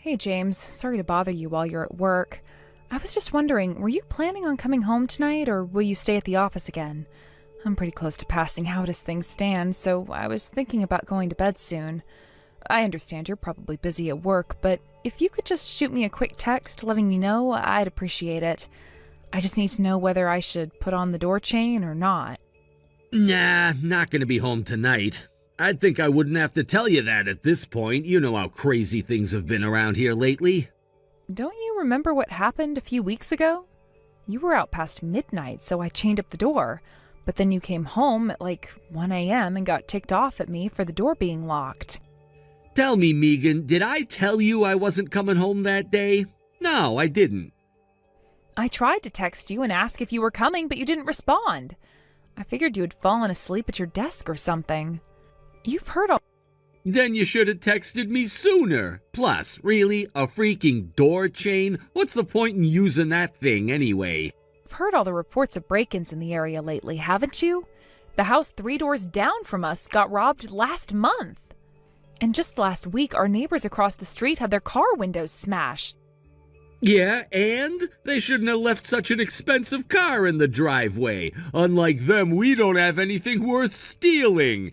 Hey James, sorry to bother you while you're at work. I was just wondering, were you planning on coming home tonight or will you stay at the office again? I'm pretty close to passing out as things stand, so I was thinking about going to bed soon. I understand you're probably busy at work, but if you could just shoot me a quick text letting me know, I'd appreciate it. I just need to know whether I should put on the door chain or not. Nah, not gonna be home tonight. I'd think I wouldn't have to tell you that at this point. You know how crazy things have been around here lately. Don't you remember what happened a few weeks ago? You were out past midnight, so I chained up the door. But then you came home at like 1 a.m. and got ticked off at me for the door being locked. Tell me, Megan, did I tell you I wasn't coming home that day? No, I didn't. I tried to text you and ask if you were coming, but you didn't respond. I figured you had fallen asleep at your desk or something. You've heard all... Then you should have texted me sooner. Plus, really, a freaking door chain? What's the point in using that thing anyway? You've heard all the reports of break-ins in the area lately, haven't you? The house 3 doors down from us got robbed last month. And just last week, our neighbors across the street had their car windows smashed. Yeah, and they shouldn't have left such an expensive car in the driveway. Unlike them, we don't have anything worth stealing.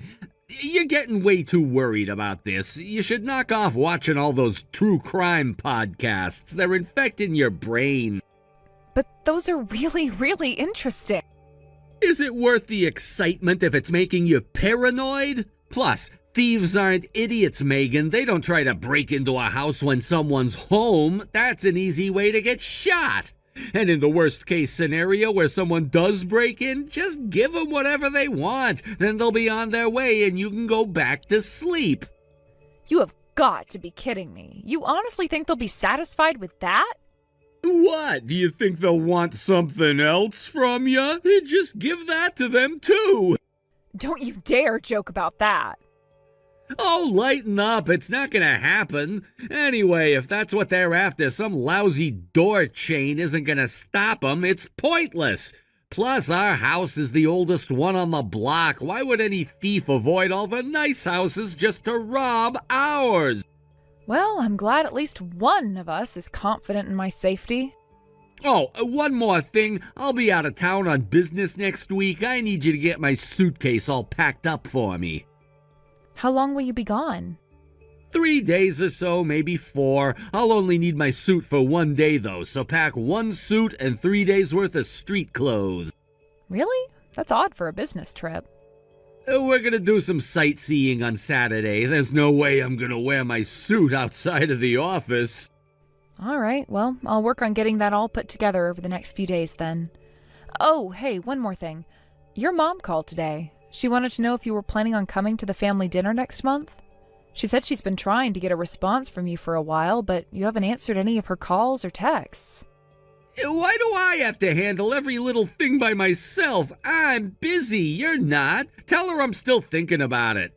You're getting way too worried about this. You should knock off watching all those true crime podcasts. They're infecting your brain. But those are really, really interesting. Is it worth the excitement if it's making you paranoid? Plus, thieves aren't idiots, Megan. They don't try to break into a house when someone's home. That's an easy way to get shot. And in the worst case scenario where someone does break in, just give them whatever they want. Then they'll be on their way and you can go back to sleep. You have got to be kidding me. You honestly think they'll be satisfied with that? What? Do you think they'll want something else from you? Just give that to them too. Don't you dare joke about that. Oh, lighten up. It's not gonna happen. Anyway, if that's what they're after, some lousy door chain isn't gonna stop them. It's pointless. Plus, our house is the oldest one on the block. Why would any thief avoid all the nice houses just to rob ours? Well, I'm glad at least one of us is confident in my safety. Oh, one more thing. I'll be out of town on business next week. I need you to get my suitcase all packed up for me. How long will you be gone? 3 days or so, maybe 4. I'll only need my suit for 1 day, though, so pack 1 suit and 3 days' worth of street clothes. Really? That's odd for a business trip. We're gonna do some sightseeing on Saturday. There's no way I'm gonna wear my suit outside of the office. All right, well, I'll work on getting that all put together over the next few days then. Oh, hey, one more thing. Your mom called today. She wanted to know if you were planning on coming to the family dinner next month. She said she's been trying to get a response from you for a while, but you haven't answered any of her calls or texts. Why do I have to handle every little thing by myself? I'm busy, you're not. Tell her I'm still thinking about it.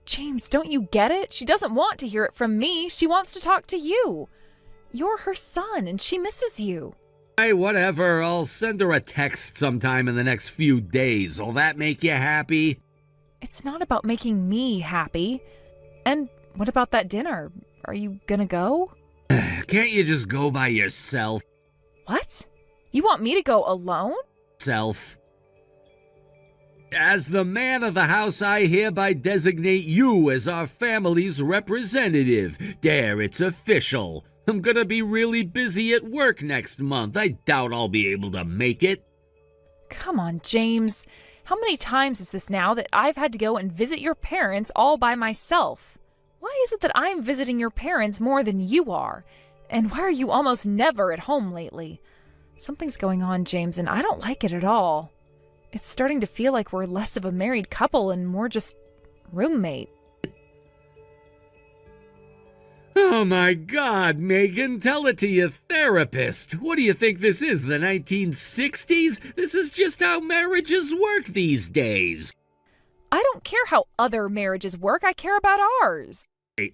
James, don't you get it? She doesn't want to hear it from me. She wants to talk to you. You're her son, and she misses you. Hey, whatever. I'll send her a text sometime in the next few days. Will that make you happy? It's not about making me happy. And what about that dinner? Are you gonna go? Can't you just go by yourself? What? You want me to go alone? Self. As the man of the house, I hereby designate you as our family's representative. There, it's official. I'm gonna be really busy at work next month. I doubt I'll be able to make it. Come on, James. How many times is this now that I've had to go and visit your parents all by myself? Why is it that I'm visiting your parents more than you are? And why are you almost never at home lately? Something's going on, James, and I don't like it at all. It's starting to feel like we're less of a married couple and more just roommate. Oh my God, Megan, tell it to your therapist. What do you think this is, the 1960s? This is just how marriages work these days. I don't care how other marriages work, I care about ours.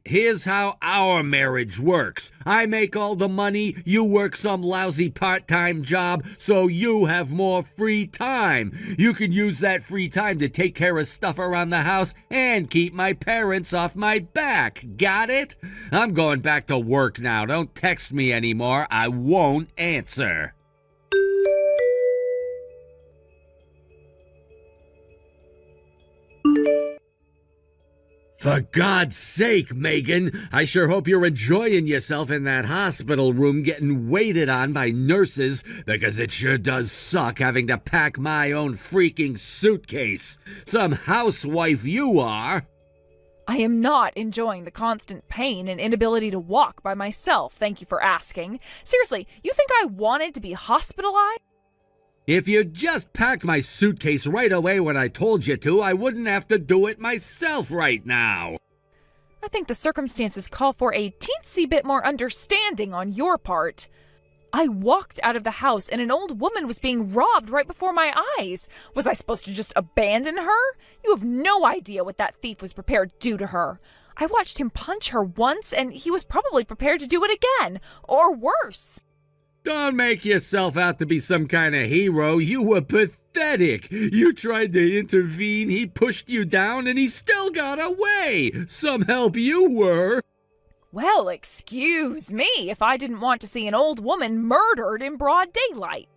Here's how our marriage works. I make all the money, you work some lousy part-time job, so you have more free time. You can use that free time to take care of stuff around the house and keep my parents off my back. Got it? I'm going back to work now. Don't text me anymore. I won't answer. For God's sake, Megan, I sure hope you're enjoying yourself in that hospital room getting waited on by nurses, because it sure does suck having to pack my own freaking suitcase. Some housewife you are. I am not enjoying the constant pain and inability to walk by myself, thank you for asking. Seriously, you think I wanted to be hospitalized? If you'd just pack my suitcase right away when I told you to, I wouldn't have to do it myself right now. I think the circumstances call for a teensy bit more understanding on your part. I walked out of the house and an old woman was being robbed right before my eyes. Was I supposed to just abandon her? You have no idea what that thief was prepared to do to her. I watched him punch her once and he was probably prepared to do it again, or worse. Don't make yourself out to be some kind of hero. You were pathetic. You tried to intervene, he pushed you down, and he still got away. Some help you were. Well, excuse me if I didn't want to see an old woman murdered in broad daylight.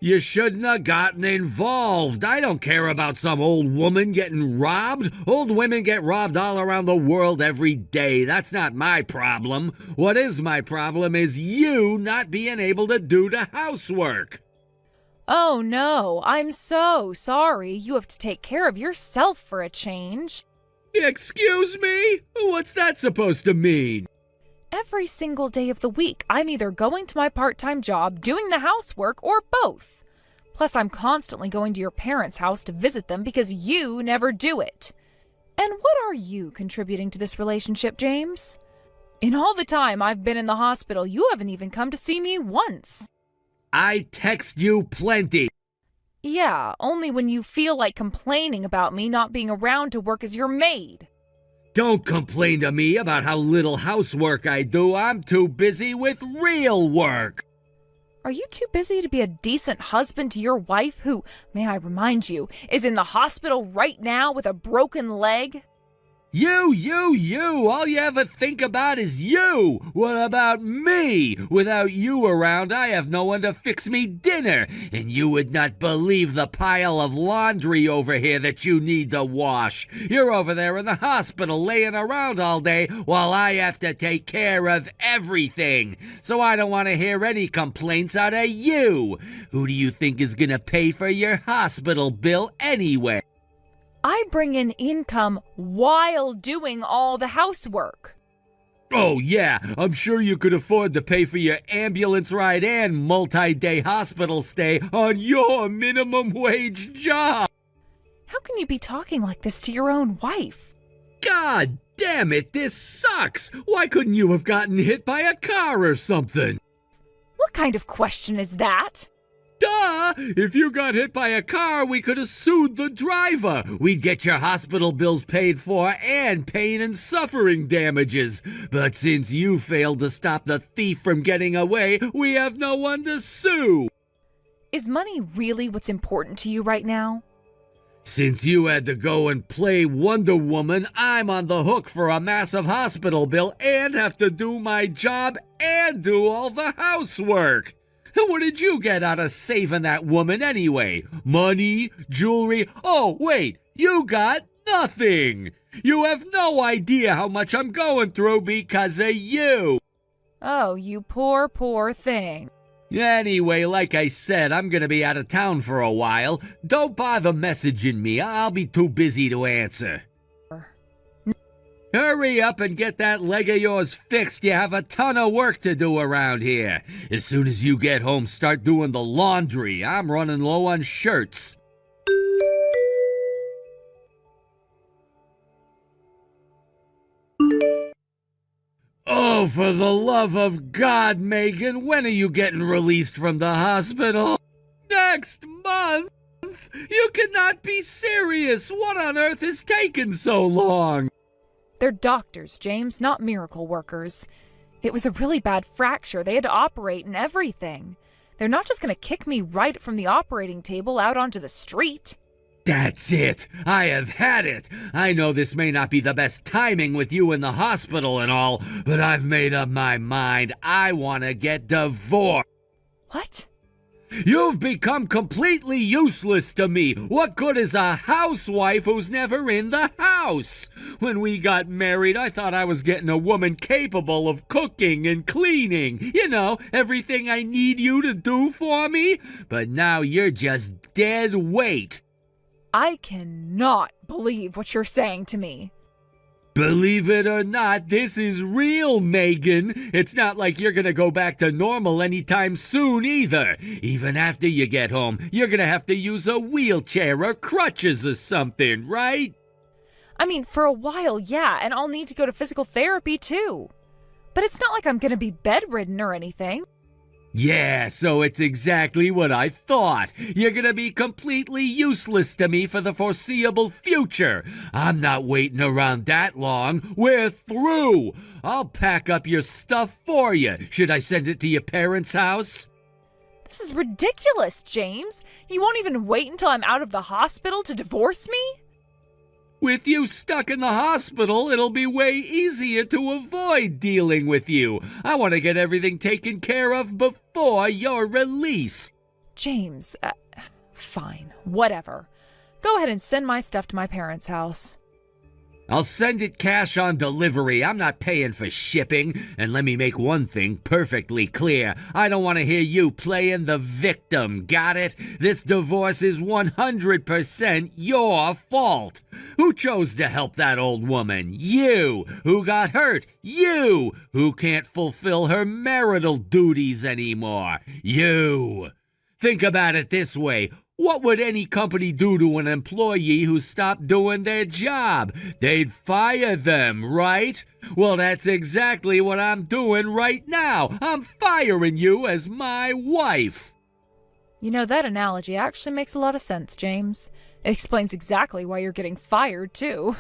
You shouldn't have gotten involved. I don't care about some old woman getting robbed. Old women get robbed all around the world every day. That's not my problem. What is my problem is you not being able to do the housework. Oh no, I'm so sorry. You have to take care of yourself for a change. Excuse me? What's that supposed to mean? Every single day of the week, I'm either going to my part-time job, doing the housework, or both. Plus, I'm constantly going to your parents' house to visit them because you never do it. And what are you contributing to this relationship, James? In all the time I've been in the hospital, you haven't even come to see me once. I text you plenty. Yeah, only when you feel like complaining about me not being around to work as your maid. Don't complain to me about how little housework I do. I'm too busy with real work. Are you too busy to be a decent husband to your wife who, may I remind you, is in the hospital right now with a broken leg? You. All you ever think about is you. What about me? Without you around, I have no one to fix me dinner. And you would not believe the pile of laundry over here that you need to wash. You're over there in the hospital laying around all day while I have to take care of everything. So I don't want to hear any complaints out of you. Who do you think is going to pay for your hospital bill anyway? I bring in income while doing all the housework. Oh yeah, I'm sure you could afford to pay for your ambulance ride and multi-day hospital stay on your minimum wage job. How can you be talking like this to your own wife? God damn it, this sucks. Why couldn't you have gotten hit by a car or something? What kind of question is that? Duh! If you got hit by a car, we could have sued the driver. We'd get your hospital bills paid for and pain and suffering damages. But since you failed to stop the thief from getting away, we have no one to sue. Is money really what's important to you right now? Since you had to go and play Wonder Woman, I'm on the hook for a massive hospital bill and have to do my job and do all the housework. What did you get out of saving that woman anyway? Money? Jewelry? Oh, wait, you got nothing. You have no idea how much I'm going through because of you. Oh, you poor, poor thing. Anyway, like I said, I'm gonna be out of town for a while. Don't bother messaging me. I'll be too busy to answer. Hurry up and get that leg of yours fixed. You have a ton of work to do around here. As soon as you get home, start doing the laundry. I'm running low on shirts. Oh, for the love of God, Megan, when are you getting released from the hospital? Next month? You cannot be serious. What on earth is taking so long? They're doctors, James, not miracle workers. It was a really bad fracture. They had to operate and everything. They're not just going to kick me right from the operating table out onto the street. That's it. I have had it. I know this may not be the best timing with you in the hospital and all, but I've made up my mind. I want to get divorced. What? You've become completely useless to me. What good is a housewife who's never in the house? When we got married, I thought I was getting a woman capable of cooking and cleaning. You know, everything I need you to do for me. But now you're just dead weight. I cannot believe what you're saying to me. Believe it or not, this is real, Megan. It's not like you're gonna go back to normal anytime soon either. Even after you get home, you're gonna have to use a wheelchair or crutches or something, right? I mean, for a while, yeah, and I'll need to go to physical therapy too. But it's not like I'm gonna be bedridden or anything. Yeah, so it's exactly what I thought. You're gonna be completely useless to me for the foreseeable future. I'm not waiting around that long. We're through. I'll pack up your stuff for you. Should I send it to your parents' house? This is ridiculous, James. You won't even wait until I'm out of the hospital to divorce me? With you stuck in the hospital, it'll be way easier to avoid dealing with you. I want to get everything taken care of before your release. James, fine, whatever. Go ahead and send my stuff to my parents' house. I'll send it cash on delivery. I'm not paying for shipping. And let me make one thing perfectly clear. I don't want to hear you playing the victim, got it? This divorce is 100% your fault. Who chose to help that old woman? You. Who got hurt? You. Who can't fulfill her marital duties anymore? You. Think about it this way. What would any company do to an employee who stopped doing their job? They'd fire them, right? Well, that's exactly what I'm doing right now. I'm firing you as my wife. You know, that analogy actually makes a lot of sense, James. It explains exactly why you're getting fired, too.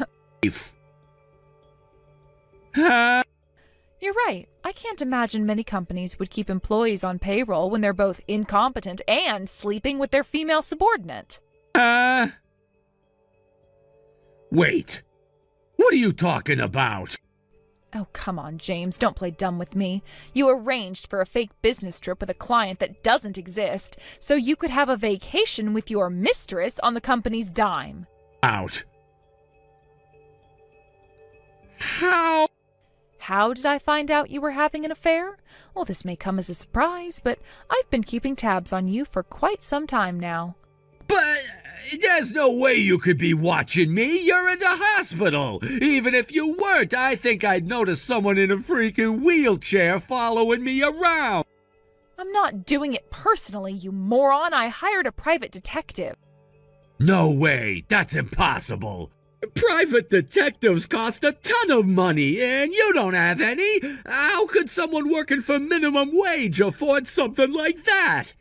Huh? You're right. I can't imagine many companies would keep employees on payroll when they're both incompetent and sleeping with their female subordinate. Wait. What are you talking about? Oh, come on, James. Don't play dumb with me. You arranged for a fake business trip with a client that doesn't exist, so you could have a vacation with your mistress on the company's dime. Out. How? How did I find out you were having an affair? Well, this may come as a surprise, but I've been keeping tabs on you for quite some time now. But there's no way you could be watching me. You're in the hospital. Even if you weren't, I think I'd notice someone in a freaking wheelchair following me around. I'm not doing it personally, you moron. I hired a private detective. No way. That's impossible. Private detectives cost a ton of money, and you don't have any. How could someone working for minimum wage afford something like that?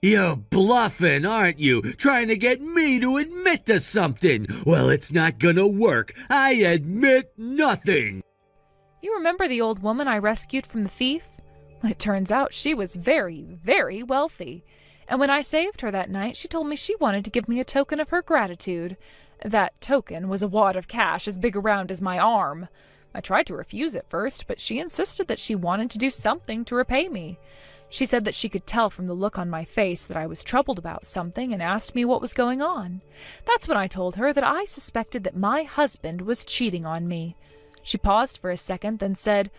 You're bluffing, aren't you? Trying to get me to admit to something. Well, it's not gonna work. I admit nothing. You remember the old woman I rescued from the thief? It turns out she was very, very wealthy. And when I saved her that night, she told me she wanted to give me a token of her gratitude. That token was a wad of cash as big around as my arm. I tried to refuse at first, but she insisted that she wanted to do something to repay me. She said that she could tell from the look on my face that I was troubled about something and asked me what was going on. That's when I told her that I suspected that my husband was cheating on me. She paused for a second, then said,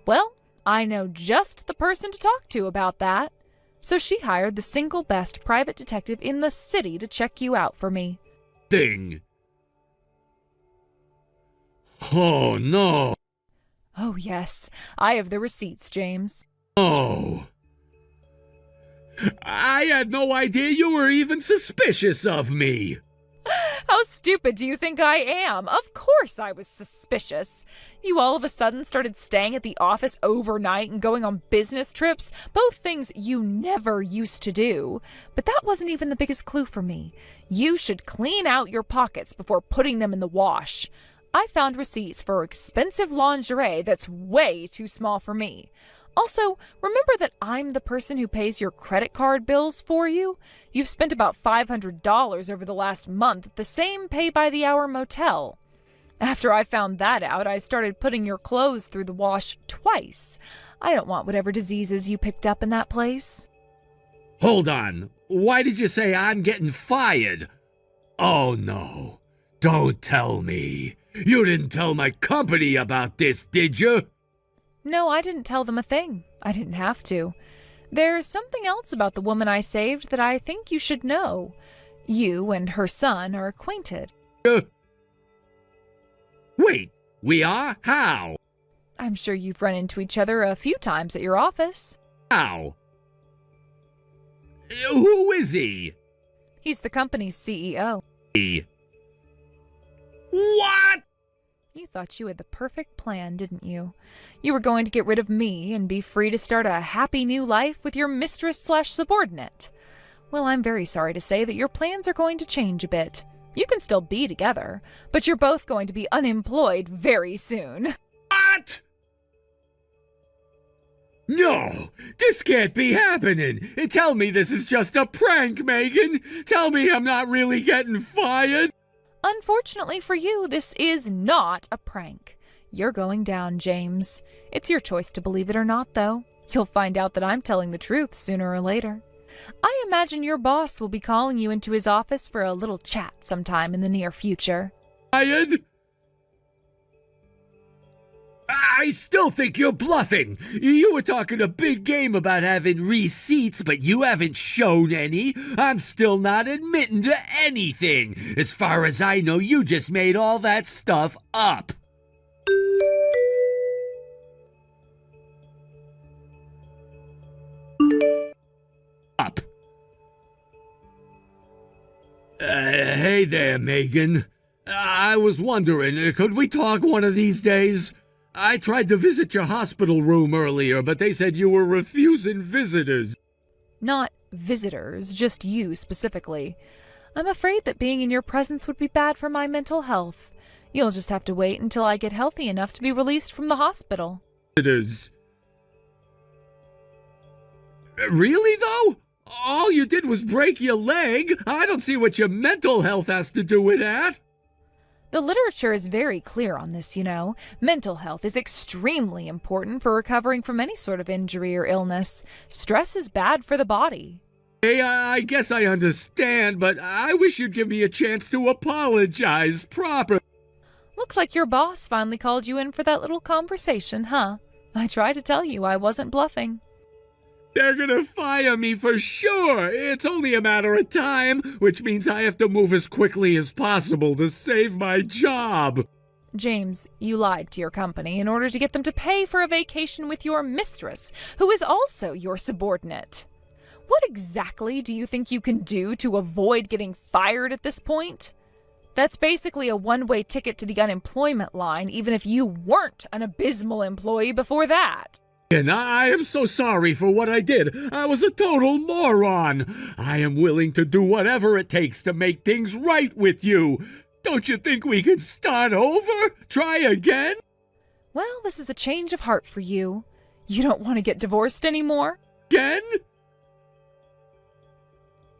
"Well, I know just the person to talk to about that." So she hired the single best private detective in the city to check you out for me. Thing. Oh, no. Oh, yes. I have the receipts, James. Oh. I had no idea you were even suspicious of me. How stupid do you think I am? Of course I was suspicious. You all of a sudden started staying at the office overnight and going on business trips, both things you never used to do. But that wasn't even the biggest clue for me. You should clean out your pockets before putting them in the wash. I found receipts for expensive lingerie that's way too small for me. Also, remember that I'm the person who pays your credit card bills for you? You've spent about $500 over the last month at the same pay-by-the-hour motel. After I found that out, I started putting your clothes through the wash twice. I don't want whatever diseases you picked up in that place. Hold on. Why did you say I'm getting fired? Oh no. Don't tell me. You didn't tell my company about this, did you? No, I didn't tell them a thing. I didn't have to. There's something else about the woman I saved that I think you should know. You and her son are acquainted. Wait, we are? How? I'm sure you've run into each other a few times at your office. How? Who is he? He's the company's CEO. What? You thought you had the perfect plan, didn't you? You were going to get rid of me and be free to start a happy new life with your mistress/subordinate. Well, I'm very sorry to say that your plans are going to change a bit. You can still be together, but you're both going to be unemployed very soon. What? No, this can't be happening. Tell me this is just a prank, Megan. Tell me I'm not really getting fired. Unfortunately for you, this is not a prank. You're going down, James. It's your choice to believe it or not, though. You'll find out that I'm telling the truth sooner or later. I imagine your boss will be calling you into his office for a little chat sometime in the near future. Fired? I still think you're bluffing. You were talking a big game about having receipts, but you haven't shown any. I'm still not admitting to anything. As far as I know, you just made all that stuff up. Hey there, Megan. I was wondering, could we talk one of these days? I tried to visit your hospital room earlier, but they said you were refusing visitors. Not visitors, just you specifically. I'm afraid that being in your presence would be bad for my mental health. You'll just have to wait until I get healthy enough to be released from the hospital. Visitors. Really, though? All you did was break your leg. I don't see what your mental health has to do with that. The literature is very clear on this, you know. Mental health is extremely important for recovering from any sort of injury or illness. Stress is bad for the body. Hey, I guess I understand, but I wish you'd give me a chance to apologize properly. Looks like your boss finally called you in for that little conversation, huh? I tried to tell you I wasn't bluffing. They're gonna fire me for sure. It's only a matter of time, which means I have to move as quickly as possible to save my job. James, you lied to your company in order to get them to pay for a vacation with your mistress, who is also your subordinate. What exactly do you think you can do to avoid getting fired at this point? That's basically a one-way ticket to the unemployment line, even if you weren't an abysmal employee before that. And I am so sorry for what I did. I was a total moron. I am willing to do whatever it takes to make things right with you. Don't you think we can start over? Try again? Well, this is a change of heart for you. You don't want to get divorced anymore? Again?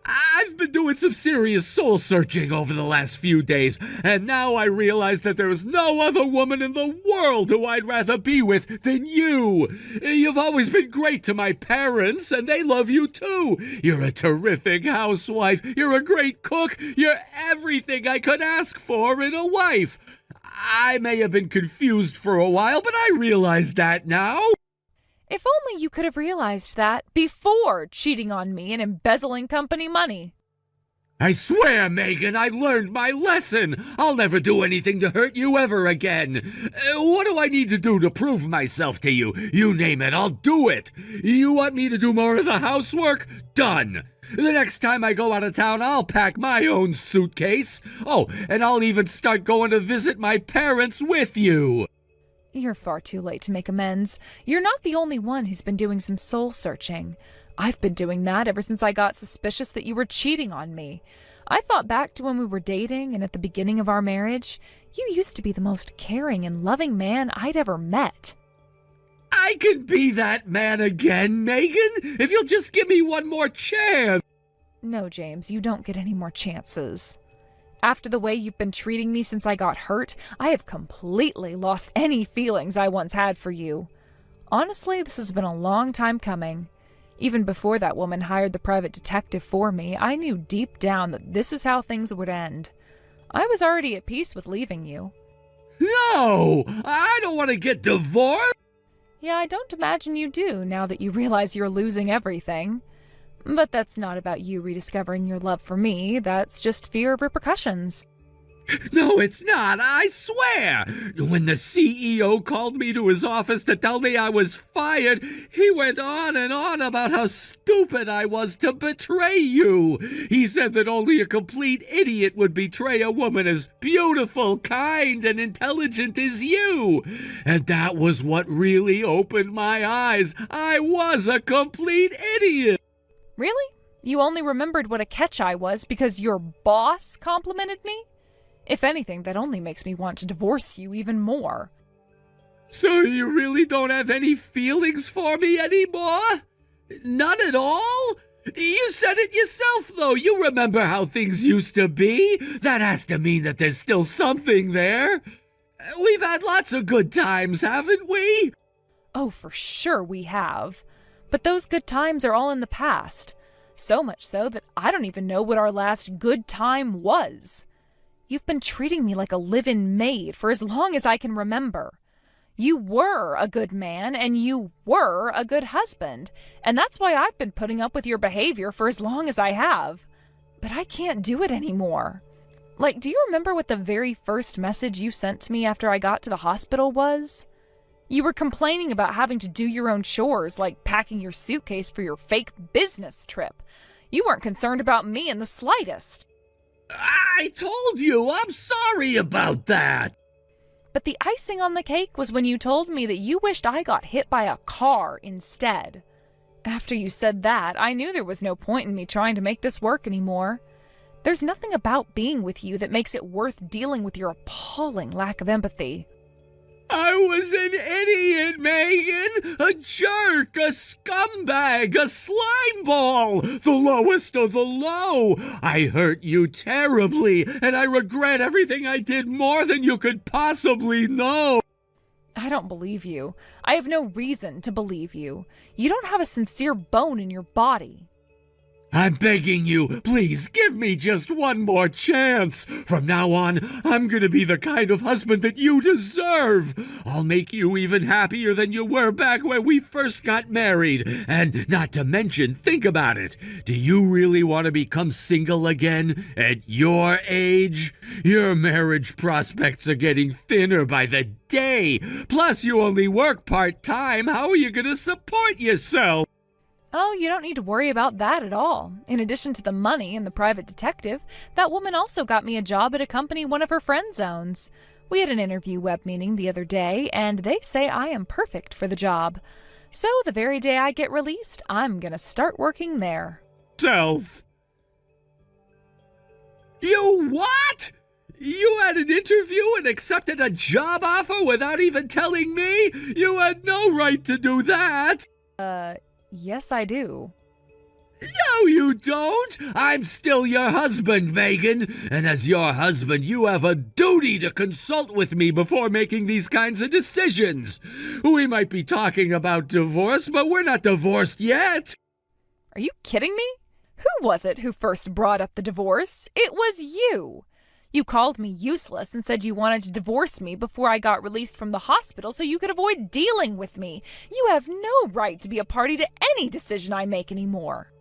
I've been doing some serious soul searching over the last few days, and now I realize that there is no other woman in the world who I'd rather be with than you. You've always been great to my parents, and they love you too. You're a terrific housewife. You're a great cook. You're everything I could ask for in a wife. I may have been confused for a while, but I realize that now. If only you could have realized that before cheating on me and embezzling company money. I swear, Megan, I learned my lesson. I'll never do anything to hurt you ever again. What do I need to do to prove myself to you? You name it, I'll do it. You want me to do more of the housework? Done. The next time I go out of town, I'll pack my own suitcase. Oh, and I'll even start going to visit my parents with you. You're far too late to make amends. You're not the only one who's been doing some soul searching. I've been doing that ever since I got suspicious that you were cheating on me. I thought back to when we were dating and at the beginning of our marriage. You used to be the most caring and loving man I'd ever met. I can be that man again, Megan, if you'll just give me one more chance. No, James, you don't get any more chances. After the way you've been treating me since I got hurt, I have completely lost any feelings I once had for you. Honestly, this has been a long time coming. Even before that woman hired the private detective for me, I knew deep down that this is how things would end. I was already at peace with leaving you. No! I don't want to get divorced! Yeah, I don't imagine you do, now that you realize you're losing everything. But that's not about you rediscovering your love for me, that's just fear of repercussions. No, it's not, I swear! When the CEO called me to his office to tell me I was fired, he went on and on about how stupid I was to betray you. He said that only a complete idiot would betray a woman as beautiful, kind, and intelligent as you. And that was what really opened my eyes. I was a complete idiot. Really? You only remembered what a catch I was because your boss complimented me? If anything, that only makes me want to divorce you even more. So you really don't have any feelings for me anymore? None at all? You said it yourself, though. You remember how things used to be. That has to mean that there's still something there. We've had lots of good times, haven't we? Oh, for sure we have. But those good times are all in the past. So much so that I don't even know what our last good time was. You've been treating me like a live-in maid for as long as I can remember. You were a good man and you were a good husband, and that's why I've been putting up with your behavior for as long as I have. But I can't do it anymore. Like, do you remember what the very first message you sent to me after I got to the hospital was? You were complaining about having to do your own chores, like packing your suitcase for your fake business trip. You weren't concerned about me in the slightest. I told you, I'm sorry about that. But the icing on the cake was when you told me that you wished I got hit by a car instead. After you said that, I knew there was no point in me trying to make this work anymore. There's nothing about being with you that makes it worth dealing with your appalling lack of empathy. I was an idiot, Megan! A jerk, a scumbag, a slimeball! The lowest of the low! I hurt you terribly, and I regret everything I did more than you could possibly know! I don't believe you. I have no reason to believe you. You don't have a sincere bone in your body. I'm begging you, please give me just one more chance. From now on, I'm gonna be the kind of husband that you deserve. I'll make you even happier than you were back when we first got married. And not to mention, think about it. Do you really want to become single again at your age? Your marriage prospects are getting thinner by the day. Plus, you only work part-time. How are you gonna support yourself? Oh, you don't need to worry about that at all. In addition to the money and the private detective, that woman also got me a job at a company one of her friends owns. We had an interview web meeting the other day, and they say I am perfect for the job. So the very day I get released, I'm gonna start working there. Self. You what? You had an interview and accepted a job offer without even telling me? You had no right to do that. Yes, I do. No, you don't! I'm still your husband, Megan, and as your husband, you have a duty to consult with me before making these kinds of decisions. We might be talking about divorce, but we're not divorced yet. Are you kidding me? Who was it who first brought up the divorce? It was you. You called me useless and said you wanted to divorce me before I got released from the hospital so you could avoid dealing with me. You have no right to be a party to any decision I make anymore.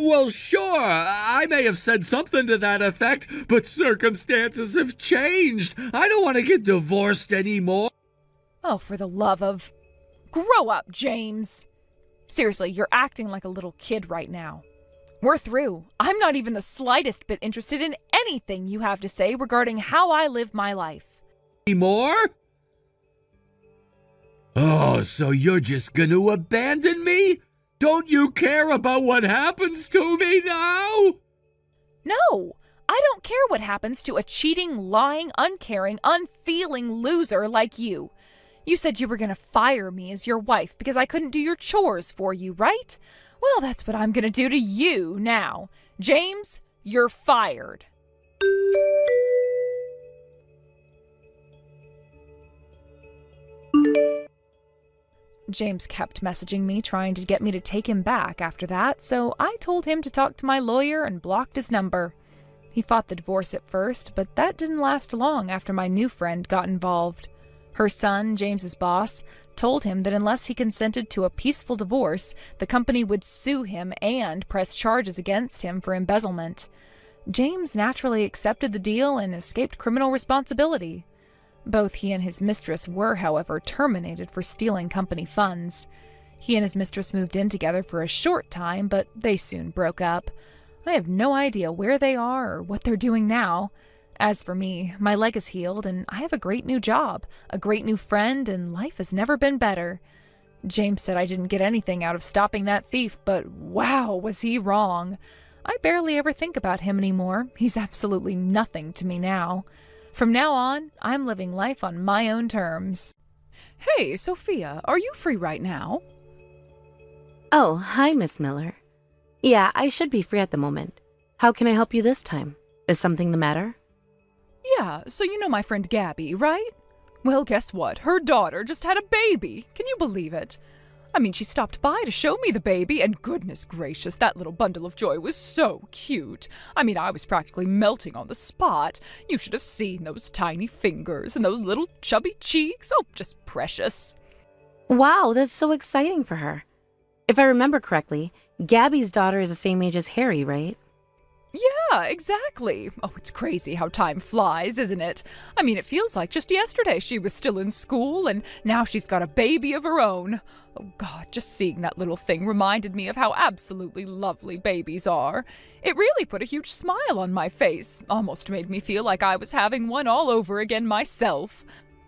Well, sure, I may have said something to that effect, but circumstances have changed. I don't want to get divorced anymore. Oh, for the love of... Grow up, James. Seriously, you're acting like a little kid right now. We're through. I'm not even the slightest bit interested in anything you have to say regarding how I live my life. More? Oh, so you're just gonna abandon me? Don't you care about what happens to me now? No, I don't care what happens to a cheating, lying, uncaring, unfeeling loser like you. You said you were going to fire me as your wife because I couldn't do your chores for you, right? Well, that's what I'm going to do to you now. James, you're fired. James kept messaging me, trying to get me to take him back after that, so I told him to talk to my lawyer and blocked his number. He fought the divorce at first, but that didn't last long after my new friend got involved. Her son, James's boss, told him that unless he consented to a peaceful divorce, the company would sue him and press charges against him for embezzlement. James naturally accepted the deal and escaped criminal responsibility. Both he and his mistress were, however, terminated for stealing company funds. He and his mistress moved in together for a short time, but they soon broke up. I have no idea where they are or what they're doing now. As for me, my leg is healed and I have a great new job, a great new friend, and life has never been better. James said I didn't get anything out of stopping that thief, but wow, was he wrong. I barely ever think about him anymore. He's absolutely nothing to me now. From now on, I'm living life on my own terms. Hey, Sophia, are you free right now? Oh, hi, Miss Miller. Yeah, I should be free at the moment. How can I help you this time? Is something the matter? Yeah, so you know my friend Gabby, right? Well, guess what? Her daughter just had a baby. Can you believe it? I mean, she stopped by to show me the baby, and goodness gracious, that little bundle of joy was so cute. I mean, I was practically melting on the spot. You should have seen those tiny fingers and those little chubby cheeks. Oh, just precious. Wow, that's so exciting for her. If I remember correctly, Gabby's daughter is the same age as Harry, right? Yeah, exactly. Oh, it's crazy how time flies, isn't it? I mean, it feels like just yesterday she was still in school, and now she's got a baby of her own. Oh, God, just seeing that little thing reminded me of how absolutely lovely babies are. It really put a huge smile on my face, almost made me feel like I was having one all over again myself.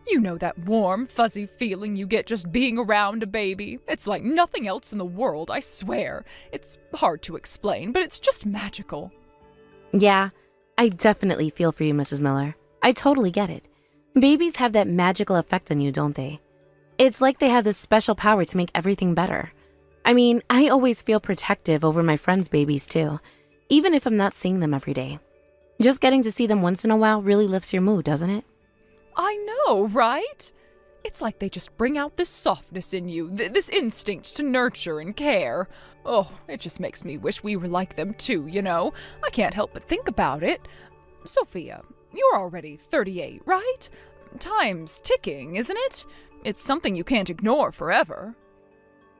You know that warm, fuzzy feeling you get just being around a baby? It's like nothing else in the world, I swear. It's hard to explain, but it's just magical. Yeah, I definitely feel for you, Mrs. Miller. I totally get it. Babies have that magical effect on you, don't they? It's like they have this special power to make everything better. I mean, I always feel protective over my friends' babies too, even if I'm not seeing them every day. Just getting to see them once in a while really lifts your mood, doesn't it? I know, right? It's like they just bring out this softness in you, this instinct to nurture and care. Oh, it just makes me wish we were like them too, you know? I can't help but think about it. Sophia, you're already 38, right? Time's ticking, isn't it? It's something you can't ignore forever.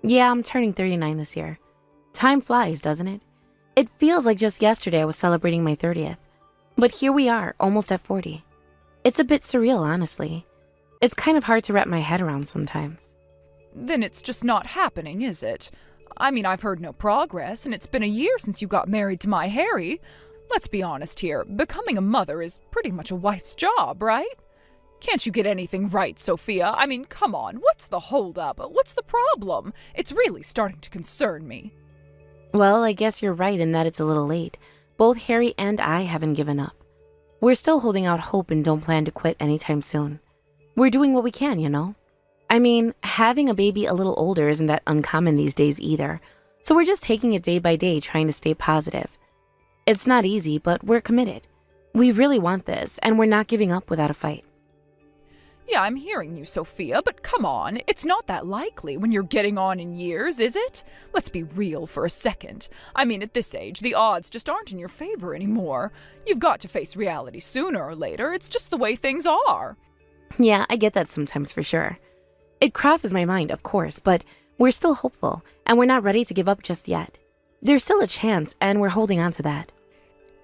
Yeah, I'm turning 39 this year. Time flies, doesn't it? It feels like just yesterday I was celebrating my 30th. But here we are, almost at 40. It's a bit surreal, honestly. It's kind of hard to wrap my head around sometimes. Then it's just not happening, is it? I mean, I've heard no progress, and it's been a year since you got married to my Harry. Let's be honest here, becoming a mother is pretty much a wife's job, right? Can't you get anything right, Sophia? I mean, come on, what's the holdup? What's the problem? It's really starting to concern me. Well, I guess you're right in that it's a little late. Both Harry and I haven't given up. We're still holding out hope and don't plan to quit anytime soon. We're doing what we can, you know? I mean, having a baby a little older isn't that uncommon these days either, so we're just taking it day by day trying to stay positive. It's not easy, but we're committed. We really want this, and we're not giving up without a fight. Yeah, I'm hearing you, Sophia, but come on, it's not that likely when you're getting on in years, is it? Let's be real for a second. I mean, at this age, the odds just aren't in your favor anymore. You've got to face reality sooner or later. It's just the way things are. Yeah, I get that sometimes for sure. It crosses my mind, of course, but we're still hopeful, and we're not ready to give up just yet. There's still a chance, and we're holding on to that.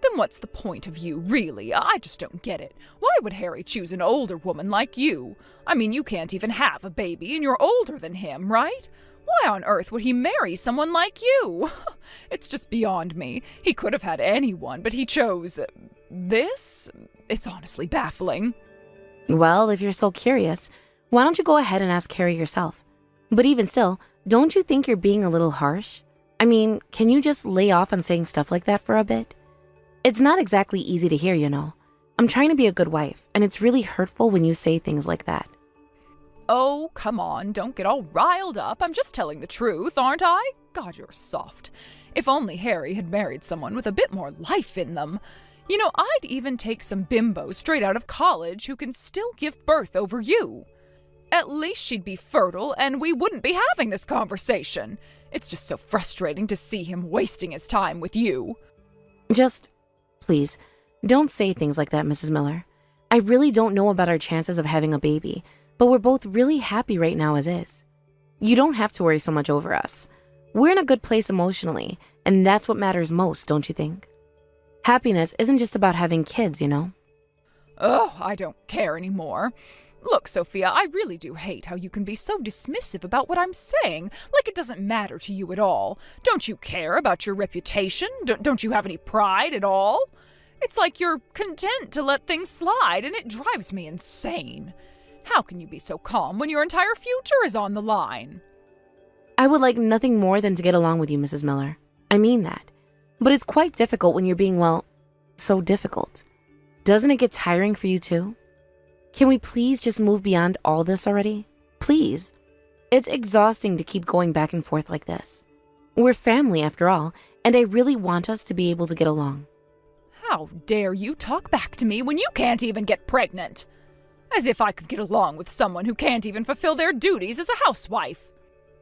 Then what's the point of you, really? I just don't get it. Why would Harry choose an older woman like you? I mean, you can't even have a baby, and you're older than him, right? Why on earth would he marry someone like you? It's just beyond me. He could have had anyone, but he chose this? It's honestly baffling. Well, if you're so curious, why don't you go ahead and ask Harry yourself? But even still, don't you think you're being a little harsh? I mean, can you just lay off on saying stuff like that for a bit? It's not exactly easy to hear, you know. I'm trying to be a good wife, and it's really hurtful when you say things like that. Oh, come on, don't get all riled up. I'm just telling the truth, aren't I? God, you're soft. If only Harry had married someone with a bit more life in them. You know, I'd even take some bimbo straight out of college who can still give birth over you. At least she'd be fertile, and we wouldn't be having this conversation. It's just so frustrating to see him wasting his time with you. Just, please, don't say things like that, Mrs. Miller. I really don't know about our chances of having a baby, but we're both really happy right now as is. You don't have to worry so much over us. We're in a good place emotionally, and that's what matters most, don't you think? Happiness isn't just about having kids, you know? Oh, I don't care anymore. Look, Sophia, I really do hate how you can be so dismissive about what I'm saying, like it doesn't matter to you at all. Don't you care about your reputation? Don't you have any pride at all? It's like you're content to let things slide, and it drives me insane. How can you be so calm when your entire future is on the line? I would like nothing more than to get along with you, Mrs. Miller. I mean that. But it's quite difficult when you're being, well, so difficult. Doesn't it get tiring for you too? Can we please just move beyond all this already? Please. It's exhausting to keep going back and forth like this. We're family after all, and I really want us to be able to get along. How dare you talk back to me when you can't even get pregnant? As if I could get along with someone who can't even fulfill their duties as a housewife.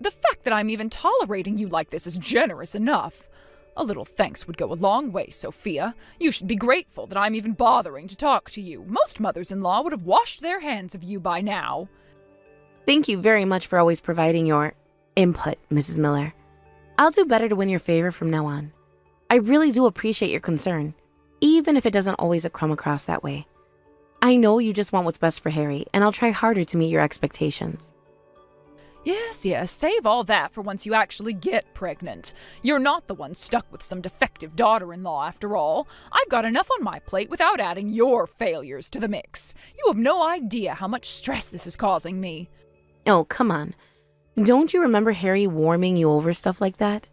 The fact that I'm even tolerating you like this is generous enough. A little thanks would go a long way, Sophia. You should be grateful that I'm even bothering to talk to you. Most mothers-in-law would have washed their hands of you by now. Thank you very much for always providing your input, Mrs. Miller. I'll do better to win your favor from now on. I really do appreciate your concern, even if it doesn't always come across that way. I know you just want what's best for Harry, and I'll try harder to meet your expectations. Yes, save all that for once you actually get pregnant. You're not the one stuck with some defective daughter-in-law after all. I've got enough on my plate without adding your failures to the mix. You have no idea how much stress this is causing me. Oh, come on. Don't you remember Harry warming you over stuff like that?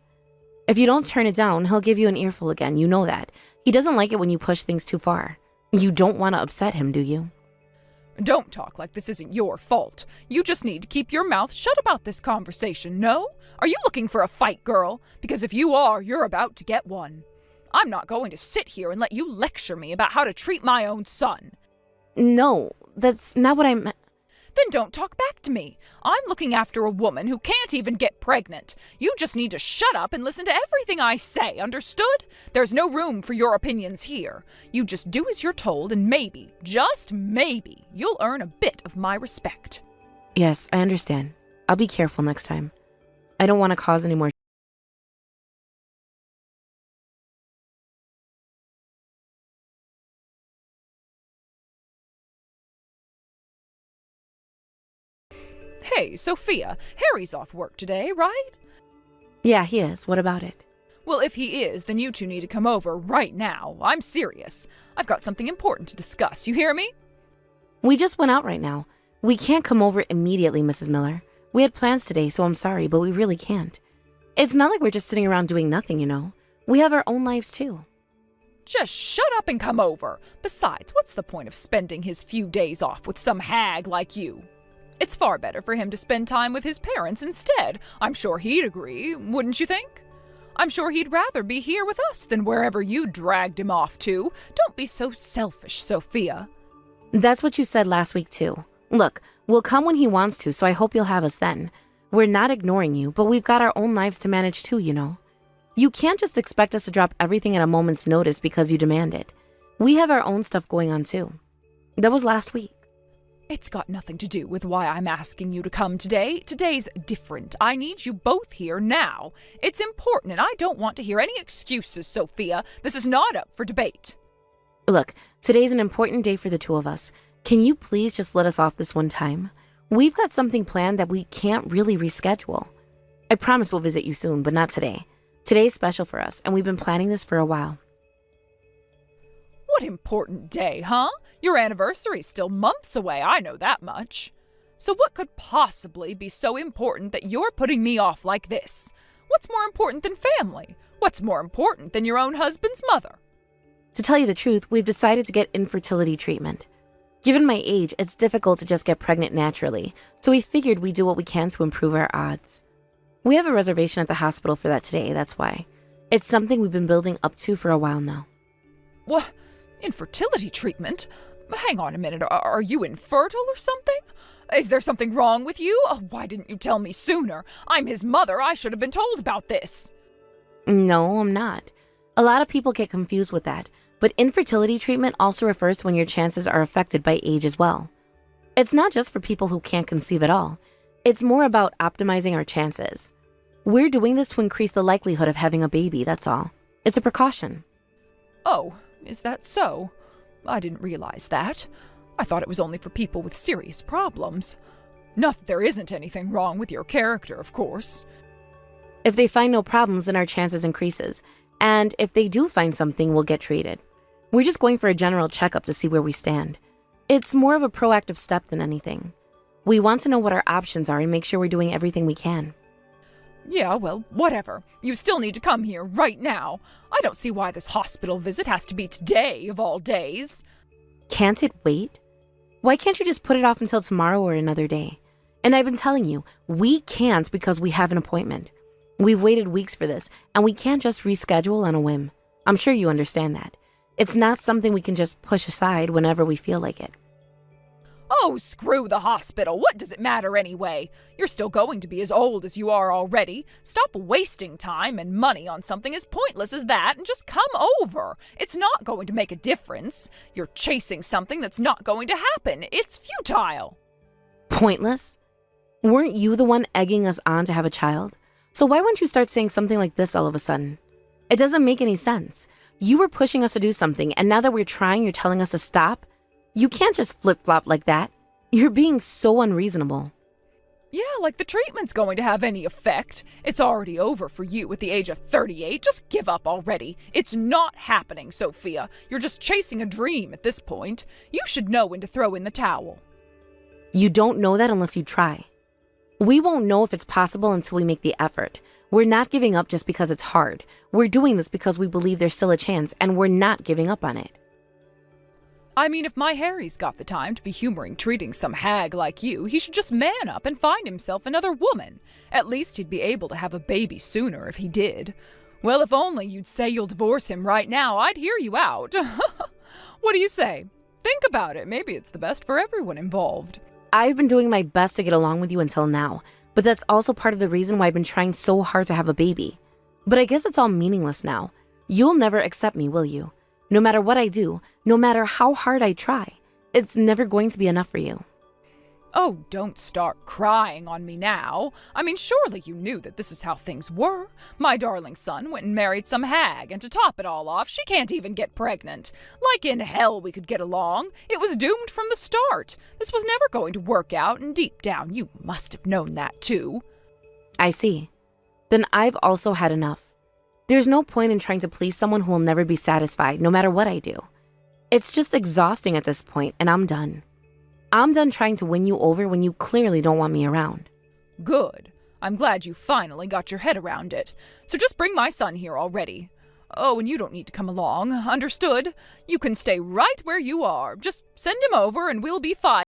If you don't turn it down, he'll give you an earful again, you know that. He doesn't like it when you push things too far. You don't want to upset him, do you? Don't talk like this isn't your fault. You just need to keep your mouth shut about this conversation, no? Are you looking for a fight, girl? Because if you are, you're about to get one. I'm not going to sit here and let you lecture me about how to treat my own son. No, that's not what I meant. Then don't talk back to me. I'm looking after a woman who can't even get pregnant. You just need to shut up and listen to everything I say, understood? There's no room for your opinions here. You just do as you're told and maybe, just maybe, you'll earn a bit of my respect. Yes, I understand. I'll be careful next time. I don't want to cause any more. Hey, Sophia, Harry's off work today, right? Yeah, he is. What about it? Well, if he is, then you two need to come over right now. I'm serious. I've got something important to discuss. You hear me? We just went out right now. We can't come over immediately, Mrs. Miller. We had plans today, so I'm sorry, but we really can't. It's not like we're just sitting around doing nothing, you know. We have our own lives, too. Just shut up and come over. Besides, what's the point of spending his few days off with some hag like you? It's far better for him to spend time with his parents instead. I'm sure he'd agree, wouldn't you think? I'm sure he'd rather be here with us than wherever you dragged him off to. Don't be so selfish, Sophia. That's what you said last week, too. Look, we'll come when he wants to, so I hope you'll have us then. We're not ignoring you, but we've got our own lives to manage too, you know. You can't just expect us to drop everything at a moment's notice because you demand it. We have our own stuff going on too. That was last week. It's got nothing to do with why I'm asking you to come today. Today's different. I need you both here now. It's important, and I don't want to hear any excuses, Sophia. This is not up for debate. Look, today's an important day for the two of us. Can you please just let us off this one time? We've got something planned that we can't really reschedule. I promise we'll visit you soon, but not today. Today's special for us, and we've been planning this for a while. What important day, huh? Your anniversary's still months away, I know that much. So what could possibly be so important that you're putting me off like this? What's more important than family? What's more important than your own husband's mother? To tell you the truth, we've decided to get infertility treatment. Given my age, it's difficult to just get pregnant naturally, so we figured we'd do what we can to improve our odds. We have a reservation at the hospital for that today, that's why. It's something we've been building up to for a while now. What? Infertility treatment? Hang on a minute, are you infertile or something? Is there something wrong with you? Oh, why didn't you tell me sooner? I'm his mother, I should have been told about this. No, I'm not. A lot of people get confused with that, but infertility treatment also refers to when your chances are affected by age as well. It's not just for people who can't conceive at all. It's more about optimizing our chances. We're doing this to increase the likelihood of having a baby, that's all. It's a precaution. Oh, is that so? I didn't realize that. I thought it was only for people with serious problems. Not that there isn't anything wrong with your character, of course. If they find no problems, then our chances increases. And if they do find something, we'll get treated. We're just going for a general checkup to see where we stand. It's more of a proactive step than anything. We want to know what our options are and make sure we're doing everything we can. Yeah, well, whatever. You still need to come here right now. I don't see why this hospital visit has to be today of all days. Can't it wait? Why can't you just put it off until tomorrow or another day? And I've been telling you, we can't because we have an appointment. We've waited weeks for this, and we can't just reschedule on a whim. I'm sure you understand that. It's not something we can just push aside whenever we feel like it. Oh, screw the hospital. What does it matter anyway? You're still going to be as old as you are already. Stop wasting time and money on something as pointless as that and just come over. It's not going to make a difference. You're chasing something that's not going to happen. It's futile. Pointless? Weren't you the one egging us on to have a child? So why wouldn't you start saying something like this all of a sudden? It doesn't make any sense. You were pushing us to do something, and now that we're trying, you're telling us to stop? You can't just flip-flop like that. You're being so unreasonable. Yeah, like the treatment's going to have any effect. It's already over for you at the age of 38. Just give up already. It's not happening, Sophia. You're just chasing a dream at this point. You should know when to throw in the towel. You don't know that unless you try. We won't know if it's possible until we make the effort. We're not giving up just because it's hard. We're doing this because we believe there's still a chance, and we're not giving up on it. I mean, if my Harry's got the time to be humoring treating some hag like you, he should just man up and find himself another woman. At least he'd be able to have a baby sooner if he did. Well, if only you'd say you'll divorce him right now, I'd hear you out. What do you say? Think about it. Maybe it's the best for everyone involved. I've been doing my best to get along with you until now, but that's also part of the reason why I've been trying so hard to have a baby. But I guess it's all meaningless now. You'll never accept me, will you? No matter what I do, no matter how hard I try, it's never going to be enough for you. Oh, don't start crying on me now. I mean, surely you knew that this is how things were. My darling son went and married some hag, and to top it all off, she can't even get pregnant. Like in hell we could get along. It was doomed from the start. This was never going to work out, and deep down you must have known that too. I see. Then I've also had enough. There's no point in trying to please someone who will never be satisfied, no matter what I do. It's just exhausting at this point, and I'm done. I'm done trying to win you over when you clearly don't want me around. Good. I'm glad you finally got your head around it. So just bring my son here already. Oh, and you don't need to come along. Understood? You can stay right where you are. Just send him over and we'll be fine.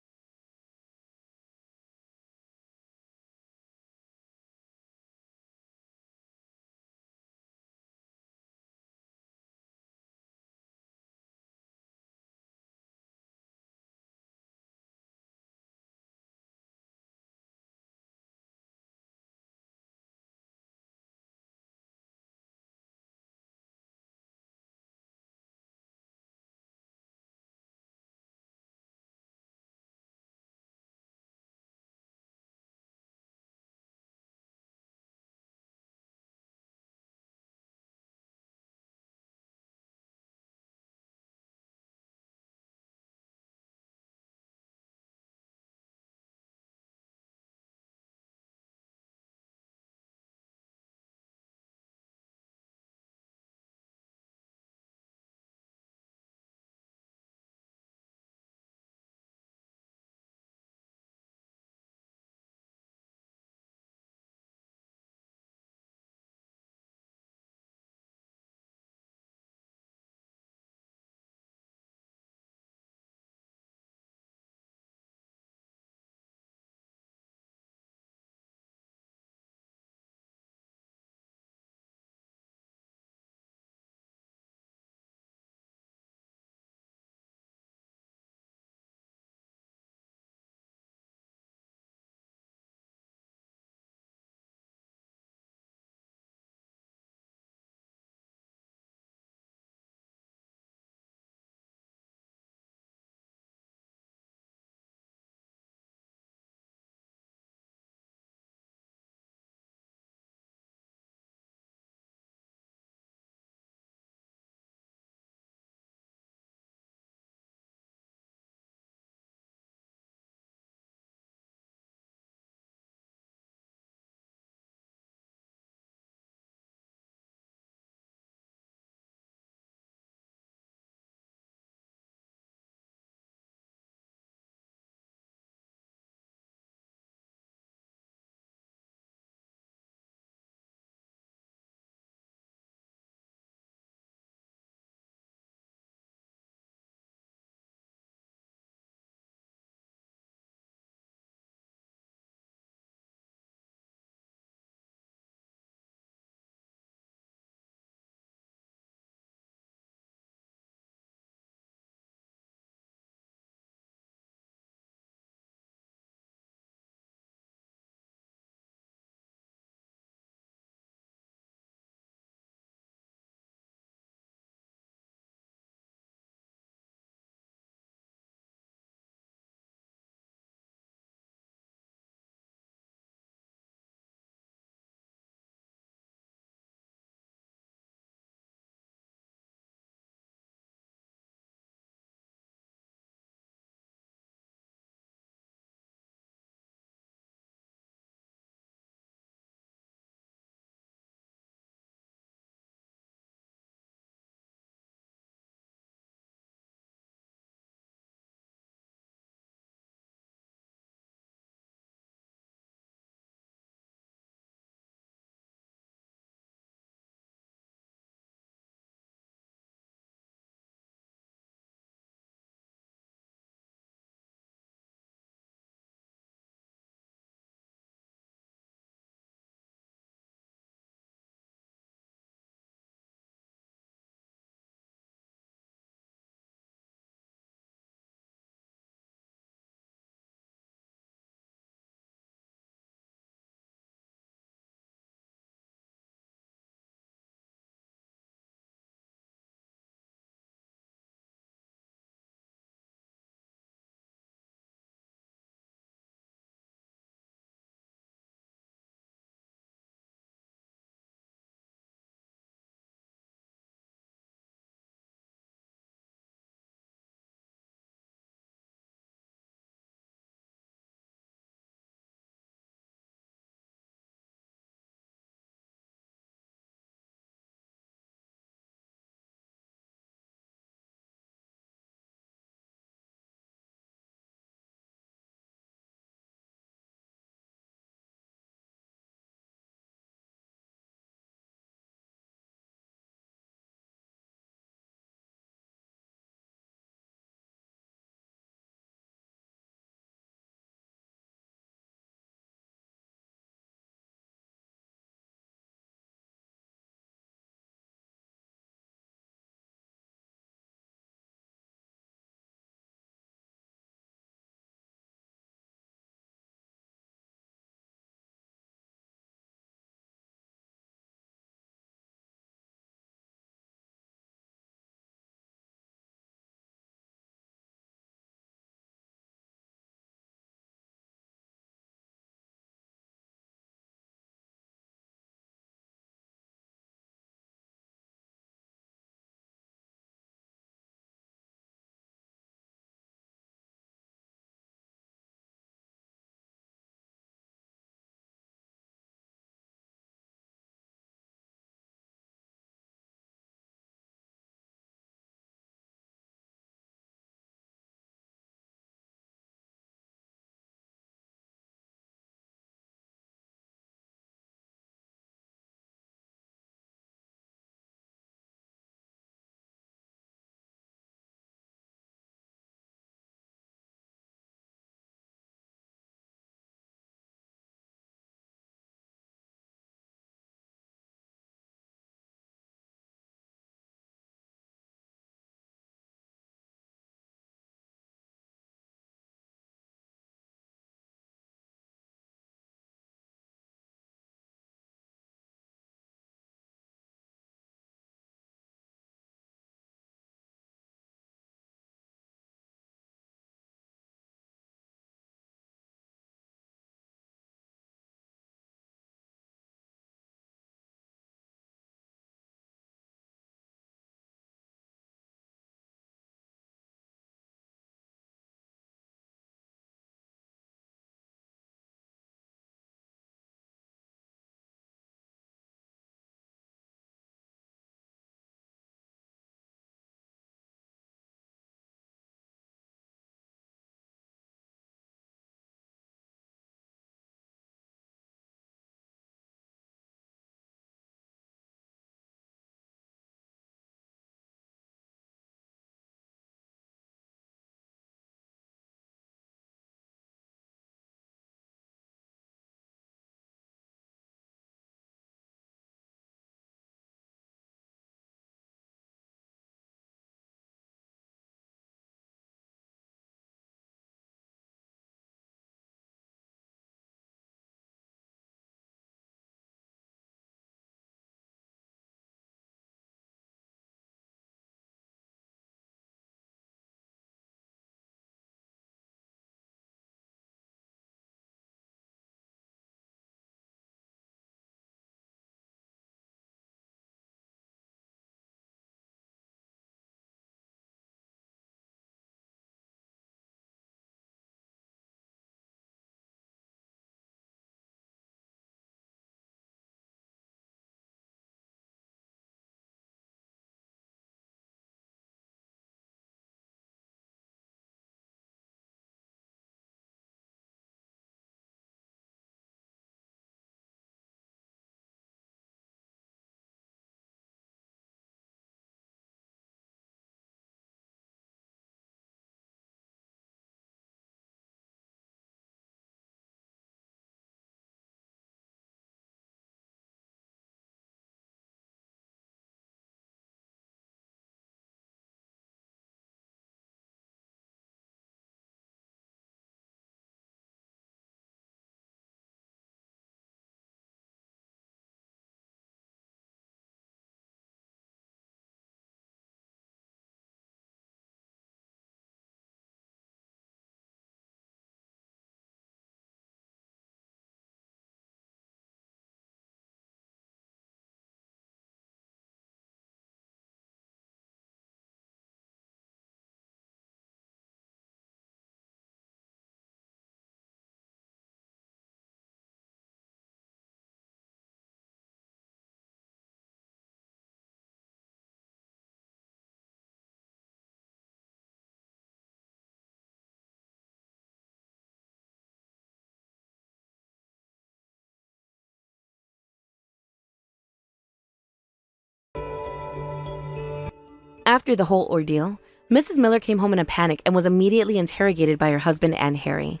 After the whole ordeal, Mrs. Miller came home in a panic and was immediately interrogated by her husband and Harry.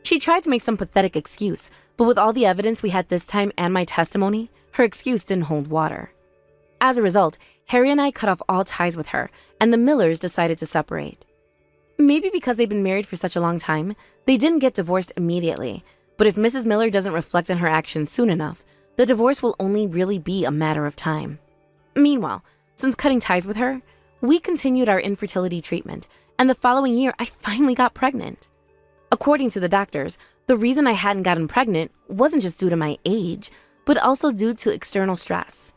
She tried to make some pathetic excuse, but with all the evidence we had this time and my testimony, her excuse didn't hold water. As a result, Harry and I cut off all ties with her, and the Millers decided to separate. Maybe because they've been married for such a long time, they didn't get divorced immediately, but if Mrs. Miller doesn't reflect on her actions soon enough, the divorce will only really be a matter of time. Meanwhile, since cutting ties with her, we continued our infertility treatment, and the following year I finally got pregnant. According to the doctors, the reason I hadn't gotten pregnant wasn't just due to my age, but also due to external stress.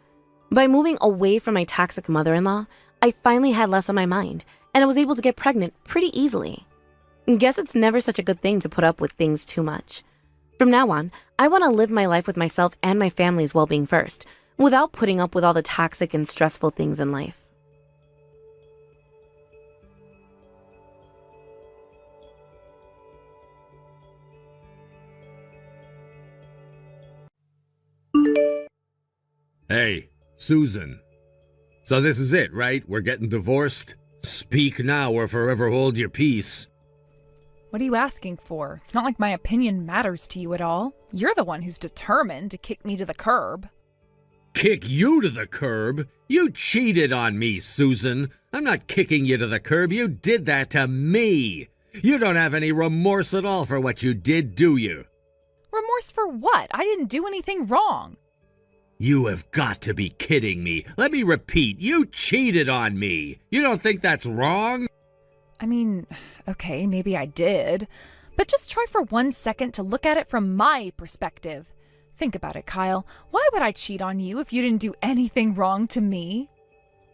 By moving away from my toxic mother-in-law, I finally had less on my mind, and I was able to get pregnant pretty easily. Guess it's never such a good thing to put up with things too much. From now on, I want to live my life with myself and my family's well-being first, without putting up with all the toxic and stressful things in life. Hey, Susan. So this is it, right? We're getting divorced? Speak now or forever hold your peace. What are you asking for? It's not like my opinion matters to you at all. You're the one who's determined to kick me to the curb. Kick you to the curb? You cheated on me, Susan. I'm not kicking you to the curb. You did that to me. You don't have any remorse at all for what you did, do you? Remorse for what? I didn't do anything wrong. You have got to be kidding me. Let me repeat, you cheated on me. You don't think that's wrong? I mean, okay, maybe I did. But just try for 1 second to look at it from my perspective. Think about it, Kyle. Why would I cheat on you if you didn't do anything wrong to me?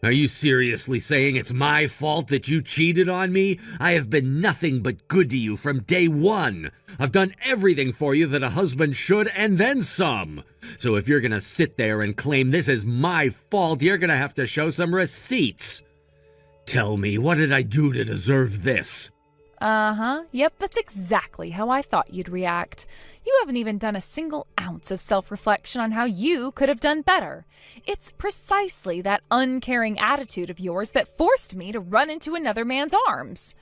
Are you seriously saying it's my fault that you cheated on me? I have been nothing but good to you from day one. I've done everything for you that a husband should and then some. So if you're gonna sit there and claim this is my fault, you're gonna have to show some receipts. Tell me, what did I do to deserve this? Yep, that's exactly how I thought you'd react. You haven't even done a single ounce of self-reflection on how you could have done better. It's precisely that uncaring attitude of yours that forced me to run into another man's arms.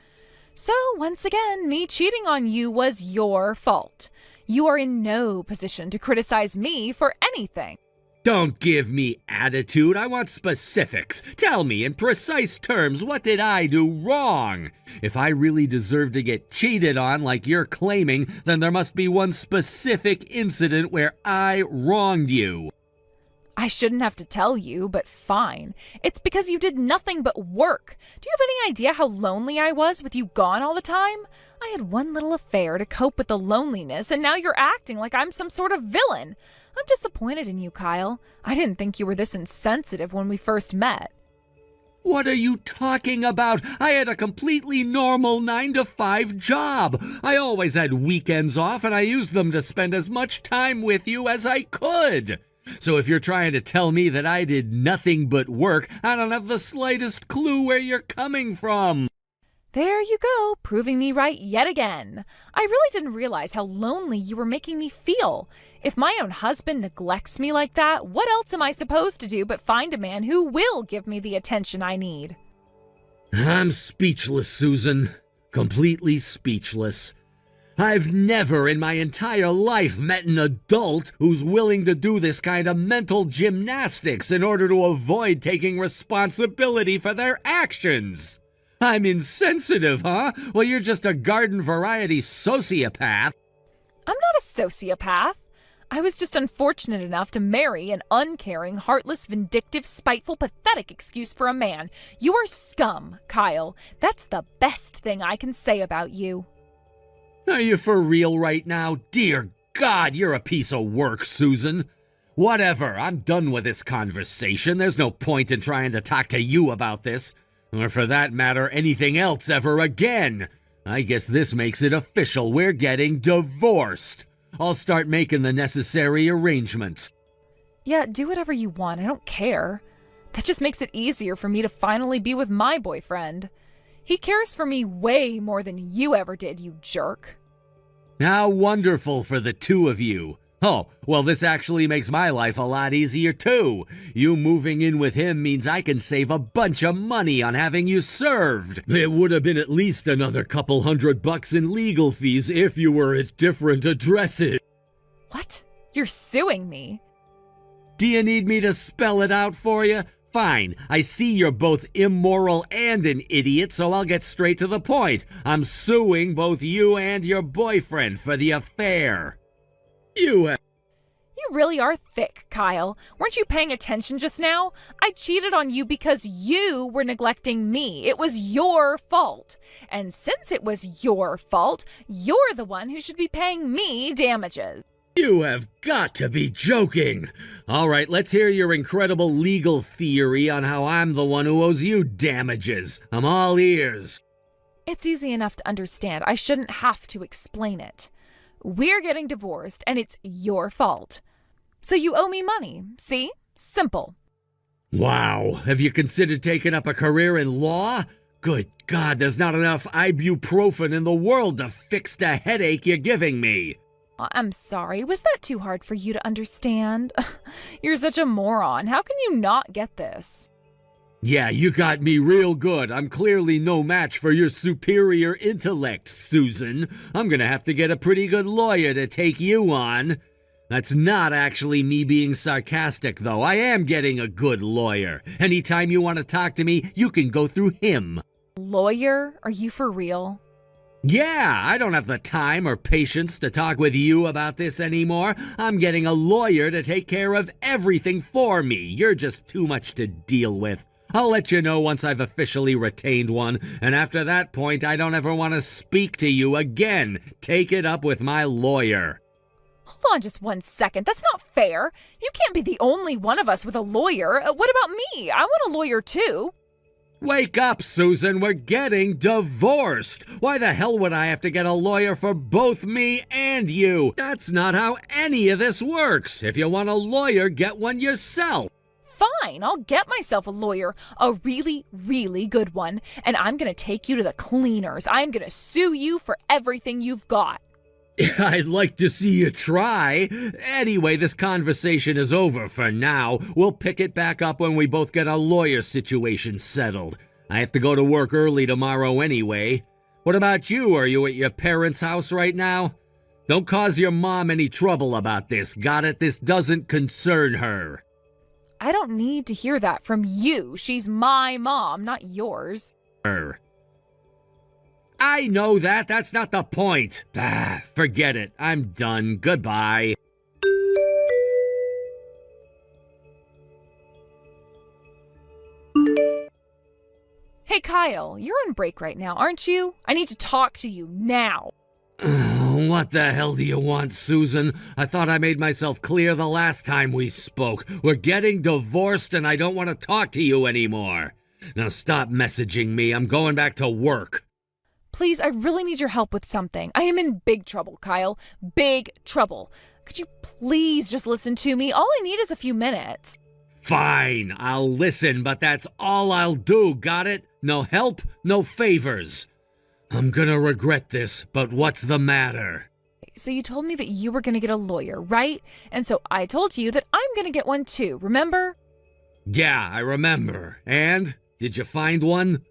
So, once again, me cheating on you was your fault. You are in no position to criticize me for anything. Don't give me attitude. I want specifics. Tell me in precise terms, what did I do wrong? If I really deserve to get cheated on like you're claiming, then there must be one specific incident where I wronged you. I shouldn't have to tell you, but fine. It's because you did nothing but work. Do you have any idea how lonely I was with you gone all the time? I had one little affair to cope with the loneliness, and now you're acting like I'm some sort of villain. I'm disappointed in you, Kyle. I didn't think you were this insensitive when we first met. What are you talking about? I had a completely normal 9-to-5 job. I always had weekends off, and I used them to spend as much time with you as I could. So if you're trying to tell me that I did nothing but work, I don't have the slightest clue where you're coming from. There you go, proving me right yet again. I really didn't realize how lonely you were making me feel. If my own husband neglects me like that, what else am I supposed to do but find a man who will give me the attention I need? I'm speechless, Susan. Completely speechless. I've never in my entire life met an adult who's willing to do this kind of mental gymnastics in order to avoid taking responsibility for their actions. I'm insensitive, huh? Well, you're just a garden variety sociopath. I'm not a sociopath. I was just unfortunate enough to marry an uncaring, heartless, vindictive, spiteful, pathetic excuse for a man. You are scum, Kyle. That's the best thing I can say about you. Are you for real right now? Dear God, you're a piece of work, Susan. Whatever, I'm done with this conversation. There's no point in trying to talk to you about this. Or for that matter, anything else ever again. I guess this makes it official. We're getting divorced. I'll start making the necessary arrangements. Yeah, do whatever you want. I don't care. That just makes it easier for me to finally be with my boyfriend. He cares for me way more than you ever did, you jerk. How wonderful for the two of you. Oh, well, this actually makes my life a lot easier, too. You moving in with him means I can save a bunch of money on having you served. It would have been at least another couple $100 in legal fees if you were at different addresses. What? You're suing me? Do you need me to spell it out for you? Fine, I see you're both immoral and an idiot, so I'll get straight to the point. I'm suing both you and your boyfriend for the affair. You really are thick, Kyle. Weren't you paying attention just now? I cheated on you because you were neglecting me. It was your fault. And since it was your fault, you're the one who should be paying me damages. You have got to be joking. All right, let's hear your incredible legal theory on how I'm the one who owes you damages. I'm all ears. It's easy enough to understand. I shouldn't have to explain it. We're getting divorced, and it's your fault. So you owe me money. See? Simple. Wow. Have you considered taking up a career in law? Good God, there's not enough ibuprofen in the world to fix the headache you're giving me. I'm sorry. Was that too hard for you to understand? You're such a moron. How can you not get this? Yeah, you got me real good. I'm clearly no match for your superior intellect, Susan. I'm gonna have to get a pretty good lawyer to take you on. That's not actually me being sarcastic, though. I am getting a good lawyer. Anytime you want to talk to me, you can go through him. Lawyer? Are you for real? Yeah, I don't have the time or patience to talk with you about this anymore. I'm getting a lawyer to take care of everything for me. You're just too much to deal with. I'll let you know once I've officially retained one, and after that point, I don't ever want to speak to you again. Take it up with my lawyer. Hold on just 1 second. That's not fair. You can't be the only one of us with a lawyer. What about me? I want a lawyer too. Wake up, Susan. We're getting divorced. Why the hell would I have to get a lawyer for both me and you? That's not how any of this works. If you want a lawyer, get one yourself. Fine, I'll get myself a lawyer, a really, really good one, and I'm gonna take you to the cleaners. I'm gonna sue you for everything you've got. I'd like to see you try. Anyway, this conversation is over for now. We'll pick it back up when we both get our lawyer situation settled. I have to go to work early tomorrow anyway. What about you? Are you at your parents' house right now? Don't cause your mom any trouble about this. Got it? This doesn't concern her. I don't need to hear that from you. She's my mom, not yours. I know that. That's not the point. Forget it. I'm done. Goodbye. Hey, Kyle, you're on break right now, aren't you? I need to talk to you now. What the hell do you want, Susan? I thought I made myself clear the last time we spoke. We're getting divorced and I don't want to talk to you anymore. Now stop messaging me. I'm going back to work. Please, I really need your help with something. I am in big trouble, Kyle. Big trouble. Could you please just listen to me? All I need is a few minutes. Fine, I'll listen, but that's all I'll do, got it? No help, no favors. I'm gonna regret this, but what's the matter? So you told me that you were gonna get a lawyer, right? And so I told you that I'm gonna get one too, remember? Yeah, I remember. And? Did you find one?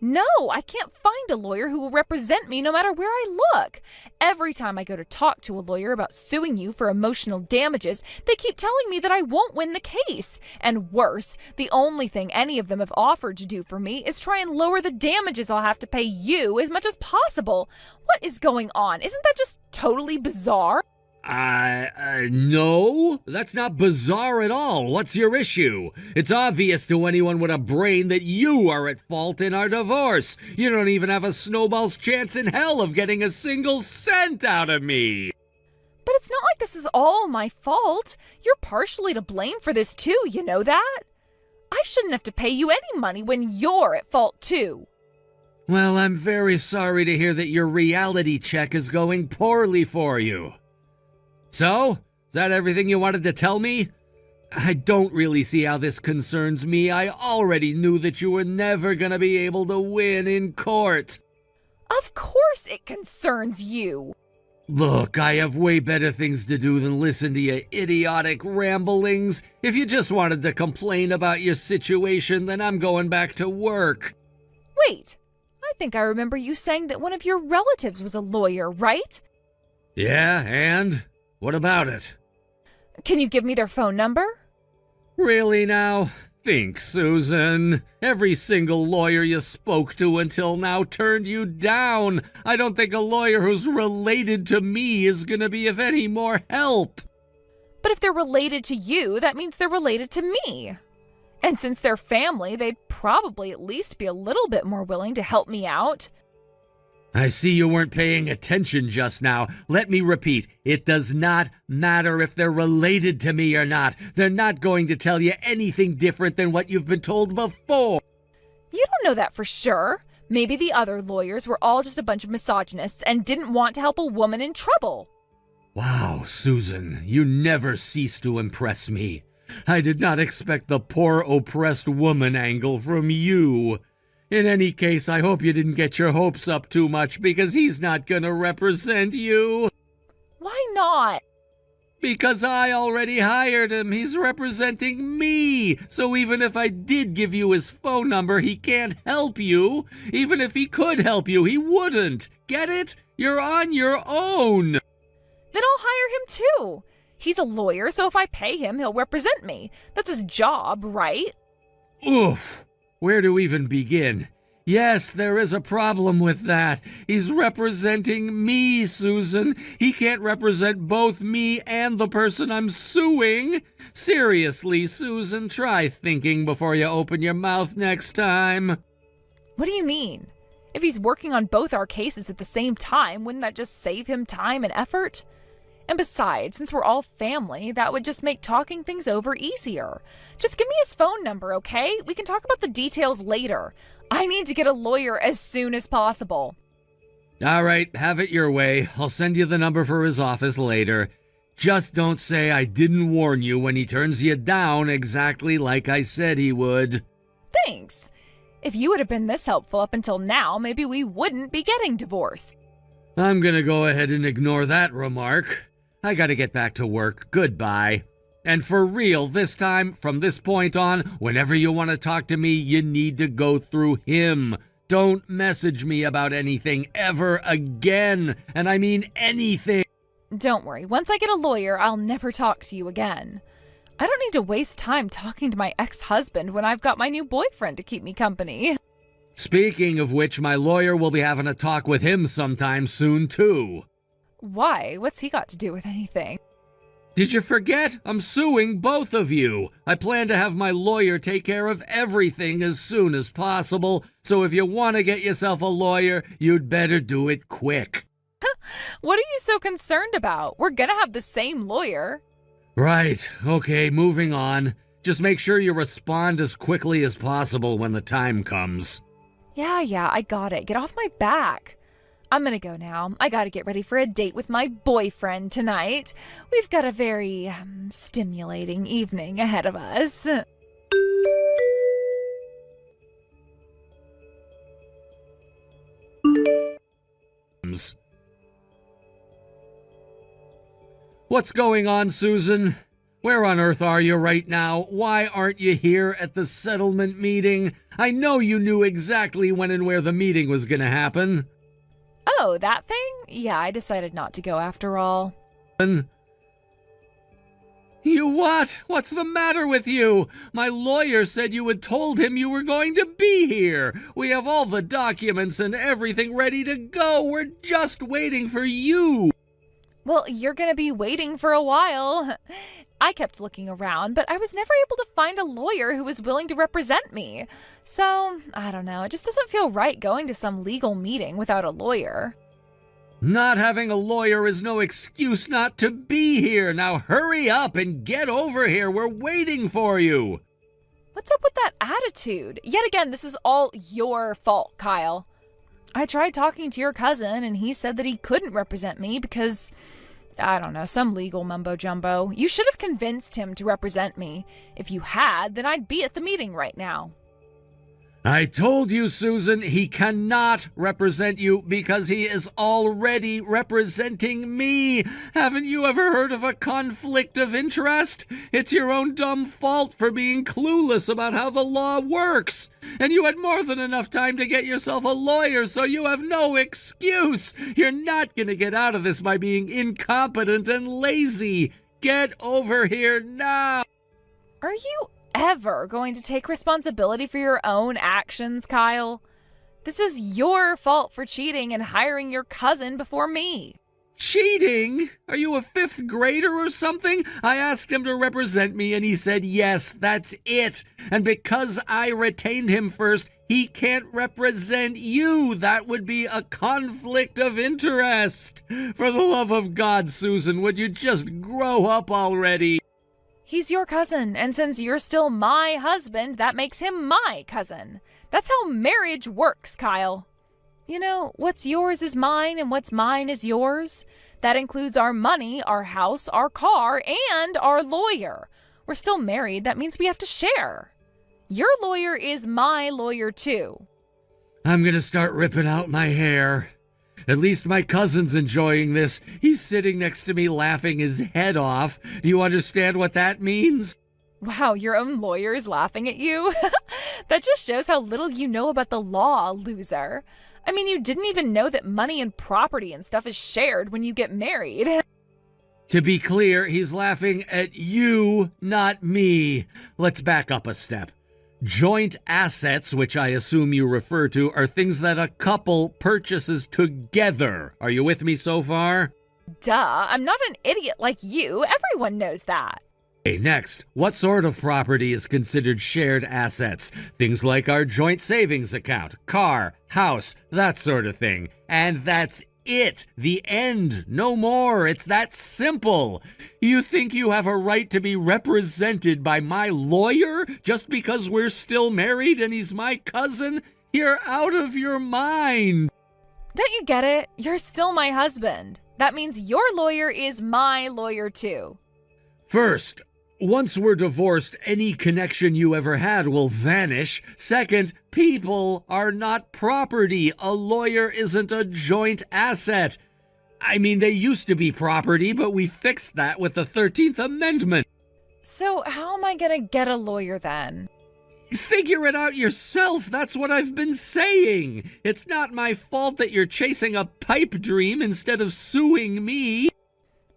No, I can't find a lawyer who will represent me no matter where I look. Every time I go to talk to a lawyer about suing you for emotional damages, they keep telling me that I won't win the case. And worse, the only thing any of them have offered to do for me is try and lower the damages I'll have to pay you as much as possible. What is going on? Isn't that just totally bizarre? No, that's not bizarre at all. What's your issue? It's obvious to anyone with a brain that you are at fault in our divorce. You don't even have a snowball's chance in hell of getting a single cent out of me. But it's not like this is all my fault. You're partially to blame for this too, you know that? I shouldn't have to pay you any money when you're at fault too. Well, I'm very sorry to hear that your reality check is going poorly for you. So, is that everything you wanted to tell me? I don't really see how this concerns me. I already knew that you were never gonna be able to win in court. Of course it concerns you. Look, I have way better things to do than listen to your idiotic ramblings. If you just wanted to complain about your situation, then I'm going back to work. Wait, I think I remember you saying that one of your relatives was a lawyer, right? Yeah, and? What about it? Can you give me their phone number? Really now? Think, Susan. Every single lawyer you spoke to until now turned you down. I don't think a lawyer who's related to me is gonna be of any more help. But if they're related to you, that means they're related to me. And since they're family, they'd probably at least be a little bit more willing to help me out. I see you weren't paying attention just now. Let me repeat, it does not matter if they're related to me or not. They're not going to tell you anything different than what you've been told before. You don't know that for sure. Maybe the other lawyers were all just a bunch of misogynists and didn't want to help a woman in trouble. Wow, Susan, you never cease to impress me. I did not expect the poor oppressed woman angle from you. In any case, I hope you didn't get your hopes up too much because he's not gonna represent you. Why not? Because I already hired him. He's representing me. So even if I did give you his phone number, he can't help you. Even if he could help you, he wouldn't. Get it? You're on your own. Then I'll hire him too. He's a lawyer, so if I pay him, he'll represent me. That's his job, right? Oof. Where to even begin? Yes, there is a problem with that. He's representing me, Susan. He can't represent both me and the person I'm suing. Seriously, Susan, try thinking before you open your mouth next time. What do you mean? If he's working on both our cases at the same time, wouldn't that just save him time and effort? And besides, since we're all family, that would just make talking things over easier. Just give me his phone number, okay? We can talk about the details later. I need to get a lawyer as soon as possible. All right, have it your way. I'll send you the number for his office later. Just don't say I didn't warn you when he turns you down exactly like I said he would. Thanks. If you would have been this helpful up until now, maybe we wouldn't be getting divorced. I'm gonna go ahead and ignore that remark. I gotta get back to work. Goodbye. And for real, this time, from this point on, whenever you want to talk to me, you need to go through him. Don't message me about anything ever again. And I mean anything. Don't worry. Once I get a lawyer, I'll never talk to you again. I don't need to waste time talking to my ex-husband when I've got my new boyfriend to keep me company. Speaking of which, my lawyer will be having a talk with him sometime soon, too. Why? What's he got to do with anything? Did you forget? I'm suing both of you. I plan to have my lawyer take care of everything as soon as possible, so if you want to get yourself a lawyer, you'd better do it quick. What are you so concerned about? We're gonna have the same lawyer. Right. Okay, moving on. Just make sure you respond as quickly as possible when the time comes. Yeah, I got it. Get off my back. I'm gonna go now. I gotta get ready for a date with my boyfriend tonight. We've got a very stimulating evening ahead of us. What's going on, Susan? Where on earth are you right now? Why aren't you here at the settlement meeting? I know you knew exactly when and where the meeting was gonna happen. Oh, that thing? Yeah, I decided not to go after all. You what? What's the matter with you? My lawyer said you had told him you were going to be here. We have all the documents and everything ready to go. We're just waiting for you. Well, you're gonna be waiting for a while. I kept looking around, but I was never able to find a lawyer who was willing to represent me. So, I don't know, it just doesn't feel right going to some legal meeting without a lawyer. Not having a lawyer is no excuse not to be here. Now hurry up and get over here. We're waiting for you. What's up with that attitude? Yet again, this is all your fault, Kyle. I tried talking to your cousin, and he said that he couldn't represent me because, I don't know, some legal mumbo-jumbo. You should have convinced him to represent me. If you had, then I'd be at the meeting right now. I told you, Susan, he cannot represent you because he is already representing me. Haven't you ever heard of a conflict of interest? It's your own dumb fault for being clueless about how the law works. And you had more than enough time to get yourself a lawyer, so you have no excuse. You're not going to get out of this by being incompetent and lazy. Get over here now. Are you ever going to take responsibility for your own actions, Kyle? This is your fault for cheating and hiring your cousin before me. Cheating? Are you a fifth grader or something? I asked him to represent me and he said yes, that's it. And because I retained him first, he can't represent you. That would be a conflict of interest. For the love of God, Susan, would you just grow up already? He's your cousin, and since you're still my husband, that makes him my cousin. That's how marriage works, Kyle. You know, what's yours is mine, and what's mine is yours. That includes our money, our house, our car, and our lawyer. We're still married. That means we have to share. Your lawyer is my lawyer, too. I'm gonna start ripping out my hair. At least my cousin's enjoying this. He's sitting next to me laughing his head off. Do you understand what that means? Wow, your own lawyer is laughing at you? That just shows how little you know about the law, loser. I mean, you didn't even know that money and property and stuff is shared when you get married. To be clear, he's laughing at you, not me. Let's back up a step. Joint assets, which I assume you refer to, are things that a couple purchases together. Are you with me so far? Duh, I'm not an idiot like you. Everyone knows that. Okay, next, what sort of property is considered shared assets? Things like our joint savings account, car, house, that sort of thing. And that's it. The end. No more. It's that simple. You think you have a right to be represented by my lawyer just because we're still married and he's my cousin? You're out of your mind. Don't you get it? You're still my husband. That means your lawyer is my lawyer too. First, once we're divorced, any connection you ever had will vanish. Second, people are not property. A lawyer isn't a joint asset. I mean, they used to be property, but we fixed that with the 13th Amendment. So how am I gonna get a lawyer then? Figure it out yourself. That's what I've been saying. It's not my fault that you're chasing a pipe dream instead of suing me.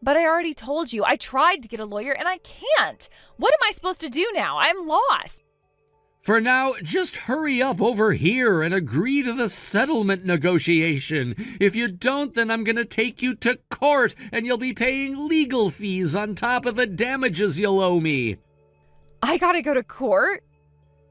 But I already told you, I tried to get a lawyer and I can't. What am I supposed to do now? I'm lost. For now, just hurry up over here and agree to the settlement negotiation. If you don't, then I'm going to take you to court and you'll be paying legal fees on top of the damages you'll owe me. I gotta go to court?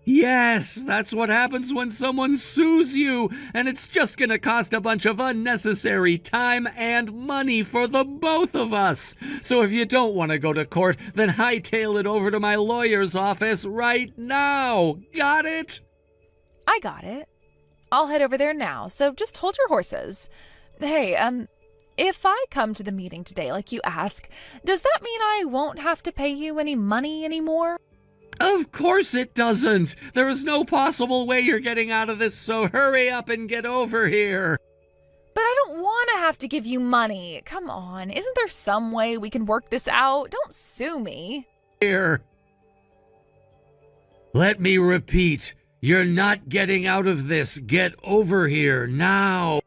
Yes, that's what happens when someone sues you, and it's just gonna cost a bunch of unnecessary time and money for the both of us. So if you don't want to go to court, then hightail it over to my lawyer's office right now. Got it? I got it. I'll head over there now, so just hold your horses. Hey, if I come to the meeting today like you ask, does that mean I won't have to pay you any money anymore? Of course it doesn't. There is no possible way you're getting out of this, so hurry up and get over here. But I don't want to have to give you money. Come on, isn't there some way we can work this out? Don't sue me. Here. Let me repeat. You're not getting out of this. Get over here now.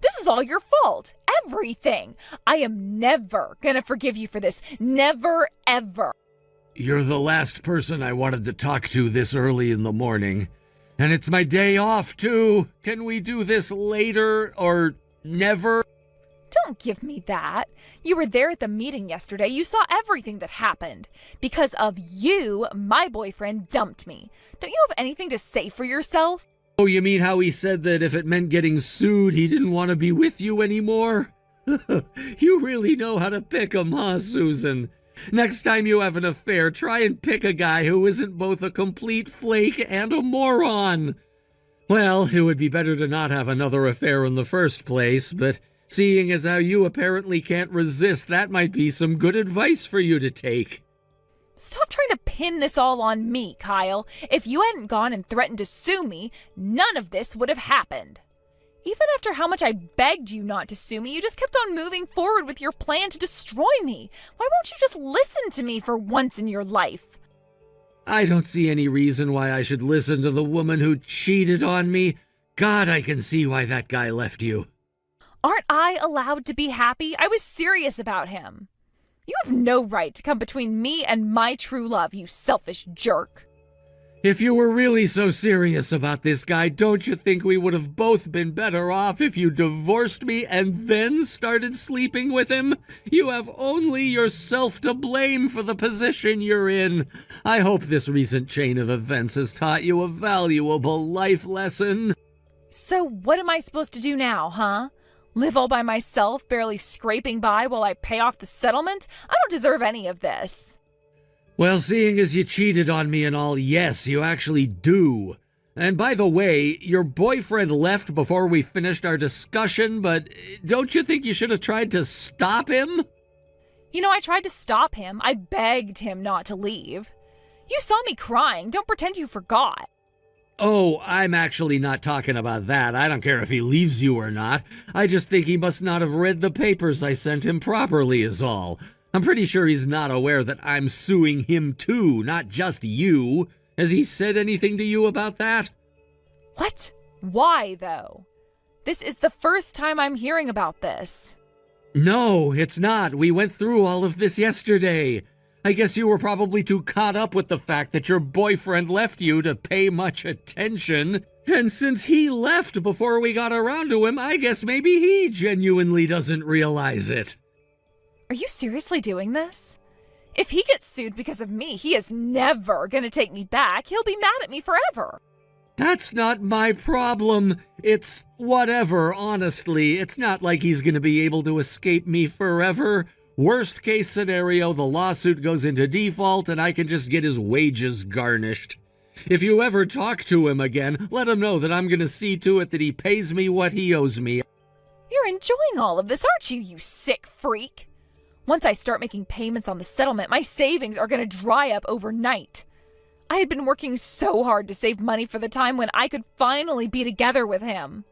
This is all your fault. Everything. I am never gonna forgive you for this. Never, ever. You're the last person I wanted to talk to this early in the morning. And it's my day off, too. Can we do this later or never? Don't give me that. You were there at the meeting yesterday. You saw everything that happened. Because of you, my boyfriend dumped me. Don't you have anything to say for yourself? Oh, you mean how he said that if it meant getting sued, he didn't want to be with you anymore? You really know how to pick 'em, huh, Susan? Next time you have an affair, try and pick a guy who isn't both a complete flake and a moron. Well, it would be better to not have another affair in the first place, but Seeing as how you apparently can't resist, that might be some good advice for you to take. Stop trying to pin this all on me, Kyle. If you hadn't gone and threatened to sue me, none of this would have happened. Even after how much I begged you not to sue me, you just kept on moving forward with your plan to destroy me. Why won't you just listen to me for once in your life? I don't see any reason why I should listen to the woman who cheated on me. God, I can see why that guy left you. Aren't I allowed to be happy? I was serious about him. You have no right to come between me and my true love, you selfish jerk. If you were really so serious about this guy, don't you think we would have both been better off if you divorced me and then started sleeping with him? You have only yourself to blame for the position you're in. I hope this recent chain of events has taught you a valuable life lesson. So what am I supposed to do now, huh? Live all by myself, barely scraping by while I pay off the settlement? I don't deserve any of this. Well, seeing as you cheated on me and all, yes, you actually do. And by the way, your boyfriend left before we finished our discussion, but don't you think you should have tried to stop him? You know, I tried to stop him. I begged him not to leave. You saw me crying. Don't pretend you forgot. Oh, I'm actually not talking about that. I don't care if he leaves you or not. I just think he must not have read the papers I sent him properly is all. I'm pretty sure he's not aware that I'm suing him too, not just you. Has he said anything to you about that? What? Why, though? This is the first time I'm hearing about this. No, it's not. We went through all of this yesterday. I guess you were probably too caught up with the fact that your boyfriend left you to pay much attention. And since he left before we got around to him, I guess maybe he genuinely doesn't realize it. Are you seriously doing this? If he gets sued because of me, he is never gonna take me back. He'll be mad at me forever. That's not my problem. It's whatever, honestly. It's not like he's gonna be able to escape me forever. Worst case scenario, the lawsuit goes into default and I can just get his wages garnished. If you ever talk to him again, let him know that I'm gonna see to it that he pays me what he owes me. You're enjoying all of this, aren't you, you sick freak? Once I start making payments on the settlement, my savings are gonna dry up overnight. I had been working so hard to save money for the time when I could finally be together with him.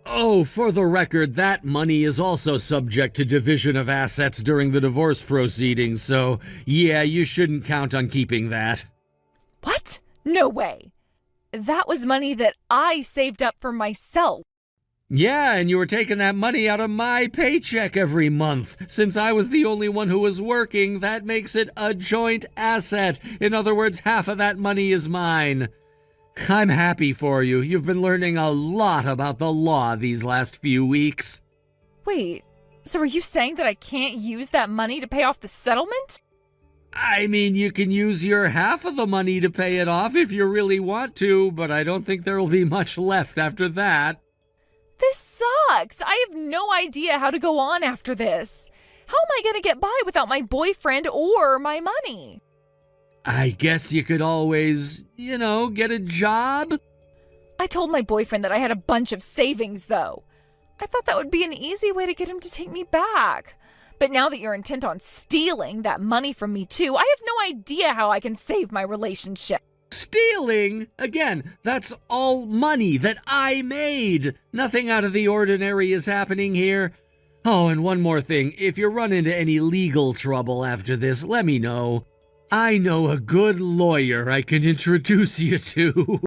Oh, for the record, that money is also subject to division of assets during the divorce proceedings, so yeah, you shouldn't count on keeping that. What? No way. That was money that I saved up for myself. Yeah, and you were taking that money out of my paycheck every month. Since I was the only one who was working, that makes it a joint asset. In other words, half of that money is mine. I'm happy for you. You've been learning a lot about the law these last few weeks. Wait, so are you saying that I can't use that money to pay off the settlement? I mean, you can use your half of the money to pay it off if you really want to, but I don't think there will be much left after that. This sucks. I have no idea how to go on after this. How am I going to get by without my boyfriend or my money? I guess you could always, get a job. I told my boyfriend that I had a bunch of savings, though. I thought that would be an easy way to get him to take me back. But now that you're intent on stealing that money from me, too, I have no idea how I can save my relationship. Stealing? Again, that's all money that I made. Nothing out of the ordinary is happening here. Oh, and one more thing. If you run into any legal trouble after this, let me know. I know a good lawyer I can introduce you to.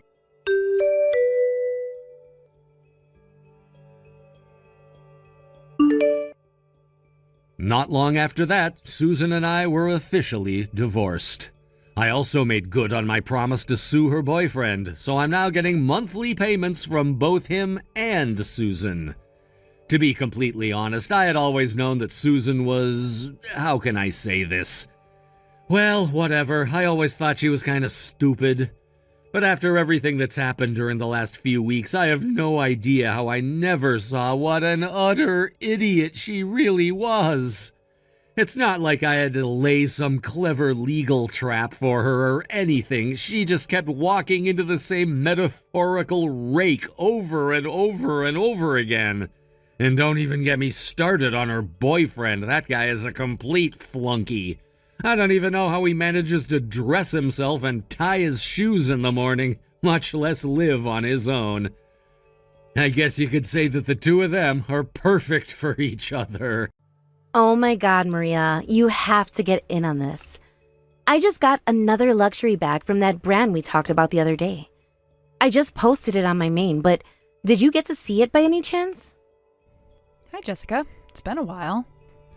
Not long after that, Susan and I were officially divorced. I also made good on my promise to sue her boyfriend, so I'm now getting monthly payments from both him and Susan. To be completely honest, I had always known that Susan was... how can I say this? Well, whatever. I always thought she was kind of stupid. But after everything that's happened during the last few weeks, I have no idea how I never saw what an utter idiot she really was. It's not like I had to lay some clever legal trap for her or anything. She just kept walking into the same metaphorical rake over and over and over again. And don't even get me started on her boyfriend. That guy is a complete flunky. I don't even know how he manages to dress himself and tie his shoes in the morning, much less live on his own. I guess you could say that the two of them are perfect for each other. Oh my God, Maria, you have to get in on this. I just got another luxury bag from that brand we talked about the other day. I just posted it on my main, but did you get to see it by any chance? Hi, Jessica. It's been a while.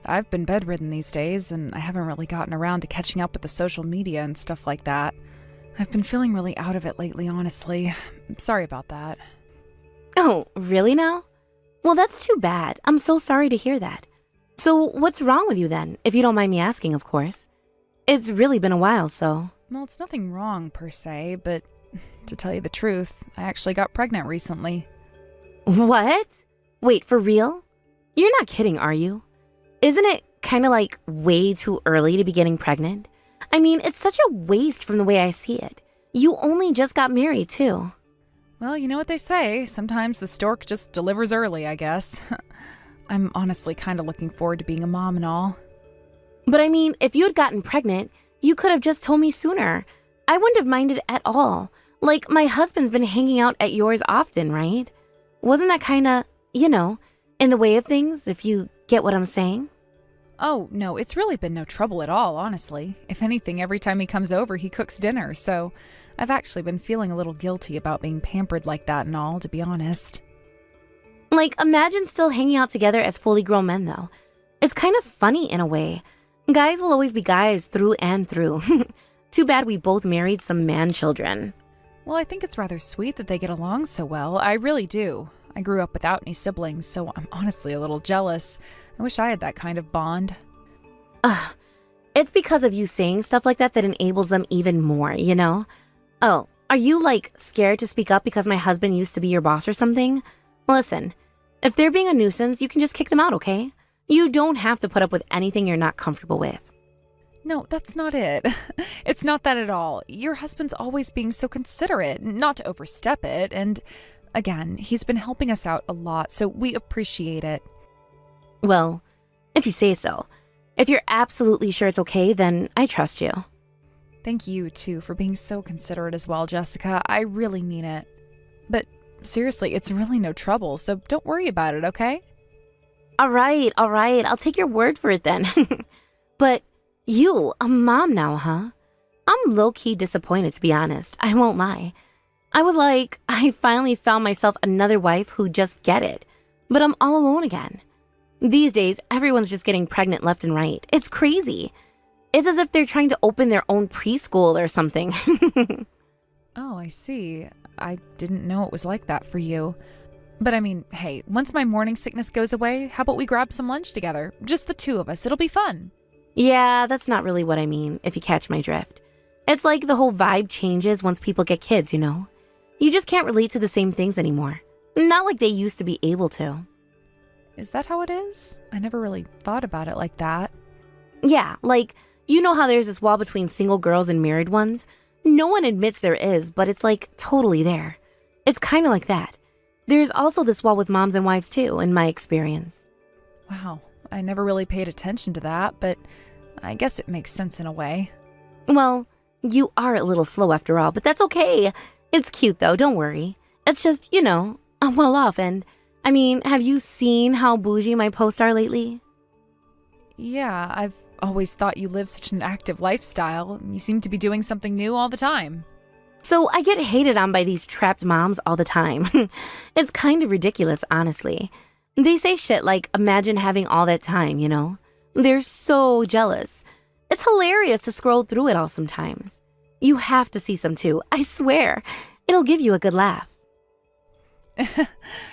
I've been bedridden these days, and I haven't really gotten around to catching up with the social media and stuff like that. I've been feeling really out of it lately, honestly. Sorry about that. Oh, really now? Well, that's too bad. I'm so sorry to hear that. So what's wrong with you then, if you don't mind me asking, of course? It's really been a while, so... Well, it's nothing wrong, per se, but to tell you the truth, I actually got pregnant recently. What? Wait, for real? You're not kidding, are you? Isn't it kind of like way too early to be getting pregnant? I mean, it's such a waste from the way I see it. You only just got married, too. Well, you know what they say. Sometimes the stork just delivers early, I guess. I'm honestly kind of looking forward to being a mom and all. But I mean, if you had gotten pregnant, you could have just told me sooner. I wouldn't have minded at all. Like, my husband's been hanging out at yours often, right? Wasn't that kind of, in the way of things, if you get what I'm saying? Oh, no, it's really been no trouble at all, honestly. If anything, every time he comes over, he cooks dinner, so I've actually been feeling a little guilty about being pampered like that and all, to be honest. Like, imagine still hanging out together as fully grown men, though. It's kind of funny in a way. Guys will always be guys through and through. Too bad we both married some man-children. Well, I think it's rather sweet that they get along so well. I really do. I grew up without any siblings, so I'm honestly a little jealous. I wish I had that kind of bond. It's because of you saying stuff like that enables them even more, Oh, are you, scared to speak up because my husband used to be your boss or something? Listen, if they're being a nuisance, you can just kick them out, okay? You don't have to put up with anything you're not comfortable with. No, that's not it. It's not that at all. Your husband's always being so considerate, not to overstep it, and again, he's been helping us out a lot, so we appreciate it. Well, if you say so. If you're absolutely sure it's okay, then I trust you. Thank you, too, for being so considerate as well, Jessica. I really mean it. But seriously, it's really no trouble, so don't worry about it, okay? All right. I'll take your word for it then. But you, a mom now, huh? I'm low-key disappointed, to be honest. I won't lie. I was like, I finally found myself another wife who just get it. But I'm all alone again. These days, everyone's just getting pregnant left and right. It's crazy. It's as if they're trying to open their own preschool or something. Oh, I see. I didn't know it was like that for you. But I mean, hey, once my morning sickness goes away, how about we grab some lunch together? Just the two of us. It'll be fun. Yeah, that's not really what I mean, if you catch my drift. It's like the whole vibe changes once people get kids, You just can't relate to the same things anymore. Not like they used to be able to. Is that how it is? I never really thought about it like that. Yeah, how there's this wall between single girls and married ones? No one admits there is, but it's totally there. It's kind of like that. There's also this wall with moms and wives too, in my experience. Wow, I never really paid attention to that, but I guess it makes sense in a way. Well, you are a little slow after all, but that's okay. It's cute though, don't worry. It's just, I'm well off and, have you seen how bougie my posts are lately? Yeah, I've always thought you lived such an active lifestyle. You seem to be doing something new all the time. So I get hated on by these trapped moms all the time. It's kind of ridiculous, honestly. They say shit like, imagine having all that time, They're so jealous. It's hilarious to scroll through it all sometimes. You have to see some too, I swear. It'll give you a good laugh.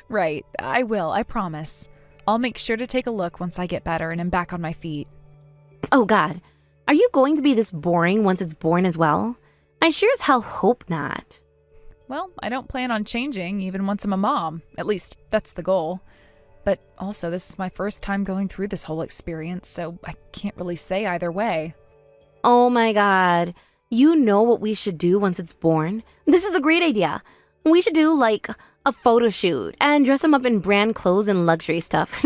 Right, I will, I promise. I'll make sure to take a look once I get better and am back on my feet. Oh God, are you going to be this boring once it's born as well? I sure as hell hope not. Well, I don't plan on changing even once I'm a mom. At least, that's the goal. But also, this is my first time going through this whole experience, so I can't really say either way. Oh my God, you know what we should do once it's born? This is a great idea. We should do a photo shoot and dress them up in brand clothes and luxury stuff.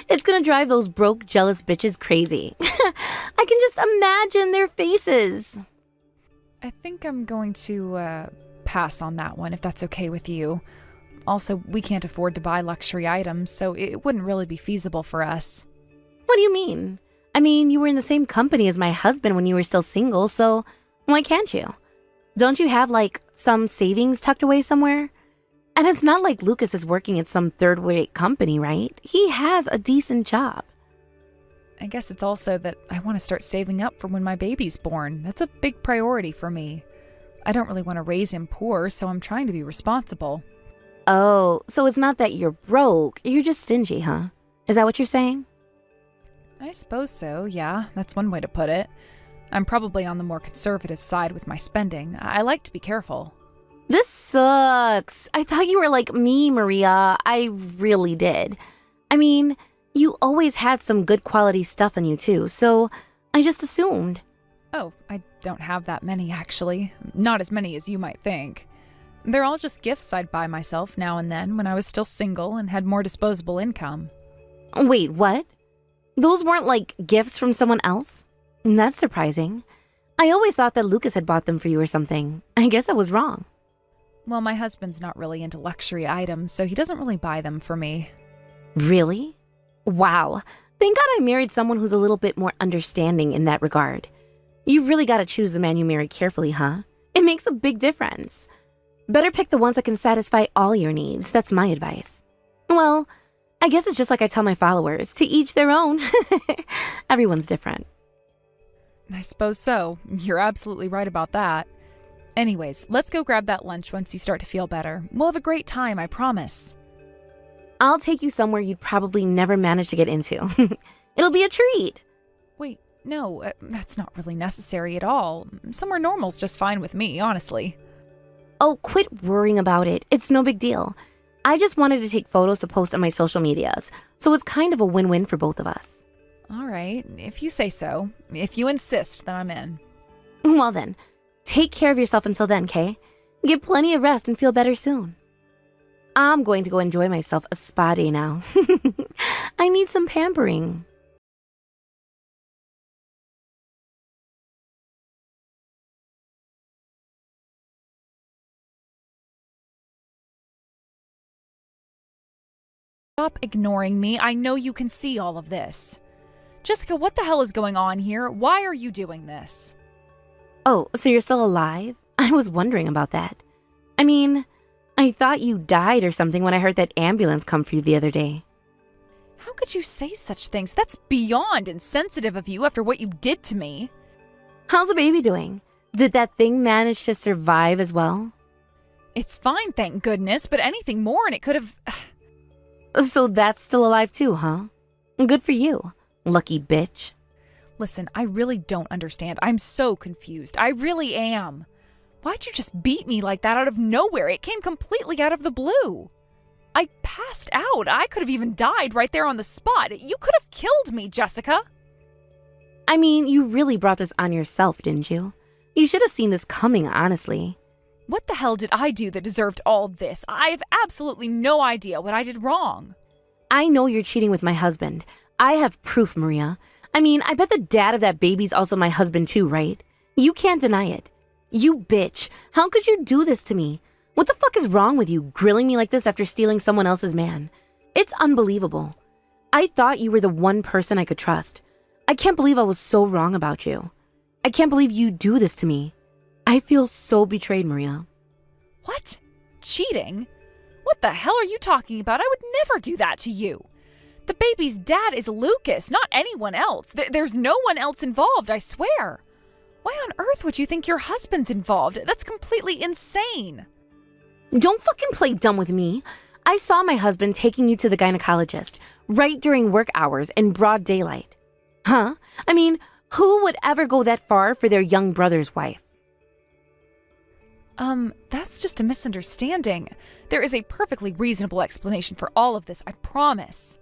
It's gonna drive those broke, jealous bitches crazy. I can just imagine their faces. I think I'm going to pass on that one, if that's okay with you. Also, we can't afford to buy luxury items, so it wouldn't really be feasible for us. What do you mean? I mean, you were in the same company as my husband when you were still single, so why can't you? Don't you have, like, some savings tucked away somewhere? And it's not like Lucas is working at some third-rate company, right? He has a decent job. I guess it's also that I want to start saving up for when my baby's born. That's a big priority for me. I don't really want to raise him poor, so I'm trying to be responsible. Oh, so it's not that you're broke, you're just stingy, huh? Is that what you're saying? I suppose so, yeah. That's one way to put it. I'm probably on the more conservative side with my spending. I like to be careful. This sucks. I thought you were like me, Maria. I really did. I mean, you always had some good quality stuff on you too, so I just assumed. Oh, I don't have that many, actually. Not as many as you might think. They're all just gifts I'd buy myself now and then when I was still single and had more disposable income. Wait, what? Those weren't like gifts from someone else? That's surprising. I always thought that Lucas had bought them for you or something. I guess I was wrong. Well, my husband's not really into luxury items, so he doesn't really buy them for me. Really? Wow. Thank God I married someone who's a little bit more understanding in that regard. You really gotta choose the man you marry carefully, huh? It makes a big difference. Better pick the ones that can satisfy all your needs. That's my advice. Well, I guess it's just like I tell my followers, to each their own. Everyone's different. I suppose so. You're absolutely right about that. Anyways, let's go grab that lunch once you start to feel better. We'll have a great time, I promise. I'll take you somewhere you'd probably never manage to get into. It'll be a treat. Wait, no, that's not really necessary at all. Somewhere normal's just fine with me, honestly. Oh, quit worrying about it. It's no big deal. I just wanted to take photos to post on my social medias, so it's kind of a win-win for both of us. All right, if you say so. If you insist, then I'm in. Well then, take care of yourself until then, Kay. Get plenty of rest and feel better soon. I'm going to go enjoy myself a spa day now. I need some pampering. Stop ignoring me. I know you can see all of this. Jessica, what the hell is going on here? Why are you doing this? Oh, so you're still alive? I was wondering about that. I mean, I thought you died or something when I heard that ambulance come for you the other day. How could you say such things? That's beyond insensitive of you after what you did to me. How's the baby doing? Did that thing manage to survive as well? It's fine, thank goodness, but anything more and it could have... So that's still alive too, huh? Good for you, lucky bitch. Listen, I really don't understand. I'm so confused. I really am. Why'd you just beat me like that out of nowhere? It came completely out of the blue. I passed out. I could have even died right there on the spot. You could have killed me, Jessica. I mean, you really brought this on yourself, didn't you? You should have seen this coming, honestly. What the hell did I do that deserved all this? I have absolutely no idea what I did wrong. I know you're cheating with my husband. I have proof, Maria. I mean, I bet the dad of that baby's also my husband too, right? You can't deny it. You bitch. How could you do this to me? What the fuck is wrong with you, grilling me like this after stealing someone else's man? It's unbelievable. I thought you were the one person I could trust. I can't believe I was so wrong about you. I can't believe you do this to me. I feel so betrayed, Maria. What? Cheating? What the hell are you talking about? I would never do that to you. The baby's dad is Lucas, not anyone else. There's no one else involved, I swear. Why on earth would you think your husband's involved? That's completely insane. Don't fucking play dumb with me. I saw my husband taking you to the gynecologist right during work hours in broad daylight. Huh? I mean, who would ever go that far for their young brother's wife? That's just a misunderstanding. There is a perfectly reasonable explanation for all of this, I promise.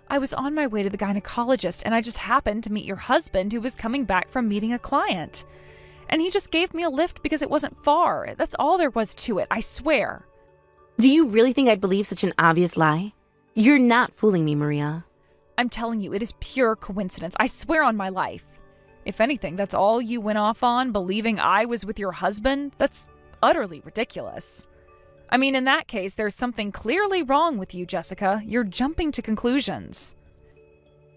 I was on my way to the gynecologist and I just happened to meet your husband who was coming back from meeting a client. And he just gave me a lift because it wasn't far. That's all there was to it, I swear. Do you really think I'd believe such an obvious lie? You're not fooling me, Maria. I'm telling you, it is pure coincidence. I swear on my life. If anything, that's all you went off on, believing I was with your husband? That's utterly ridiculous. I mean, in that case, there's something clearly wrong with you, Jessica. You're jumping to conclusions.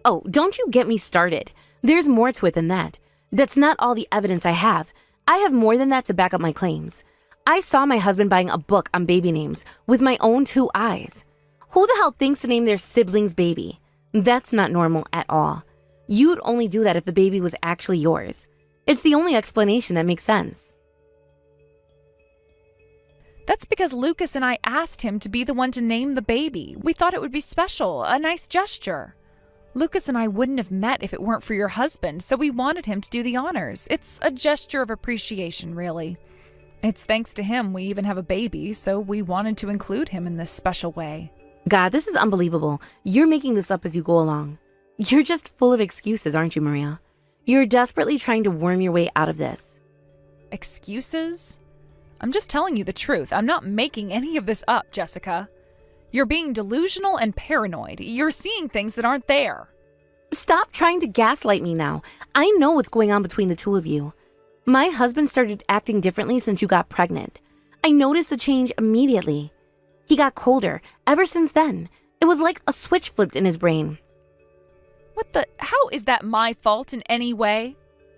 Oh, don't you get me started. There's more to it than that. That's not all the evidence I have. I have more than that to back up my claims. I saw my husband buying a book on baby names with my own 2 eyes. Who the hell thinks to name their sibling's baby? That's not normal at all. You'd only do that if the baby was actually yours. It's the only explanation that makes sense. That's because Lucas and I asked him to be the one to name the baby. We thought it would be special, a nice gesture. Lucas and I wouldn't have met if it weren't for your husband, so we wanted him to do the honors. It's a gesture of appreciation, really. It's thanks to him we even have a baby, so we wanted to include him in this special way. God, this is unbelievable. You're making this up as you go along. You're just full of excuses, aren't you, Maria? You're desperately trying to worm your way out of this. Excuses? I'm just telling you the truth. I'm not making any of this up, Jessica. You're being delusional and paranoid. You're seeing things that aren't there. Stop trying to gaslight me now. I know what's going on between the two of you. My husband started acting differently since you got pregnant. I noticed the change immediately. He got colder ever since then. It was like a switch flipped in his brain. How is that my fault in any way?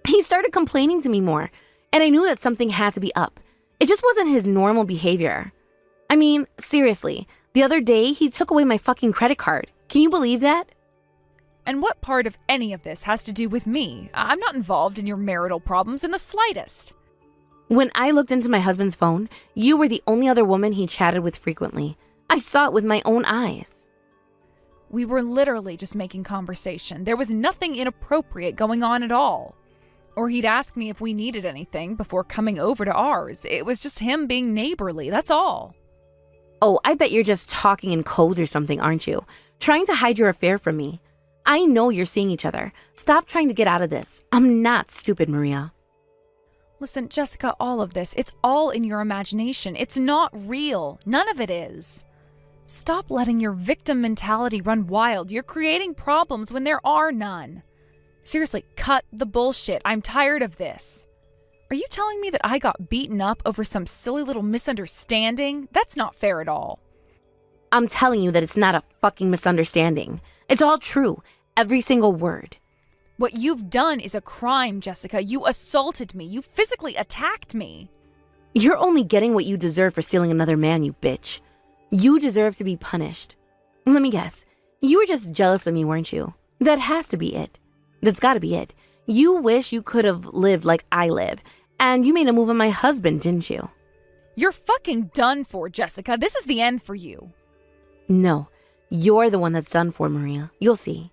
He started complaining to me more, and I knew that something had to be up. It just wasn't his normal behavior. I mean, seriously, the other day he took away my fucking credit card. Can you believe that? And what part of any of this has to do with me? I'm not involved in your marital problems in the slightest. When I looked into my husband's phone, you were the only other woman he chatted with frequently. I saw it with my own eyes. We were literally just making conversation. There was nothing inappropriate going on at all. Or he'd ask me if we needed anything before coming over to ours. It was just him being neighborly, that's all. Oh, I bet you're just talking in codes or something, aren't you? Trying to hide your affair from me. I know you're seeing each other. Stop trying to get out of this. I'm not stupid, Maria. Listen, Jessica, all of this, it's all in your imagination. It's not real. None of it is. Stop letting your victim mentality run wild. You're creating problems when there are none. Seriously, cut the bullshit. I'm tired of this. Are you telling me that I got beaten up over some silly little misunderstanding? That's not fair at all. I'm telling you that it's not a fucking misunderstanding. It's all true. Every single word. What you've done is a crime, Jessica. You assaulted me. You physically attacked me. You're only getting what you deserve for stealing another man, you bitch. You deserve to be punished. Let me guess. You were just jealous of me, weren't you? That has to be it. That's gotta be it. You wish you could have lived like I live. And you made a move on my husband, didn't you? You're fucking done for, Jessica. This is the end for you. No, you're the one that's done for, Maria. You'll see.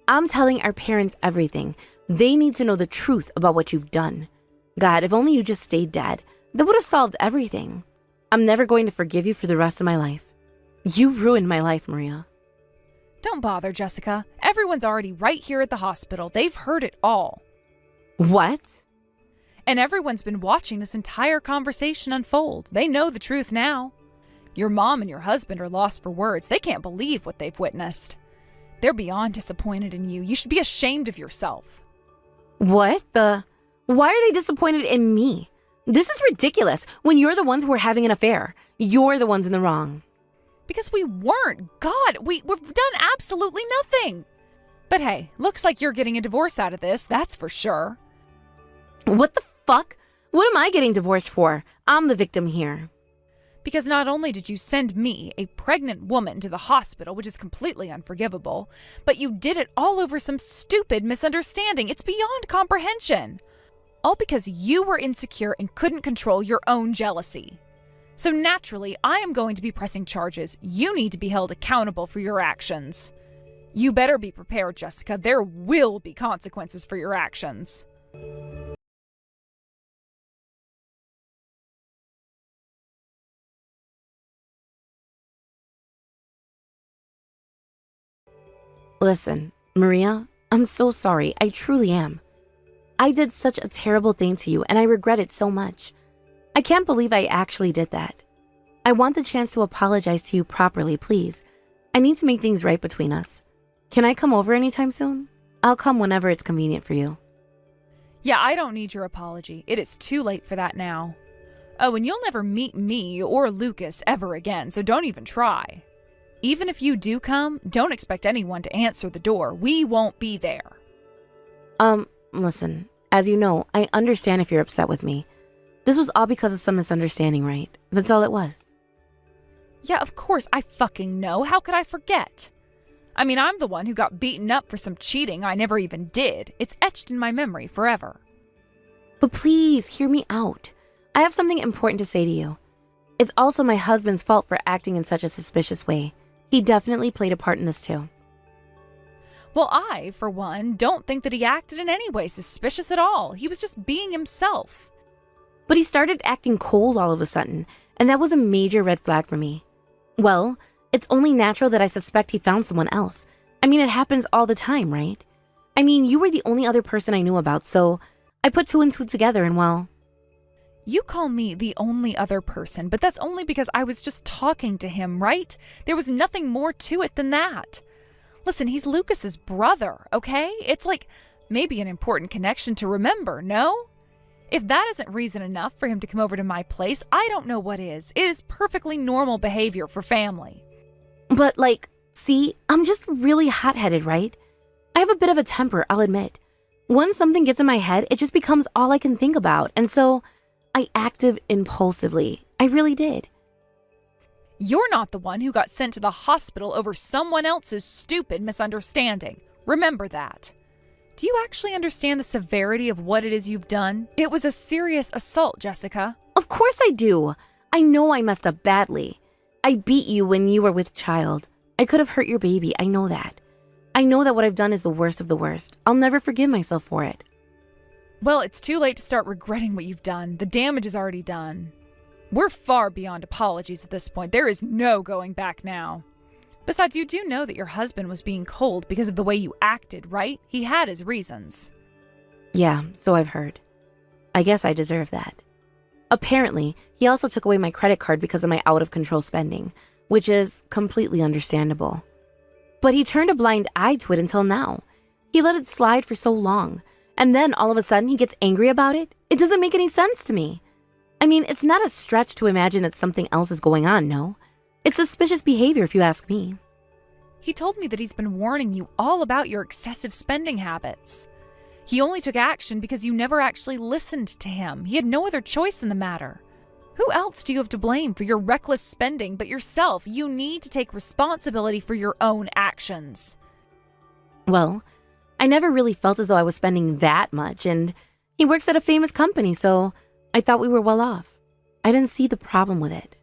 I'm telling our parents everything. They need to know the truth about what you've done. God, if only you just stayed dead, that would have solved everything. I'm never going to forgive you for the rest of my life. You ruined my life, Maria. Don't bother, Jessica. Everyone's already right here at the hospital. They've heard it all. What? And everyone's been watching this entire conversation unfold. They know the truth now. Your mom and your husband are lost for words. They can't believe what they've witnessed. They're beyond disappointed in you. You should be ashamed of yourself. What the? Why are they disappointed in me? This is ridiculous when you're the ones who are having an affair. You're the ones in the wrong. Because we weren't. God, we've done absolutely nothing. But hey, looks like you're getting a divorce out of this, that's for sure. What the fuck? What am I getting divorced for? I'm the victim here. Because not only did you send me, a pregnant woman, to the hospital, which is completely unforgivable, but you did it all over some stupid misunderstanding. It's beyond comprehension. All because you were insecure and couldn't control your own jealousy. So naturally, I am going to be pressing charges. You need to be held accountable for your actions. You better be prepared, Jessica. There will be consequences for your actions. Listen, Maria, I'm so sorry. I truly am. I did such a terrible thing to you, and I regret it so much. I can't believe I actually did that. I want the chance to apologize to you properly, please. I need to make things right between us. Can I come over anytime soon? I'll come whenever it's convenient for you. Yeah, I don't need your apology. It is too late for that now. Oh, and you'll never meet me or Lucas ever again, so don't even try. Even if you do come, don't expect anyone to answer the door. We won't be there. Listen, as you know, I understand if you're upset with me. This was all because of some misunderstanding, right? That's all it was. Yeah, of course, I fucking know. How could I forget? I mean, I'm the one who got beaten up for some cheating I never even did. It's etched in my memory forever. But please, hear me out. I have something important to say to you. It's also my husband's fault for acting in such a suspicious way. He definitely played a part in this too. Well, I, for one, don't think that he acted in any way suspicious at all. He was just being himself. But he started acting cold all of a sudden, and that was a major red flag for me. Well, it's only natural that I suspect he found someone else. I mean, it happens all the time, right? I mean, you were the only other person I knew about, so I put two and two together and well... You call me the only other person, but that's only because I was just talking to him, right? There was nothing more to it than that. Listen, he's Lucas's brother, okay? It's like maybe an important connection to remember, no? If that isn't reason enough for him to come over to my place, I don't know what is. It is perfectly normal behavior for family. But see, I'm just really hot-headed, right? I have a bit of a temper, I'll admit. Once something gets in my head, it just becomes all I can think about, and so I acted impulsively. I really did. You're not the one who got sent to the hospital over someone else's stupid misunderstanding. Remember that. Do you actually understand the severity of what it is you've done? It was a serious assault, Jessica. Of course I do. I know I messed up badly. I beat you when you were with child. I could have hurt your baby. I know that. I know that what I've done is the worst of the worst. I'll never forgive myself for it. Well, it's too late to start regretting what you've done. The damage is already done. We're far beyond apologies at this point. There is no going back now. Besides, you do know that your husband was being cold because of the way you acted, right? He had his reasons. Yeah, so I've heard. I guess I deserve that. Apparently, he also took away my credit card because of my out-of-control spending, which is completely understandable. But he turned a blind eye to it until now. He let it slide for so long, and then all of a sudden he gets angry about it? It doesn't make any sense to me. I mean, it's not a stretch to imagine that something else is going on, no? It's suspicious behavior if you ask me. He told me that he's been warning you all about your excessive spending habits. He only took action because you never actually listened to him. He had no other choice in the matter. Who else do you have to blame for your reckless spending but yourself? You need to take responsibility for your own actions. Well, I never really felt as though I was spending that much, and he works at a famous company, so I thought we were well off. I didn't see the problem with it.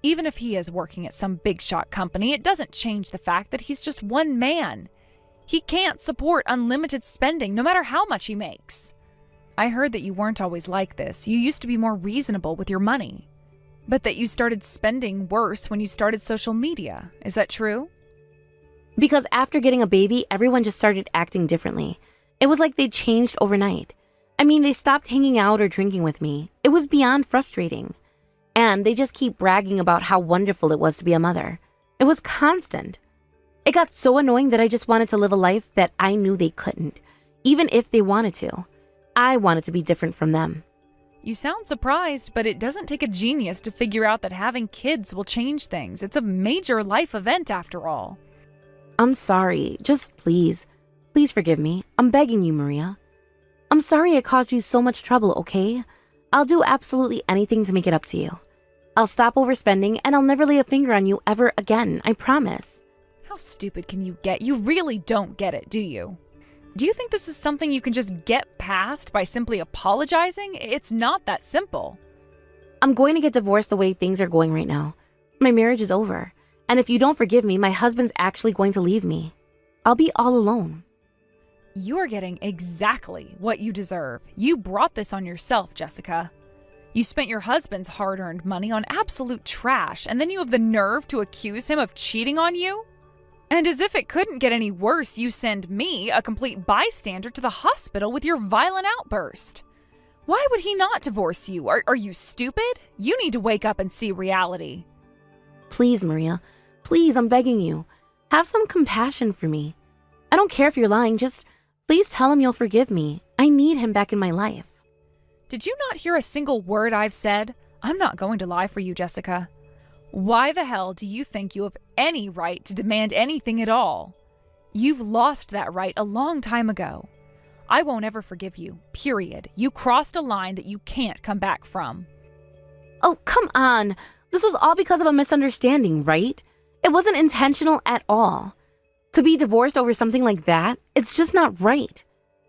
Even if he is working at some big shot company, it doesn't change the fact that he's just one man. He can't support unlimited spending no matter how much he makes. I heard that you weren't always like this. You used to be more reasonable with your money. But that you started spending worse when you started social media. Is that true? Because after getting a baby, everyone just started acting differently. It was like they changed overnight. I mean, they stopped hanging out or drinking with me. It was beyond frustrating. And they just keep bragging about how wonderful it was to be a mother. It was constant. It got so annoying that I just wanted to live a life that I knew they couldn't, even if they wanted to. I wanted to be different from them. You sound surprised, but it doesn't take a genius to figure out that having kids will change things. It's a major life event after all. I'm sorry. Just please forgive me. I'm begging you, Maria. I'm sorry I caused you so much trouble, okay? I'll do absolutely anything to make it up to you. I'll stop overspending and I'll never lay a finger on you ever again, I promise. How stupid can you get? You really don't get it, do you? Do you think this is something you can just get past by simply apologizing? It's not that simple. I'm going to get divorced the way things are going right now. My marriage is over. And if you don't forgive me, my husband's actually going to leave me. I'll be all alone. You're getting exactly what you deserve. You brought this on yourself, Jessica. You spent your husband's hard-earned money on absolute trash, and then you have the nerve to accuse him of cheating on you? And as if it couldn't get any worse, you send me, a complete bystander, to the hospital with your violent outburst. Why would he not divorce you? Are you stupid? You need to wake up and see reality. Please, Maria. Please, I'm begging you. Have some compassion for me. I don't care if you're lying. Just please tell him you'll forgive me. I need him back in my life. Did you not hear a single word I've said? I'm not going to lie for you, Jessica. Why the hell do you think you have any right to demand anything at all? You've lost that right a long time ago. I won't ever forgive you, period. You crossed a line that you can't come back from. Oh, come on. This was all because of a misunderstanding, right? It wasn't intentional at all. To be divorced over something like that, it's just not right.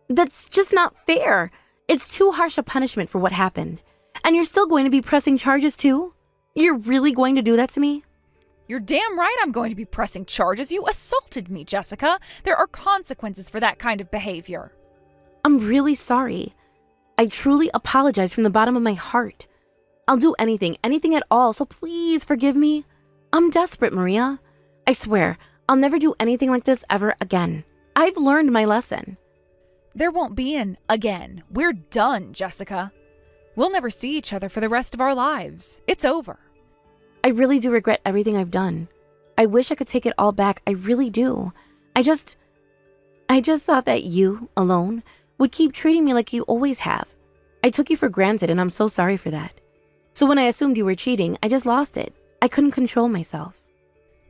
That's just not fair. It's too harsh a punishment for what happened. And you're still going to be pressing charges too? You're really going to do that to me? You're damn right I'm going to be pressing charges. You assaulted me, Jessica. There are consequences for that kind of behavior. I'm really sorry. I truly apologize from the bottom of my heart. I'll do anything at all, so please forgive me. I'm desperate, Maria. I swear, I'll never do anything like this ever again. I've learned my lesson. There won't be an again. We're done, Jessica. We'll never see each other for the rest of our lives. It's over. I really do regret everything I've done. I wish I could take it all back. I really do. I just thought that you, alone, would keep treating me like you always have. I took you for granted, and I'm so sorry for that. So when I assumed you were cheating, I just lost it. I couldn't control myself.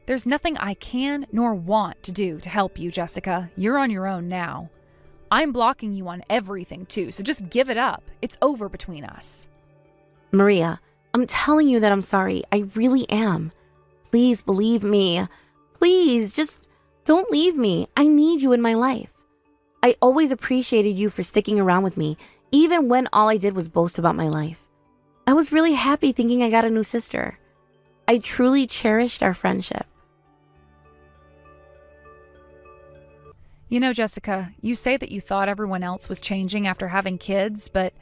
There's nothing I can nor want to do to help you, Jessica. You're on your own now. I'm blocking you on everything, too, so just give it up. It's over between us. Maria, I'm telling you that I'm sorry. I really am. Please believe me. Please, just don't leave me. I need you in my life. I always appreciated you for sticking around with me, even when all I did was boast about my life. I was really happy thinking I got a new sister. I truly cherished our friendship. You know, Jessica, you say that you thought everyone else was changing after having kids, but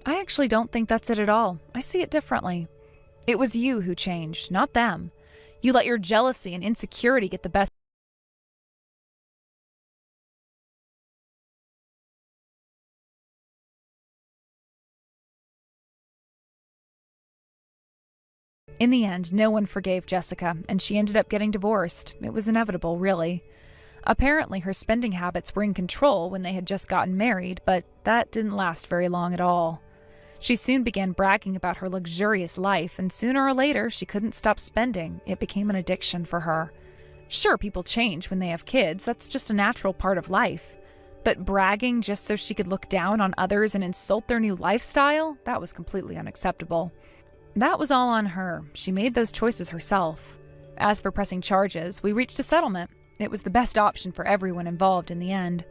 I actually don't think that's it at all. I see it differently. It was you who changed, not them. You let your jealousy and insecurity get the best. In the end, no one forgave Jessica, and she ended up getting divorced. It was inevitable, really. Apparently, her spending habits were in control when they had just gotten married, but that didn't last very long at all. She soon began bragging about her luxurious life, and sooner or later, she couldn't stop spending. It became an addiction for her. Sure, people change when they have kids. That's just a natural part of life. But bragging just so she could look down on others and insult their new lifestyle, that was completely unacceptable. That was all on her. She made those choices herself. As for pressing charges, we reached a settlement. It was the best option for everyone involved in the end.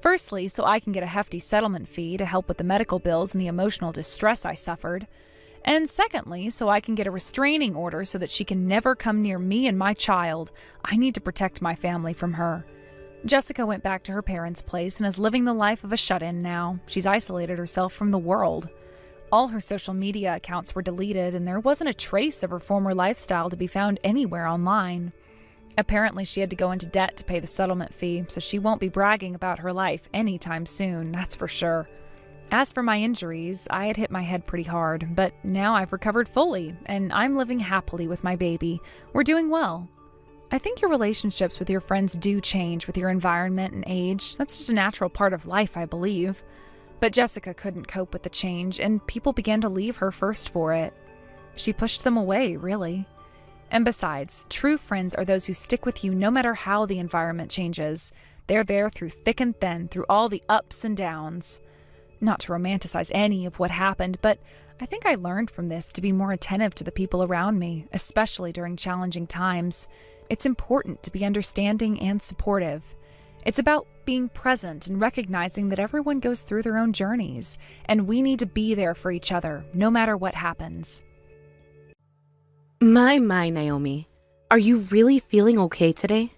Firstly, so I can get a hefty settlement fee to help with the medical bills and the emotional distress I suffered. And secondly, so I can get a restraining order so that she can never come near me and my child. I need to protect my family from her. Jessica went back to her parents' place and is living the life of a shut-in now. She's isolated herself from the world. All her social media accounts were deleted, and there wasn't a trace of her former lifestyle to be found anywhere online. Apparently, she had to go into debt to pay the settlement fee, so she won't be bragging about her life anytime soon, that's for sure. As for my injuries, I had hit my head pretty hard, but now I've recovered fully, and I'm living happily with my baby. We're doing well. I think your relationships with your friends do change with your environment and age. That's just a natural part of life, I believe. But Jessica couldn't cope with the change, and people began to leave her first for it. She pushed them away, really. And besides, true friends are those who stick with you no matter how the environment changes. They're there through thick and thin, through all the ups and downs. Not to romanticize any of what happened, but I think I learned from this to be more attentive to the people around me, especially during challenging times. It's important to be understanding and supportive. It's about being present and recognizing that everyone goes through their own journeys, and we need to be there for each other, no matter what happens. My, Naomi. Are you really feeling okay today?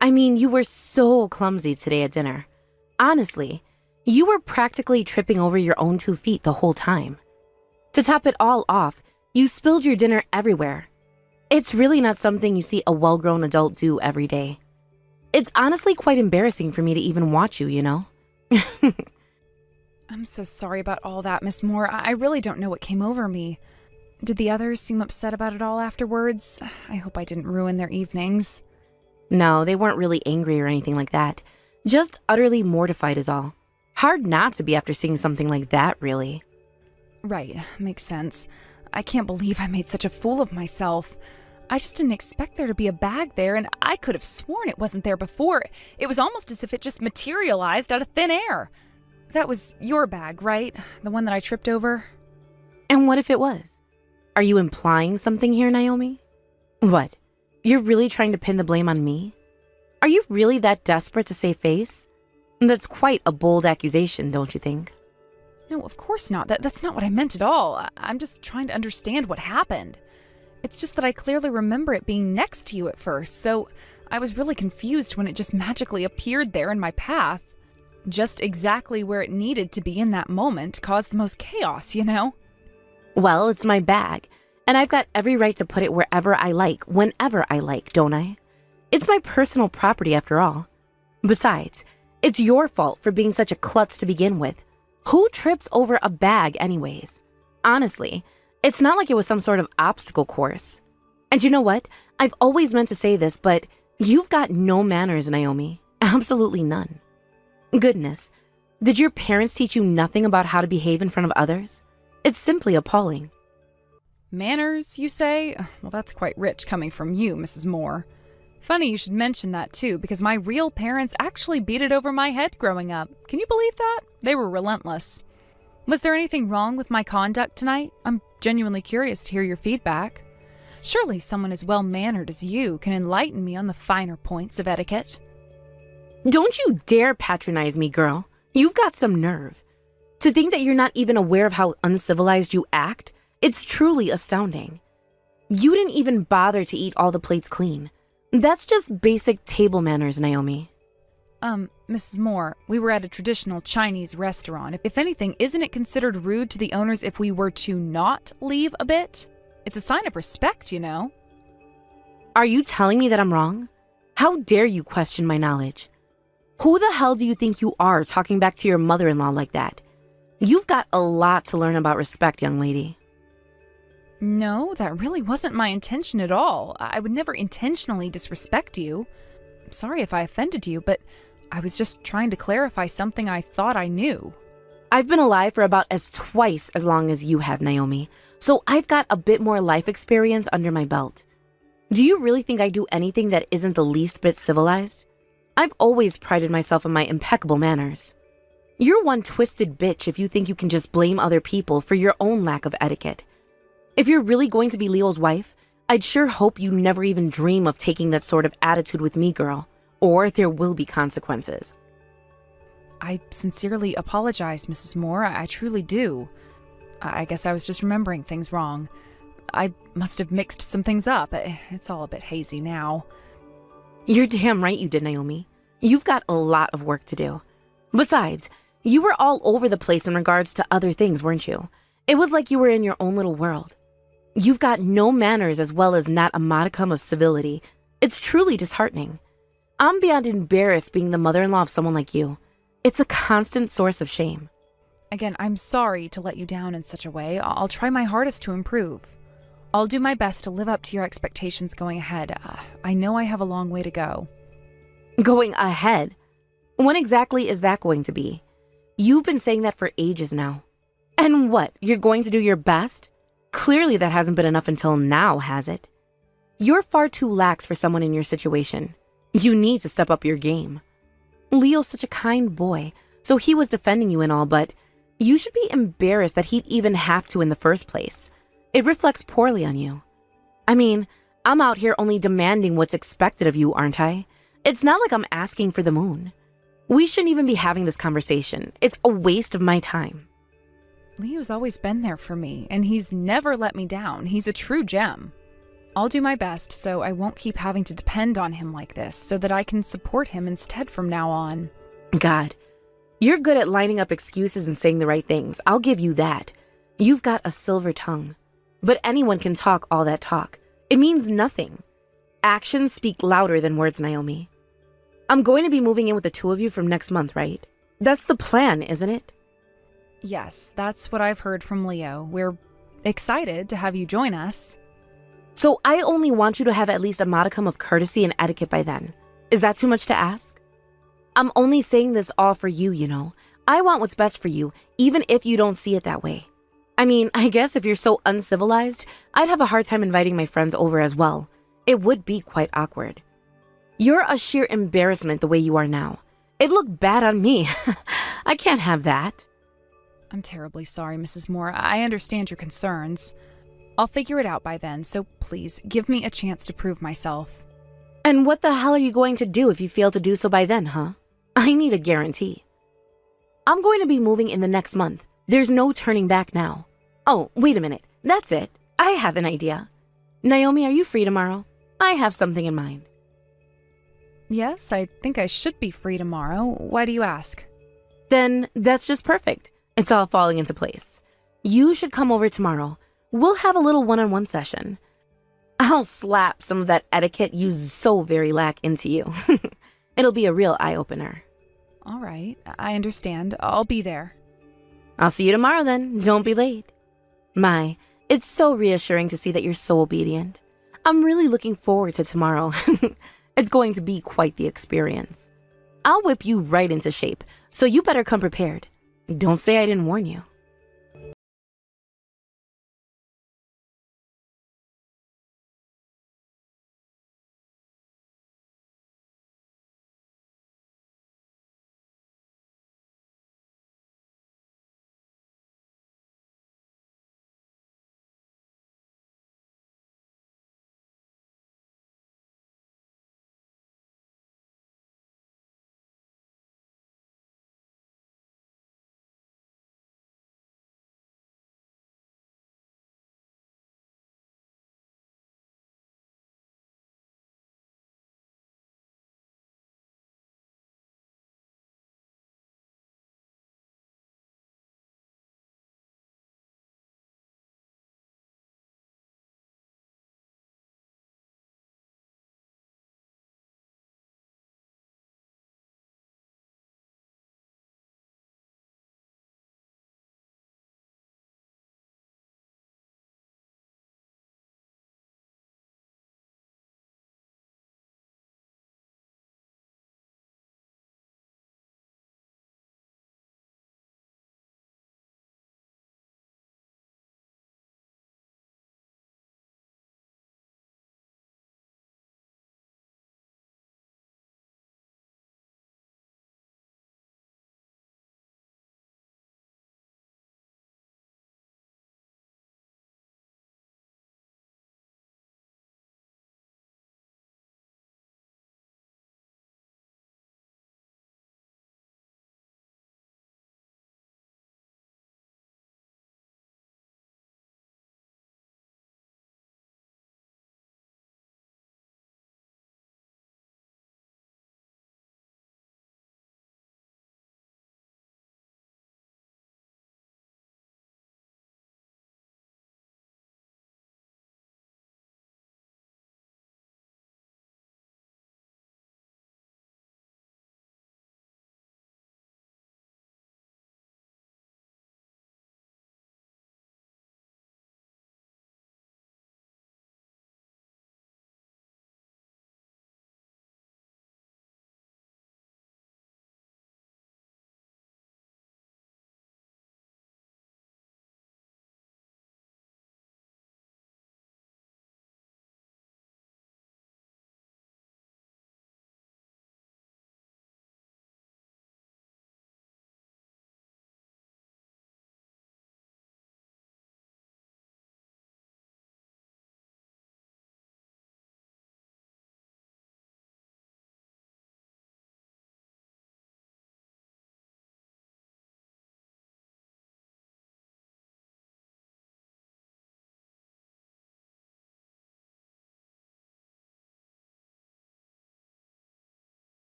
I mean, you were so clumsy today at dinner. Honestly, you were practically tripping over your own 2 feet the whole time. To top it all off, you spilled your dinner everywhere. It's really not something you see a well-grown adult do every day. It's honestly quite embarrassing for me to even watch you, you know? I'm so sorry about all that, Miss Moore. I really don't know what came over me. Did the others seem upset about it all afterwards? I hope I didn't ruin their evenings. No, they weren't really angry or anything like that. Just utterly mortified is all. Hard not to be after seeing something like that, really. Right, makes sense. I can't believe I made such a fool of myself. I just didn't expect there to be a bag there, and I could have sworn it wasn't there before. It was almost as if it just materialized out of thin air. That was your bag, right? The one that I tripped over? And what if it was? Are you implying something here, Naomi? What? You're really trying to pin the blame on me? Are you really that desperate to save face? That's quite a bold accusation, don't you think? No, of course not. That's not what I meant at all. I'm just trying to understand what happened. It's just that I clearly remember it being next to you at first, so I was really confused when it just magically appeared there in my path. Just exactly where it needed to be in that moment caused the most chaos, you know? Well, it's my bag, and I've got every right to put it wherever I like, whenever I like, don't I? It's my personal property after all. Besides, it's your fault for being such a klutz to begin with. Who trips over a bag anyways? Honestly, it's not like it was some sort of obstacle course. And you know what? I've always meant to say this, but you've got no manners, Naomi. Absolutely none. Goodness, did your parents teach you nothing about how to behave in front of others? It's simply appalling. Manners, you say? Well, that's quite rich coming from you, Mrs. Moore. Funny you should mention that too, because my real parents actually beat it over my head growing up. Can you believe that? They were relentless. Was there anything wrong with my conduct tonight? I'm genuinely curious to hear your feedback. Surely someone as well-mannered as you can enlighten me on the finer points of etiquette. Don't you dare patronize me, girl. You've got some nerve. To think that you're not even aware of how uncivilized you act, it's truly astounding. You didn't even bother to eat all the plates clean. That's just basic table manners, Naomi. Mrs. Moore, we were at a traditional Chinese restaurant. If anything, isn't it considered rude to the owners if we were to not leave a bit? It's a sign of respect, you know. Are you telling me that I'm wrong? How dare you question my knowledge? Who the hell do you think you are talking back to your mother-in-law like that? You've got a lot to learn about respect, young lady. No, that really wasn't my intention at all. I would never intentionally disrespect you. I'm sorry if I offended you, but I was just trying to clarify something I thought I knew. I've been alive for about twice as long as you have, Naomi, so I've got a bit more life experience under my belt. Do you really think I do anything that isn't the least bit civilized? I've always prided myself on my impeccable manners. You're one twisted bitch if you think you can just blame other people for your own lack of etiquette. If you're really going to be Leo's wife, I'd sure hope you never even dream of taking that sort of attitude with me, girl, or there will be consequences. I sincerely apologize, Mrs. Moore. I truly do. I guess I was just remembering things wrong. I must have mixed some things up. It's all a bit hazy now. You're damn right you did, Naomi. You've got a lot of work to do. Besides, you were all over the place in regards to other things, weren't you? It was like you were in your own little world. You've got no manners as well as not a modicum of civility. It's truly disheartening. I'm beyond embarrassed being the mother-in-law of someone like you. It's a constant source of shame. Again, I'm sorry to let you down in such a way. I'll try my hardest to improve. I'll do my best to live up to your expectations going ahead. I know I have a long way to go. Going ahead? When exactly is that going to be? You've been saying that for ages now. And what, you're going to do your best? Clearly that hasn't been enough until now, has it? You're far too lax for someone in your situation. You need to step up your game. Leo's such a kind boy, so he was defending you and all, but you should be embarrassed that he'd even have to in the first place. It reflects poorly on you. I mean, I'm out here only demanding what's expected of you, aren't I? It's not like I'm asking for the moon. We shouldn't even be having this conversation. It's a waste of my time. Leo's always been there for me, and he's never let me down. He's a true gem. I'll do my best so I won't keep having to depend on him like this, so that I can support him instead from now on. God, you're good at lining up excuses and saying the right things. I'll give you that. You've got a silver tongue. But anyone can talk all that talk. It means nothing. Actions speak louder than words, Naomi. I'm going to be moving in with the two of you from next month, right? That's the plan, isn't it? Yes, that's what I've heard from Leo. We're excited to have you join us. So I only want you to have at least a modicum of courtesy and etiquette by then. Is that too much to ask? I'm only saying this all for you, you know. I want what's best for you, even if you don't see it that way. I mean, I guess if you're so uncivilized, I'd have a hard time inviting my friends over as well. It would be quite awkward. You're a sheer embarrassment the way you are now. It'd look bad on me. I can't have that. I'm terribly sorry, Mrs. Moore. I understand your concerns. I'll figure it out by then, so please give me a chance to prove myself. And what the hell are you going to do if you fail to do so by then, huh? I need a guarantee. I'm going to be moving in the next month. There's no turning back now. Oh, wait a minute. That's it. I have an idea. Naomi, are you free tomorrow? I have something in mind. Yes, I think I should be free tomorrow. Why do you ask? Then that's just perfect. It's all falling into place. You should come over tomorrow. We'll have a little one-on-one session. I'll slap some of that etiquette you so very lack into you. It'll be a real eye-opener. All right, I understand. I'll be there. I'll see you tomorrow then. Don't be late. My, it's so reassuring to see that you're so obedient. I'm really looking forward to tomorrow. It's going to be quite the experience. I'll whip you right into shape, so you better come prepared. Don't say I didn't warn you.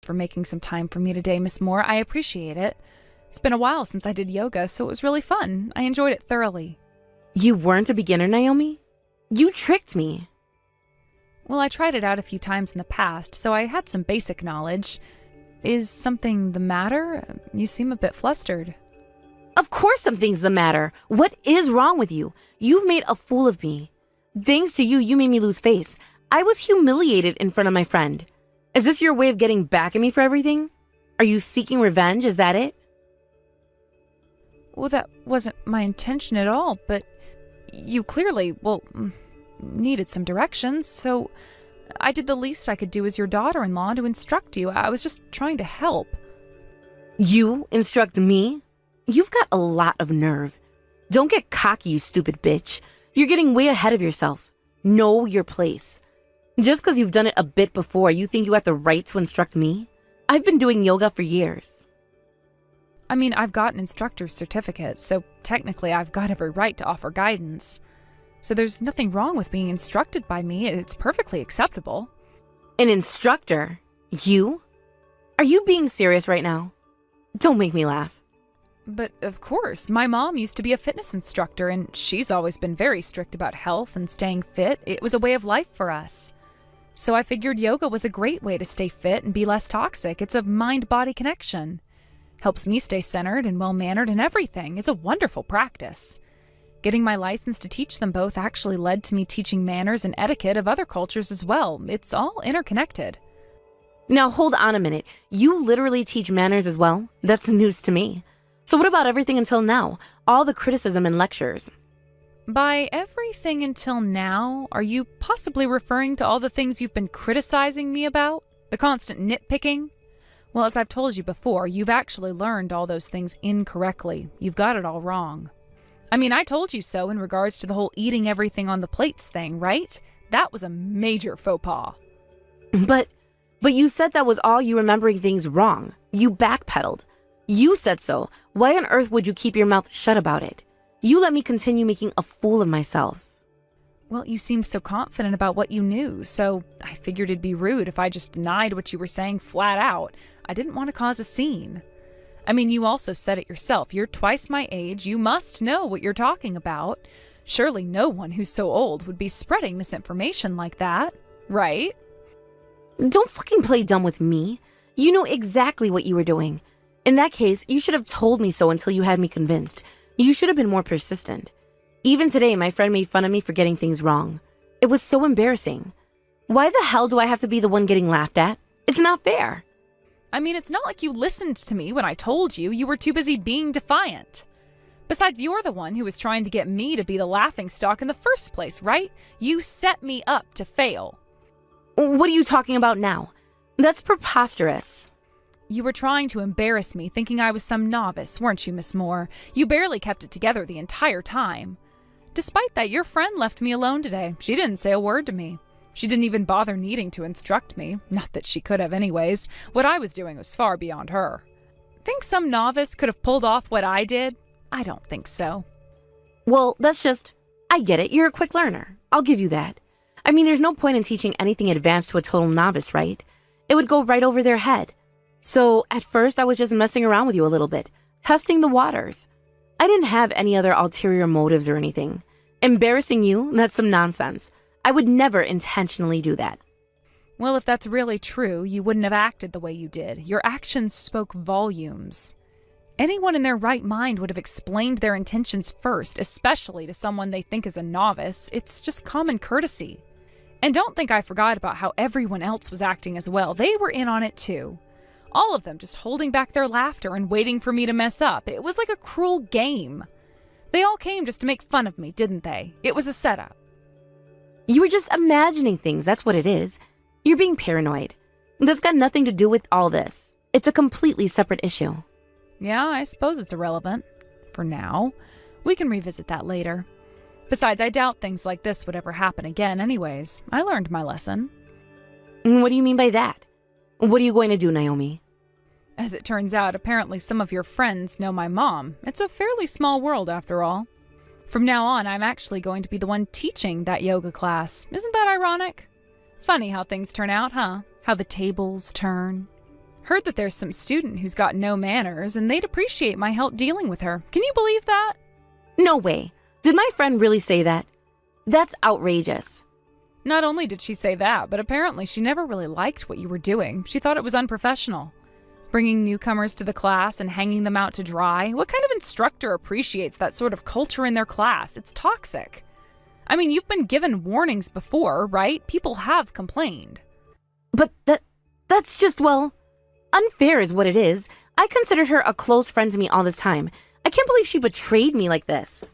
for making some time for me today, Miss Moore. I appreciate it. It's been a while since I did yoga, so it was really fun. I enjoyed it thoroughly. You weren't a beginner, Naomi? You tricked me. Well, I tried it out a few times in the past, so I had some basic knowledge. Is something the matter? You seem a bit flustered. Of course something's the matter. What is wrong with you? You've made a fool of me. Thanks to you, you made me lose face. I was humiliated in front of my friend. Is this your way of getting back at me for everything? Are you seeking revenge? Is that it? Well, that wasn't my intention at all, but you clearly, needed some directions, so I did the least I could do as your daughter-in-law to instruct you. I was just trying to help. You instruct me? You've got a lot of nerve. Don't get cocky, you stupid bitch. You're getting way ahead of yourself. Know your place. Just because you've done it a bit before, you think you have the right to instruct me? I've been doing yoga for years. I mean, I've got an instructor's certificate, so technically I've got every right to offer guidance. So there's nothing wrong with being instructed by me. It's perfectly acceptable. An instructor? You? Are you being serious right now? Don't make me laugh. But of course, my mom used to be a fitness instructor, and she's always been very strict about health and staying fit. It was a way of life for us. So I figured yoga was a great way to stay fit and be less toxic. It's a mind-body connection. Helps me stay centered and well-mannered and everything. It's a wonderful practice. Getting my license to teach them both actually led to me teaching manners and etiquette of other cultures as well. It's all interconnected. Now hold on a minute. You literally teach manners as well? That's news to me. So what about everything until now? All the criticism and lectures? By everything until now, are you possibly referring to all the things you've been criticizing me about? The constant nitpicking? Well, as I've told you before, you've actually learned all those things incorrectly. You've got it all wrong. I mean, I told you so in regards to the whole eating everything on the plates thing, right? That was a major faux pas. But you said that was all you remembering things wrong. You backpedaled. You said so. Why on earth would you keep your mouth shut about it? You let me continue making a fool of myself. Well, you seemed so confident about what you knew, so I figured it'd be rude if I just denied what you were saying flat out. I didn't want to cause a scene. I mean, you also said it yourself. You're twice my age. You must know what you're talking about. Surely no one who's so old would be spreading misinformation like that, right? Don't fucking play dumb with me. You know exactly what you were doing. In that case, you should have told me so until you had me convinced. You should have been more persistent. Even today, my friend made fun of me for getting things wrong. It was so embarrassing. Why the hell do I have to be the one getting laughed at? It's not fair. I mean, it's not like you listened to me when I told you. You were too busy being defiant. Besides, you're the one who was trying to get me to be the laughingstock in the first place, right? You set me up to fail. What are you talking about now? That's preposterous. You were trying to embarrass me, thinking I was some novice, weren't you, Miss Moore? You barely kept it together the entire time. Despite that, your friend left me alone today. She didn't say a word to me. She didn't even bother needing to instruct me. Not that she could have anyways. What I was doing was far beyond her. Think some novice could have pulled off what I did? I don't think so. Well, I get it. You're a quick learner. I'll give you that. I mean, there's no point in teaching anything advanced to a total novice, right? It would go right over their head. So at first, I was just messing around with you a little bit, testing the waters. I didn't have any other ulterior motives or anything. Embarrassing you, that's some nonsense. I would never intentionally do that. Well, if that's really true, you wouldn't have acted the way you did. Your actions spoke volumes. Anyone in their right mind would have explained their intentions first, especially to someone they think is a novice. It's just common courtesy. And don't think I forgot about how everyone else was acting as well. They were in on it too. All of them just holding back their laughter and waiting for me to mess up. It was like a cruel game. They all came just to make fun of me, didn't they? It was a setup. You were just imagining things, that's what it is. You're being paranoid. That's got nothing to do with all this. It's a completely separate issue. Yeah, I suppose it's irrelevant. For now. We can revisit that later. Besides, I doubt things like this would ever happen again anyways. I learned my lesson. What do you mean by that? What are you going to do, Naomi? As it turns out, apparently some of your friends know my mom. It's a fairly small world after all. From now on, I'm actually going to be the one teaching that yoga class. Isn't that ironic? Funny how things turn out, huh? How the tables turn. Heard that there's some student who's got no manners and they'd appreciate my help dealing with her. Can you believe that? No way. Did my friend really say that? That's outrageous. Not only did she say that, but apparently she never really liked what you were doing. She thought it was unprofessional. Bringing newcomers to the class and hanging them out to dry. What kind of instructor appreciates that sort of culture in their class? It's toxic. I mean, you've been given warnings before, right? People have complained. But that's just, well, unfair is what it is. I considered her a close friend to me all this time. I can't believe she betrayed me like this.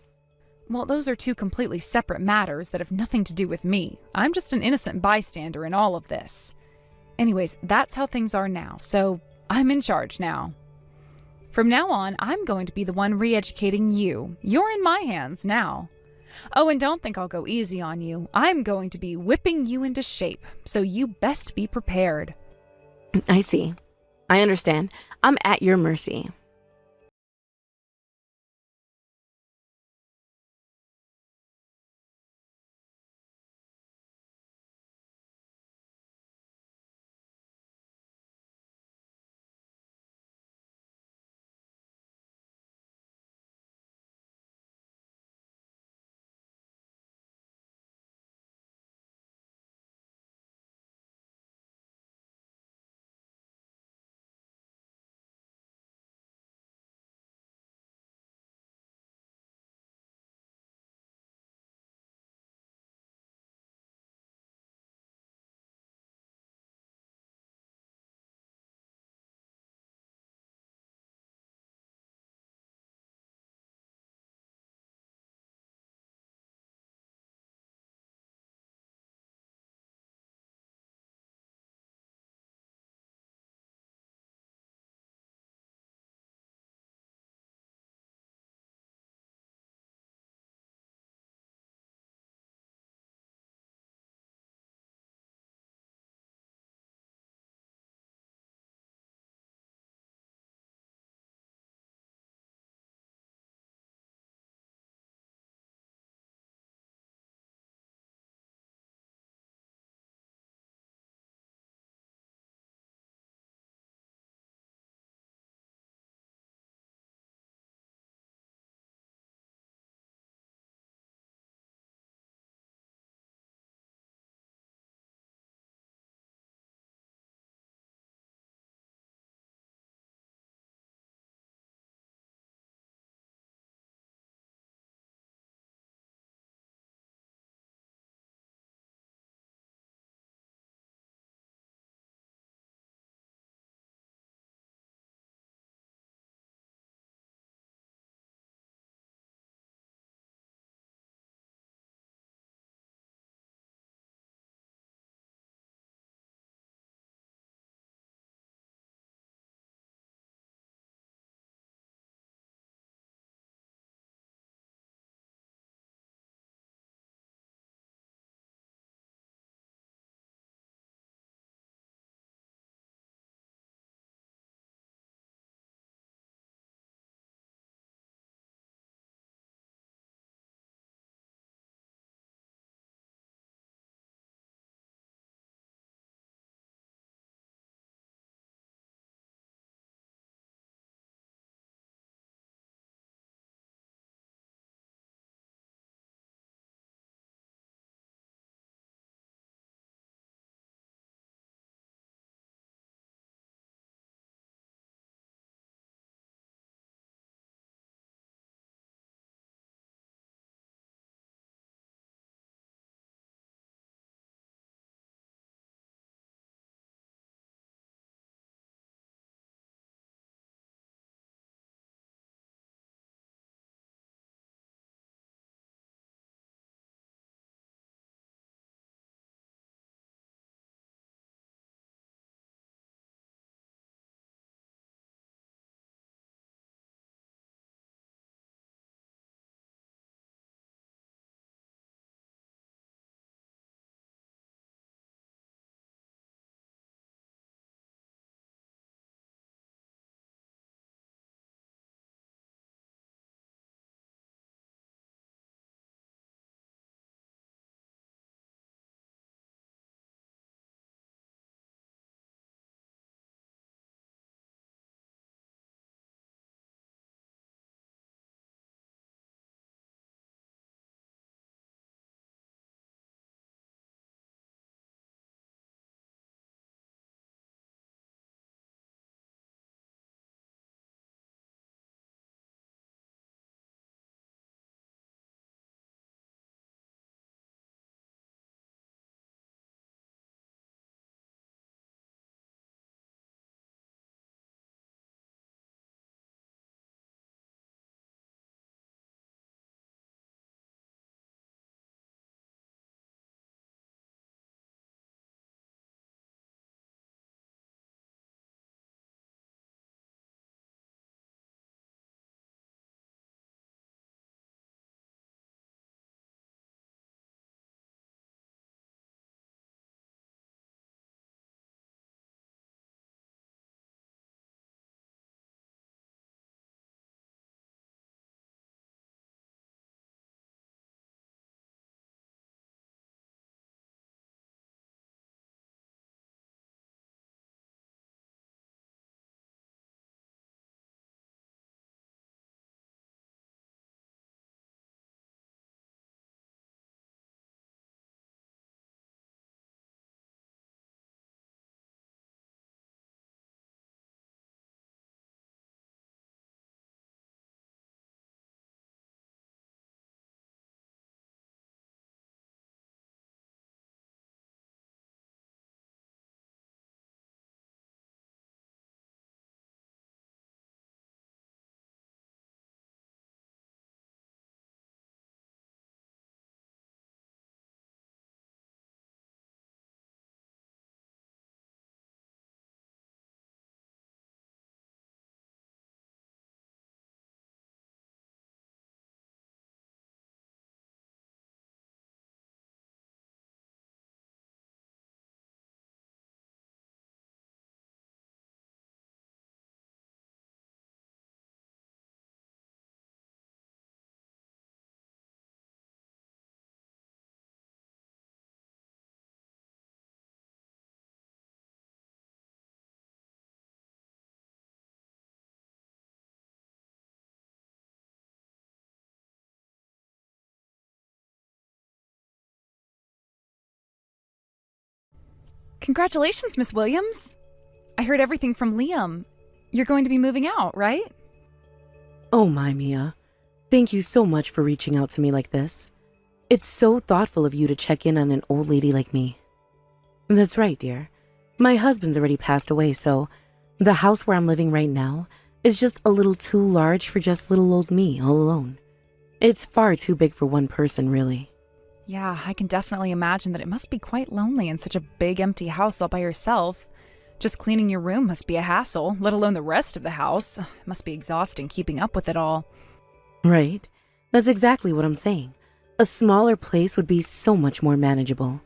Well, those are two completely separate matters that have nothing to do with me. I'm just an innocent bystander in all of this. Anyways, that's how things are now, so I'm in charge now. From now on, I'm going to be the one re-educating you. You're in my hands now. Oh, and don't think I'll go easy on you. I'm going to be whipping you into shape, so you best be prepared. I see. I understand. I'm at your mercy. Congratulations, Miss Williams. I heard everything from Liam. You're going to be moving out, right? Oh my, Mia. Thank you so much for reaching out to me like this. It's so thoughtful of you to check in on an old lady like me. That's right, dear. My husband's already passed away, so the house where I'm living right now is just a little too large for just little old me all alone. It's far too big for one person, really. Yeah, I can definitely imagine that it must be quite lonely in such a big empty house all by yourself. Just cleaning your room must be a hassle, let alone the rest of the house. It must be exhausting keeping up with it all. Right? That's exactly what I'm saying. A smaller place would be so much more manageable.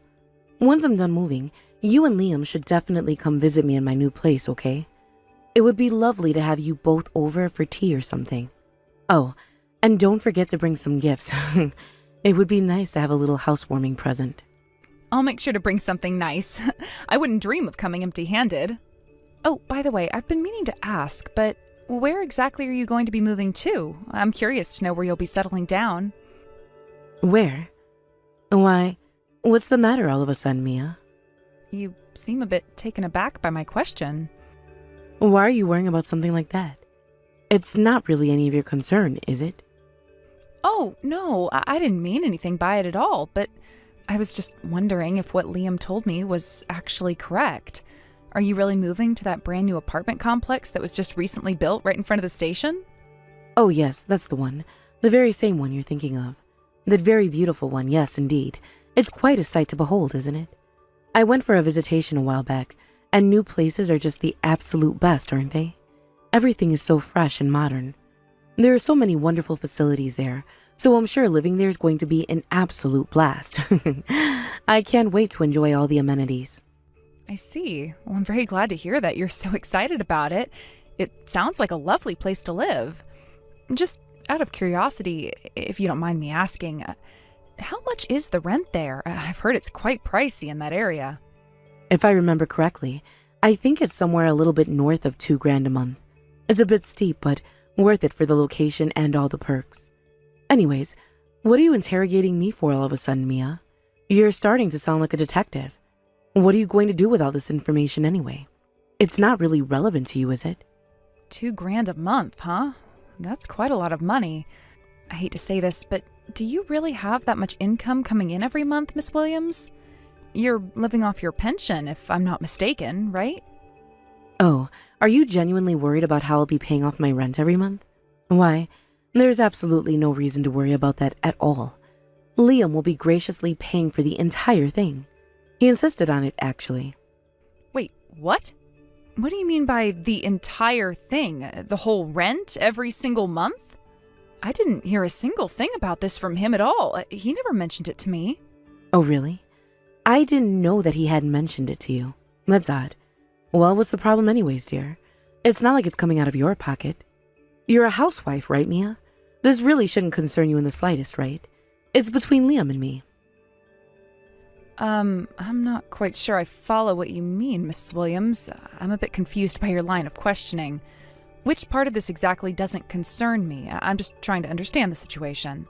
Once I'm done moving, you and Liam should definitely come visit me in my new place, okay? It would be lovely to have you both over for tea or something. Oh, and don't forget to bring some gifts. It would be nice to have a little housewarming present. I'll make sure to bring something nice. I wouldn't dream of coming empty-handed. Oh, by the way, I've been meaning to ask, but where exactly are you going to be moving to? I'm curious to know where you'll be settling down. Where? Why, what's the matter all of a sudden, Mia? You seem a bit taken aback by my question. Why are you worrying about something like that? It's not really any of your concern, is it? Oh, no, I didn't mean anything by it at all, but I was just wondering if what Liam told me was actually correct. Are you really moving to that brand new apartment complex that was just recently built right in front of the station? Oh yes, that's the one. The very same one you're thinking of. That very beautiful one, yes indeed. It's quite a sight to behold, isn't it? I went for a visitation a while back, and new places are just the absolute best, aren't they? Everything is so fresh and modern. There are so many wonderful facilities there, so I'm sure living there is going to be an absolute blast. I can't wait to enjoy all the amenities. I see. Well, I'm very glad to hear that you're so excited about it. It sounds like a lovely place to live. Just out of curiosity, if you don't mind me asking, how much is the rent there? I've heard it's quite pricey in that area. If I remember correctly, I think it's somewhere a little bit north of $2,000 a month. It's a bit steep, but worth it for the location and all the perks. Anyways, what are you interrogating me for all of a sudden, Mia? You're starting to sound like a detective. What are you going to do with all this information anyway? It's not really relevant to you, is it? $2,000 a month, huh? That's quite a lot of money. I hate to say this, but do you really have that much income coming in every month, Miss Williams? You're living off your pension, if I'm not mistaken, right? Oh, are you genuinely worried about how I'll be paying off my rent every month? Why, there's absolutely no reason to worry about that at all. Liam will be graciously paying for the entire thing. He insisted on it, actually. Wait, what? What do you mean by the entire thing? The whole rent every single month? I didn't hear a single thing about this from him at all. He never mentioned it to me. Oh, really? I didn't know that he hadn't mentioned it to you. That's odd. Well, what's the problem anyways, dear? It's not like it's coming out of your pocket. You're a housewife, right, Mia? This really shouldn't concern you in the slightest, right? It's between Liam and me. I'm not quite sure I follow what you mean, Miss Williams. I'm a bit confused by your line of questioning. Which part of this exactly doesn't concern me? I'm just trying to understand the situation.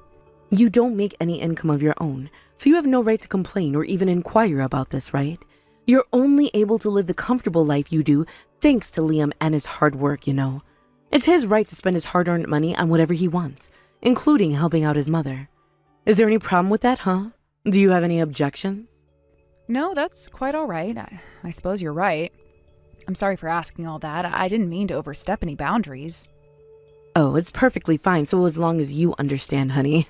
You don't make any income of your own, so you have no right to complain or even inquire about this, right? You're only able to live the comfortable life you do thanks to Liam and his hard work, you know. It's his right to spend his hard-earned money on whatever he wants, including helping out his mother. Is there any problem with that, huh? Do you have any objections? No, that's quite all right. I suppose you're right. I'm sorry for asking all that. I didn't mean to overstep any boundaries. Oh, it's perfectly fine, so as long as you understand, honey.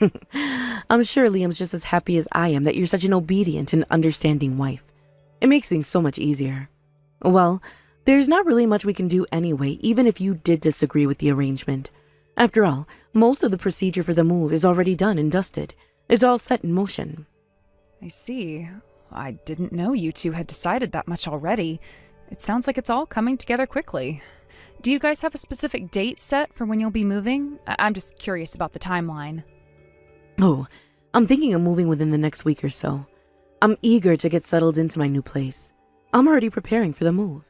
I'm sure Liam's just as happy as I am that you're such an obedient and understanding wife. It makes things so much easier. Well, there's not really much we can do anyway, even if you did disagree with the arrangement. After all, most of the procedure for the move is already done and dusted. It's all set in motion. I see. I didn't know you two had decided that much already. It sounds like it's all coming together quickly. Do you guys have a specific date set for when you'll be moving? I'm just curious about the timeline. Oh, I'm thinking of moving within the next week or so. I'm eager to get settled into my new place. I'm already preparing for the move,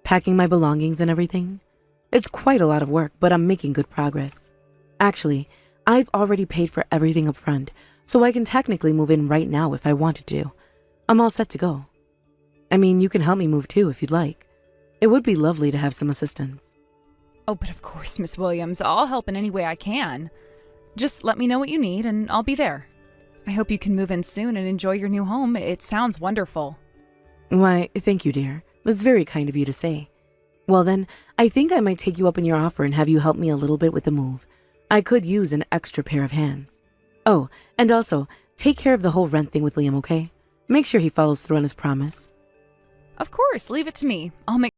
packing my belongings and everything. It's quite a lot of work, but I'm making good progress. Actually, I've already paid for everything up front, so I can technically move in right now if I wanted to. I'm all set to go. I mean, you can help me move too if you'd like. It would be lovely to have some assistance. Oh, but of course, Miss Williams, I'll help in any way I can. Just let me know what you need and I'll be there. I hope you can move in soon and enjoy your new home. It sounds wonderful. Why, thank you, dear. That's very kind of you to say. Well then, I think I might take you up on your offer and have you help me a little bit with the move. I could use an extra pair of hands. Oh, and also, take care of the whole rent thing with Liam, okay? Make sure he follows through on his promise. Of course, leave it to me. I'll make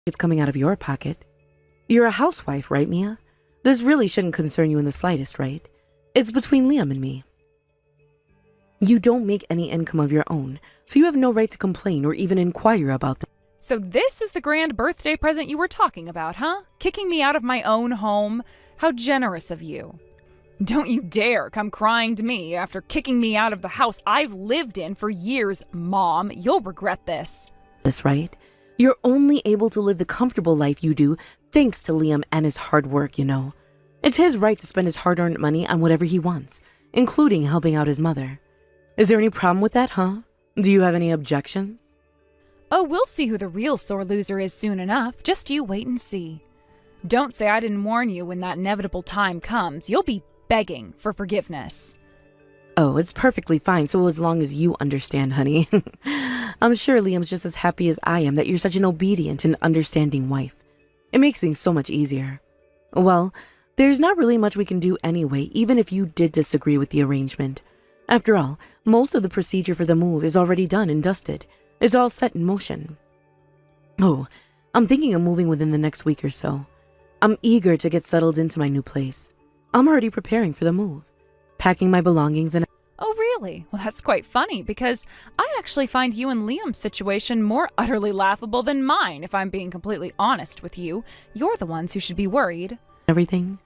it's coming out of your pocket. You're a housewife, right, Mia? This really shouldn't concern you in the slightest, right? It's between Liam and me. You don't make any income of your own, so you have no right to complain or even inquire about them. So this is the grand birthday present you were talking about, huh? Kicking me out of my own home? How generous of you. Don't you dare come crying to me after kicking me out of the house I've lived in for years, Mom. You'll regret this. That's right. You're only able to live the comfortable life you do thanks to Liam and his hard work, you know. It's his right to spend his hard-earned money on whatever he wants, including helping out his mother. Is there any problem with that, huh? Do you have any objections? Oh, we'll see who the real sore loser is soon enough. Just you wait and see. Don't say I didn't warn you when that inevitable time comes. You'll be begging for forgiveness. Oh, it's perfectly fine, so as long as you understand, honey. I'm sure Liam's just as happy as I am that you're such an obedient and understanding wife. It makes things so much easier. Well, there's not really much we can do anyway, even if you did disagree with the arrangement. After all, most of the procedure for the move is already done and dusted. It's all set in motion. Oh, I'm thinking of moving within the next week or so. I'm eager to get settled into my new place. I'm already preparing for the move, packing my belongings and... Oh, really? Well, that's quite funny because I actually find you and Liam's situation more utterly laughable than mine, if I'm being completely honest with you. You're the ones who should be worried. Everything.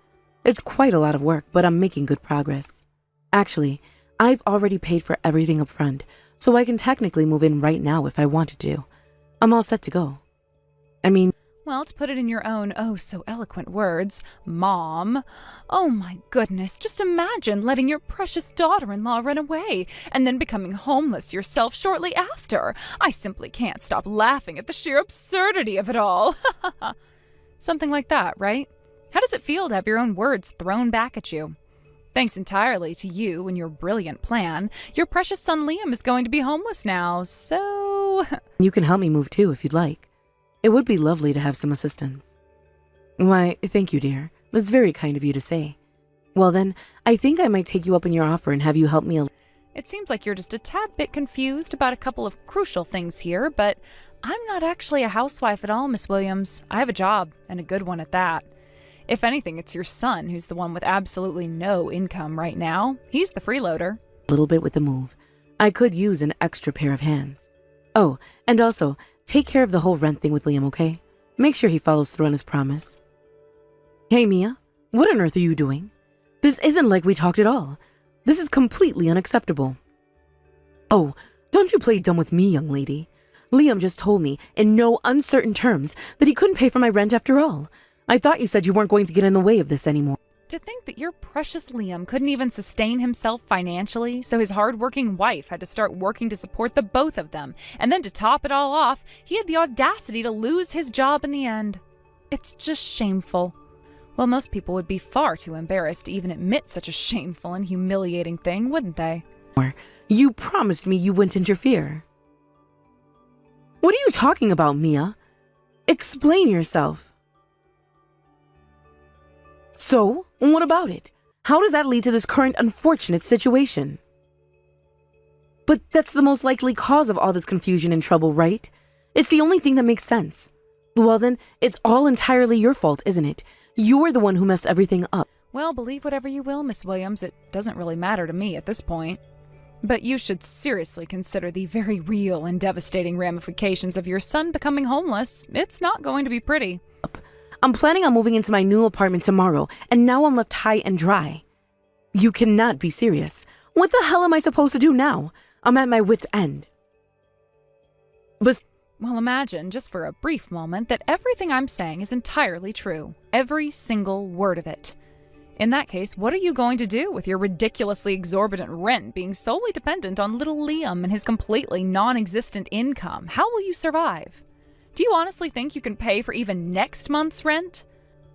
It's quite a lot of work, but I'm making good progress. Actually, I've already paid for everything up front, so I can technically move in right now if I wanted to. I'm all set to go. Well, to put it in your own so eloquent words, Mom. Oh my goodness, just imagine letting your precious daughter-in-law run away and then becoming homeless yourself shortly after. I simply can't stop laughing at the sheer absurdity of it all. Something like that, right? How does it feel to have your own words thrown back at you? Thanks entirely to you and your brilliant plan, your precious son Liam is going to be homeless now, so... You can help me move too if you'd like. It would be lovely to have some assistance. Why, thank you, dear. That's very kind of you to say. Well then, I think I might take you up on your offer and have you help me It seems like you're just a tad bit confused about a couple of crucial things here, but I'm not actually a housewife at all, Miss Williams. I have a job, and a good one at that. If anything, it's your son who's the one with absolutely no income right now. He's the freeloader. A little bit with the move. I could use an extra pair of hands. Oh, and also, take care of the whole rent thing with Liam, okay? Make sure he follows through on his promise. Hey, Mia, what on earth are you doing? This isn't like we talked at all. This is completely unacceptable. Oh, don't you play dumb with me, young lady. Liam just told me, in no uncertain terms, that he couldn't pay for my rent after all. I thought you said you weren't going to get in the way of this anymore. To think that your precious Liam couldn't even sustain himself financially, so his hard-working wife had to start working to support the both of them, and then to top it all off, he had the audacity to lose his job in the end. It's just shameful. Well, most people would be far too embarrassed to even admit such a shameful and humiliating thing, wouldn't they? You promised me you wouldn't interfere. What are you talking about, Mia? Explain yourself. So, what about it? How does that lead to this current unfortunate situation? But that's the most likely cause of all this confusion and trouble, right? It's the only thing that makes sense. Well then, it's all entirely your fault, isn't it? You're the one who messed everything up. Well, believe whatever you will, Miss Williams. It doesn't really matter to me at this point. But you should seriously consider the very real and devastating ramifications of your son becoming homeless. It's not going to be pretty. I'm planning on moving into my new apartment tomorrow, and now I'm left high and dry. You cannot be serious. What the hell am I supposed to do now? I'm at my wit's end. Well, imagine, just for a brief moment, that everything I'm saying is entirely true. Every single word of it. In that case, what are you going to do with your ridiculously exorbitant rent being solely dependent on little Liam and his completely non-existent income? How will you survive? Do you honestly think you can pay for even next month's rent?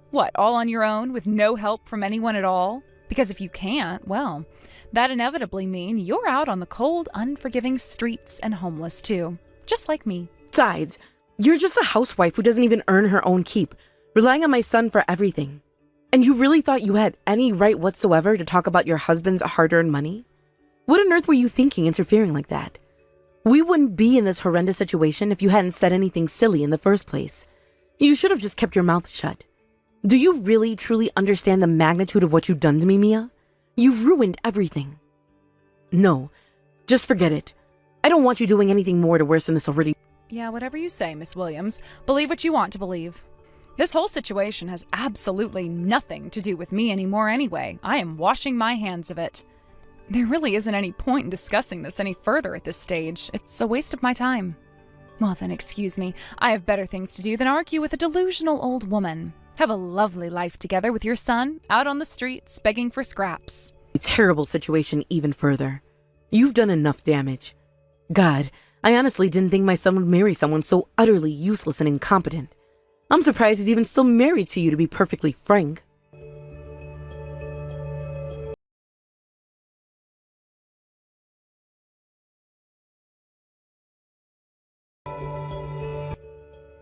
What, all on your own, with no help from anyone at all? Because if you can't, well, that inevitably means you're out on the cold, unforgiving streets and homeless too. Just like me. Besides, you're just a housewife who doesn't even earn her own keep, relying on my son for everything. And you really thought you had any right whatsoever to talk about your husband's hard-earned money? What on earth were you thinking interfering like that? We wouldn't be in this horrendous situation if you hadn't said anything silly in the first place. You should have just kept your mouth shut. Do you really, truly understand the magnitude of what you've done to me, Mia? You've ruined everything. No, just forget it. I don't want you doing anything more to worsen this already. Yeah, whatever you say, Miss Williams. Believe what you want to believe. This whole situation has absolutely nothing to do with me anymore anyway. I am washing my hands of it. There really isn't any point in discussing this any further at this stage. It's a waste of my time. Well then, excuse me. I have better things to do than argue with a delusional old woman. Have a lovely life together with your son, out on the streets, begging for scraps. A terrible situation even further. You've done enough damage. God, I honestly didn't think my son would marry someone so utterly useless and incompetent. I'm surprised he's even still married to you, to be perfectly frank.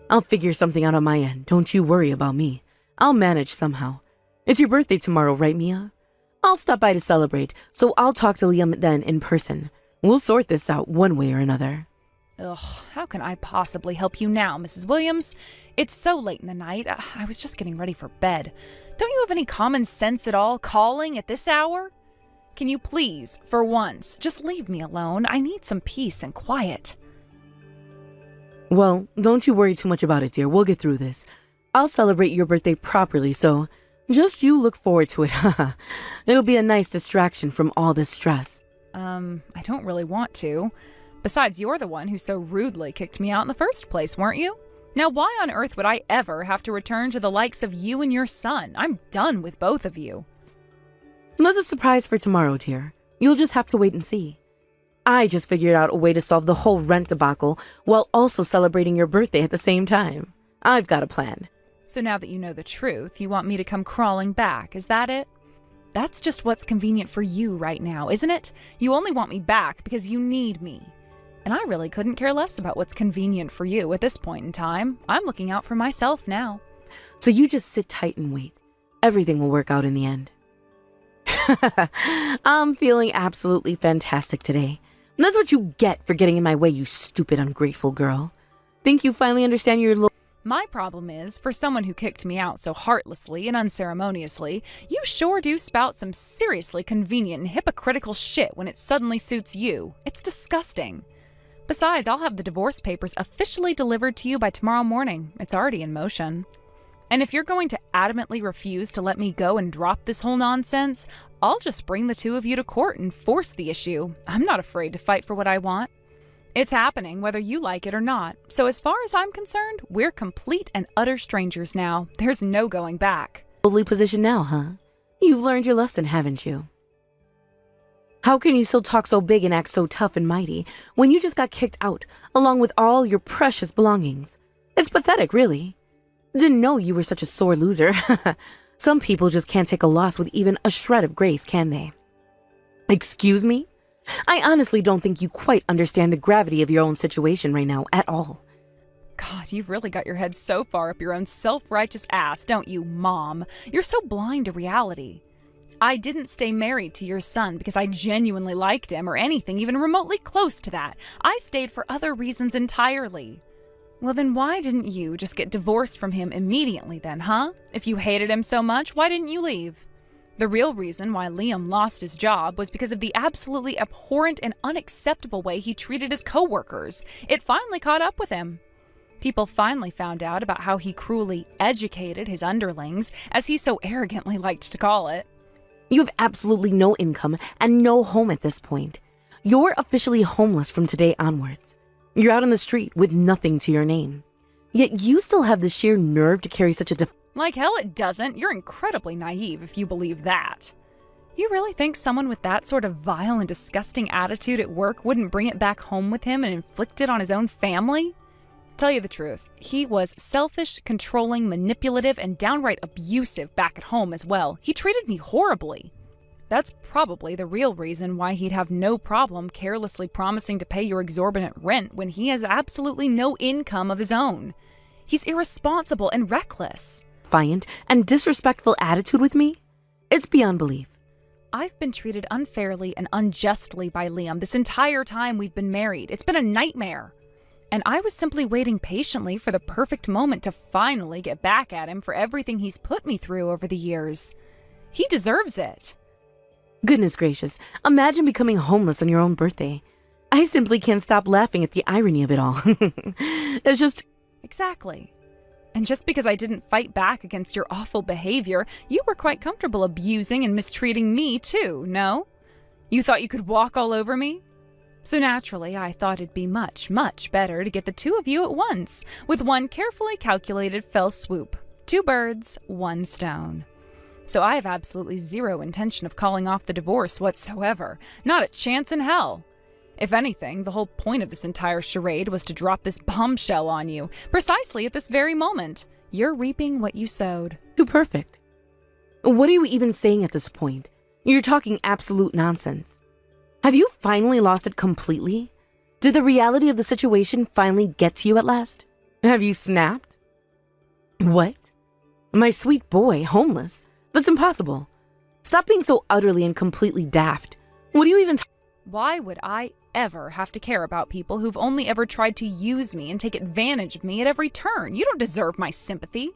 I'll figure something out on my end. Don't you worry about me. I'll manage somehow. It's your birthday tomorrow, right, Mia? I'll stop by to celebrate, so I'll talk to Liam then in person. We'll sort this out one way or another. Ugh, how can I possibly help you now, Mrs. Williams? It's so late in the night. I was just getting ready for bed. Don't you have any common sense at all, calling at this hour? Can you please, for once, just leave me alone? I need some peace and quiet. Well, don't you worry too much about it, dear. We'll get through this. I'll celebrate your birthday properly, so just you look forward to it. It'll be a nice distraction from all this stress. I don't really want to. Besides, you're the one who so rudely kicked me out in the first place, weren't you? Now, why on earth would I ever have to return to the likes of you and your son? I'm done with both of you. That's a surprise for tomorrow, dear. You'll just have to wait and see. I just figured out a way to solve the whole rent debacle while also celebrating your birthday at the same time. I've got a plan. So now that you know the truth, you want me to come crawling back, is that it? That's just what's convenient for you right now, isn't it? You only want me back because you need me. And I really couldn't care less about what's convenient for you at this point in time. I'm looking out for myself now. So you just sit tight and wait. Everything will work out in the end. I'm feeling absolutely fantastic today. And that's what you get for getting in my way, you stupid, ungrateful girl. Think you finally understand your My problem is, for someone who kicked me out so heartlessly and unceremoniously, you sure do spout some seriously convenient and hypocritical shit when it suddenly suits you. It's disgusting. Besides, I'll have the divorce papers officially delivered to you by tomorrow morning. It's already in motion. And if you're going to adamantly refuse to let me go and drop this whole nonsense, I'll just bring the two of you to court and force the issue. I'm not afraid to fight for what I want. It's happening whether you like it or not. So as far as I'm concerned, we're complete and utter strangers now. There's no going back. Lovely position now, huh? You've learned your lesson, haven't you? How can you still talk so big and act so tough and mighty when you just got kicked out, along with all your precious belongings? It's pathetic, really. Didn't know you were such a sore loser. Some people just can't take a loss with even a shred of grace, can they? Excuse me? I honestly don't think you quite understand the gravity of your own situation right now at all. God, you've really got your head so far up your own self-righteous ass, don't you, Mom? You're so blind to reality. I didn't stay married to your son because I genuinely liked him or anything even remotely close to that. I stayed for other reasons entirely. Well, then why didn't you just get divorced from him immediately then, huh? If you hated him so much, why didn't you leave? The real reason why Liam lost his job was because of the absolutely abhorrent and unacceptable way he treated his coworkers. It finally caught up with him. People finally found out about how he cruelly educated his underlings, as he so arrogantly liked to call it. You have absolutely no income and no home at this point. You're officially homeless from today onwards. You're out on the street with nothing to your name. Yet you still have the sheer nerve to carry such a Like hell it doesn't. You're incredibly naive if you believe that. You really think someone with that sort of vile and disgusting attitude at work wouldn't bring it back home with him and inflict it on his own family? Tell you the truth, he was selfish, controlling, manipulative, and downright abusive back at home as well. He treated me horribly. That's probably the real reason why he'd have no problem carelessly promising to pay your exorbitant rent when he has absolutely no income of his own. He's irresponsible and reckless. Defiant and disrespectful attitude with me? It's beyond belief. I've been treated unfairly and unjustly by Liam this entire time we've been married. It's been a nightmare. and I was simply waiting patiently for the perfect moment to finally get back at him for everything he's put me through over the years. He deserves it. Goodness gracious, imagine becoming homeless on your own birthday. I simply can't stop laughing at the irony of it all. It's just... Exactly. And just because I didn't fight back against your awful behavior, you were quite comfortable abusing and mistreating me too, no? You thought you could walk all over me? So naturally, I thought it'd be much, much better to get the two of you at once, with one carefully calculated fell swoop. 2 birds, 1 stone. So I have absolutely zero intention of calling off the divorce whatsoever. Not a chance in hell. If anything, the whole point of this entire charade was to drop this bombshell on you, precisely at this very moment. You're reaping what you sowed. Too perfect. What are you even saying at this point? You're talking absolute nonsense. Have you finally lost it completely? Did the reality of the situation finally get to you at last? Have you snapped? What? My sweet boy, homeless? That's impossible. Stop being so utterly and completely daft. What are you even Why would I ever have to care about people who've only ever tried to use me and take advantage of me at every turn? You don't deserve my sympathy.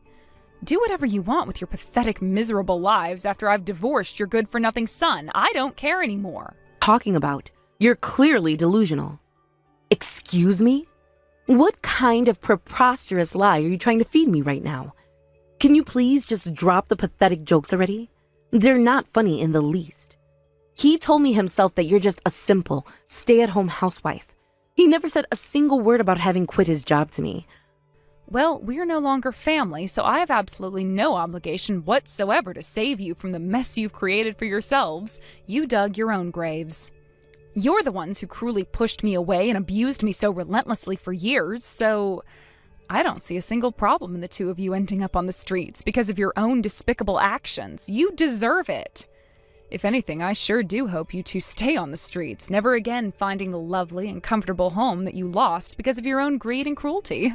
Do whatever you want with your pathetic, miserable lives after I've divorced your good-for-nothing son. I don't care anymore. talking about? You're clearly delusional. Excuse me? What kind of preposterous lie are you trying to feed me right now? Can you please just drop the pathetic jokes already? They're not funny in the least. He told me himself that you're just a simple, stay-at-home housewife. He never said a single word about having quit his job to me. Well, we're no longer family, so I have absolutely no obligation whatsoever to save you from the mess you've created for yourselves. You dug your own graves. You're the ones who cruelly pushed me away and abused me so relentlessly for years, so I don't see a single problem in the two of you ending up on the streets because of your own despicable actions. You deserve it. If anything, I sure do hope you two stay on the streets, never again finding the lovely and comfortable home that you lost because of your own greed and cruelty.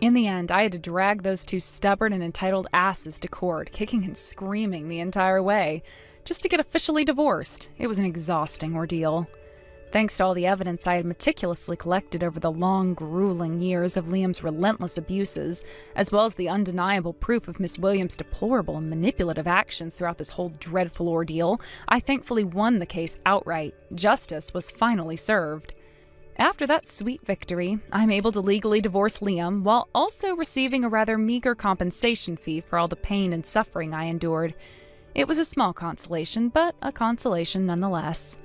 In the end, I had to drag those two stubborn and entitled asses to court, kicking and screaming the entire way, just to get officially divorced. It was an exhausting ordeal. Thanks to all the evidence I had meticulously collected over the long, grueling years of Liam's relentless abuses, as well as the undeniable proof of Miss Williams' deplorable and manipulative actions throughout this whole dreadful ordeal, I thankfully won the case outright. Justice was finally served. After that sweet victory, I'm able to legally divorce Liam while also receiving a rather meager compensation fee for all the pain and suffering I endured. It was a small consolation, but a consolation nonetheless.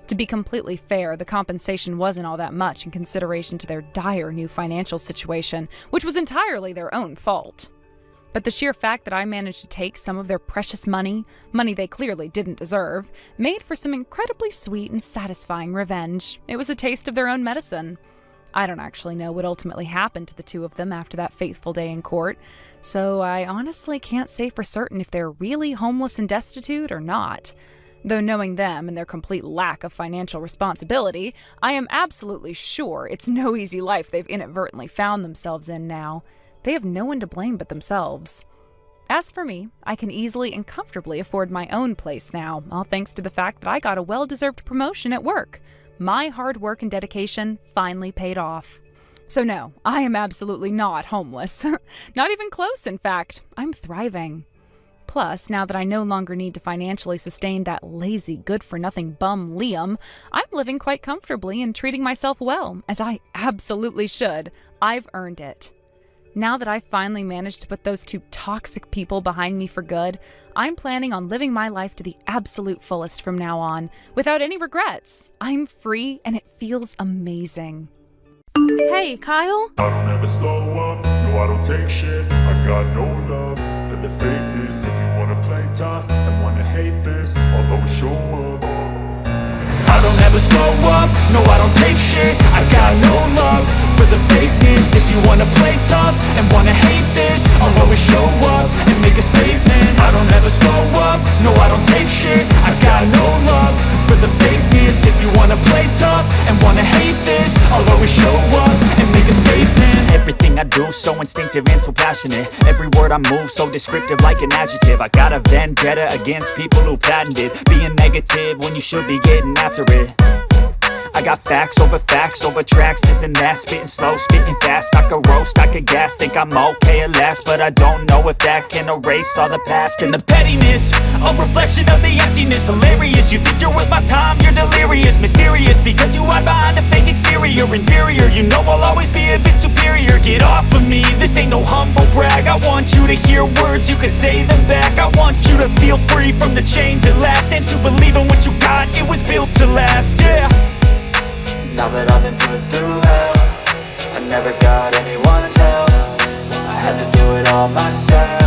To be completely fair, the compensation wasn't all that much in consideration to their dire new financial situation, which was entirely their own fault. But the sheer fact that I managed to take some of their precious money they clearly didn't deserve, made for some incredibly sweet and satisfying revenge. It was a taste of their own medicine. I don't actually know what ultimately happened to the two of them after that fateful day in court, so I honestly can't say for certain if they're really homeless and destitute or not. Though knowing them and their complete lack of financial responsibility, I am absolutely sure it's no easy life they've inadvertently found themselves in now. They have no one to blame but themselves. As for me, I can easily and comfortably afford my own place now, all thanks to the fact that I got a well-deserved promotion at work. My hard work and dedication finally paid off. So no, I am absolutely not homeless. Not even close, in fact. I'm thriving. Plus, now that I no longer need to financially sustain that lazy, good-for-nothing bum Liam, I'm living quite comfortably and treating myself well, as I absolutely should. I've earned it. Now that I've finally managed to put those two toxic people behind me for good, I'm planning on living my life to the absolute fullest from now on, without any regrets. I'm free, and it feels amazing. Hey, Kyle? I don't ever slow up, no I don't take shit. I got no love for the fakeness. If you wanna play tough and wanna hate this, I'll always show up. I don't ever slow up, no I don't take shit. I got no love for the fakeness. If you wanna play tough and wanna hate this, I'll always show up and make a statement. I don't ever slow up, no I don't take shit. I got no love for the fakeness. If you wanna play tough and wanna hate this, I'll always show up and make a statement. Everything I do so instinctive instinctive and so passionate. Every word I move so descriptive like an adjective. I got a vendetta against people who patented being negative when you should be getting after it. I got facts over tracks, this and that. Spitting slow, spitting fast, I could roast, I could gas. Think I'm okay at last, but I don't know if that can erase all the past. And the pettiness, a reflection of the emptiness. Hilarious, you think you're worth my time, you're delirious. Mysterious, because you hide behind a fake exterior. Inferior, you know I'll always be a bit superior. Get off of me, this ain't no humble brag. I want you to hear words, you can say them back. I want you to feel free from the chains at last, and to believe in what you got, it was built to last, yeah. Now that I've been put through hell, I never got anyone's help. I had to do it all myself.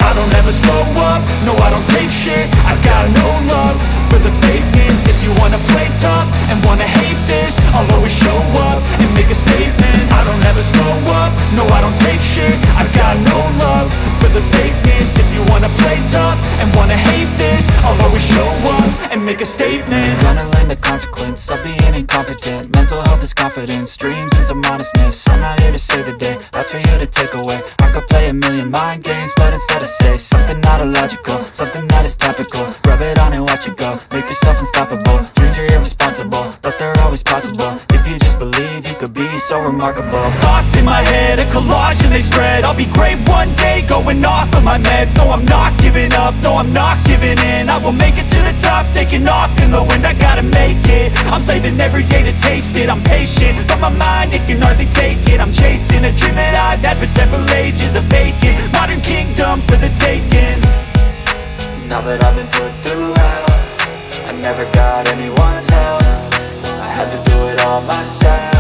I don't ever slow up, no I don't take shit. I got no love for the fakeness. If you wanna play tough and wanna hate this, I'll always show up and make a statement. I don't ever slow up, no I don't take shit. I got no love for the fakeness. If you wanna play tough and wanna hate this, I'll always show up and make a statement. Gonna learn the consequence of being incompetent. Mental health is confidence, dreams into modestness. I'm not here to save the day, that's for you to take away. I could play a million mind games, but instead I say something not illogical, something that is topical. Rub it on and watch it go, make yourself unstoppable. Dreams are irresponsible, but they're always possible. If you just believe, you could be so remarkable. Thoughts in my head, a collage and they spread. I'll be great one day, going off of my meds. No, I'm not giving up, no, I'm not giving in. I will make it to the top, taking off in the wind. I gotta make it, I'm saving every day to taste it. I'm patient, but my mind, it can hardly take it. I'm chasing a dream that I've had for several ages. A vacant, modern kingdom for the taking. Now that I've been put through hell, I never got anyone's help. I had to do it all myself.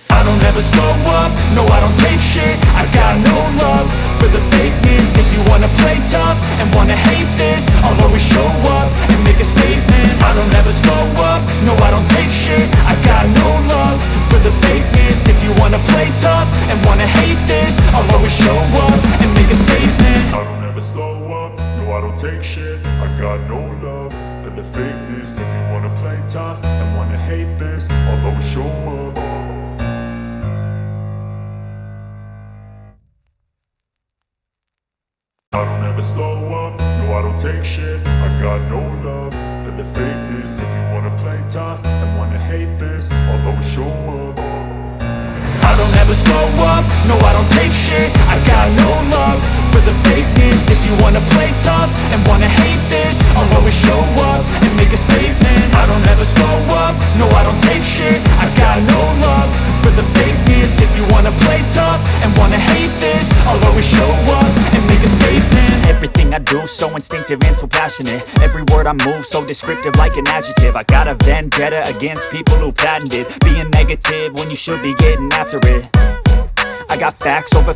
I don't ever slow up, no I don't take shit. I got no love for the fakeness. If you wanna play tough and wanna hate this, I'll always show up and make a statement. I don't ever slow up, no I don't take shit. I got no love for the fakeness. If you wanna play tough and wanna hate this, I'll always show up and make a statement. I don't ever slow up, no I don't take shit. I got no love for the fakeness. If you wanna play tough and wanna hate this, I'll always show up. I don't ever slow up, no I don't take shit. I got no love for the fakeness. If you wanna play tough and wanna hate this, I'll always show up. I don't ever slow up, no I don't take shit. I got no love for the fakeness. If you wanna play tough and wanna hate this, I'll always show up and make a statement. I don't ever slow up, no I don't take shit. I got no love for the fakeness. If you wanna play tough and wanna hate this, I'll always show up and make a statement. Everything I do so instinctive and so passionate. Every word I move so descriptive like an adjective. I got a vendetta against people who patented being negative when you should be getting after it. I got facts over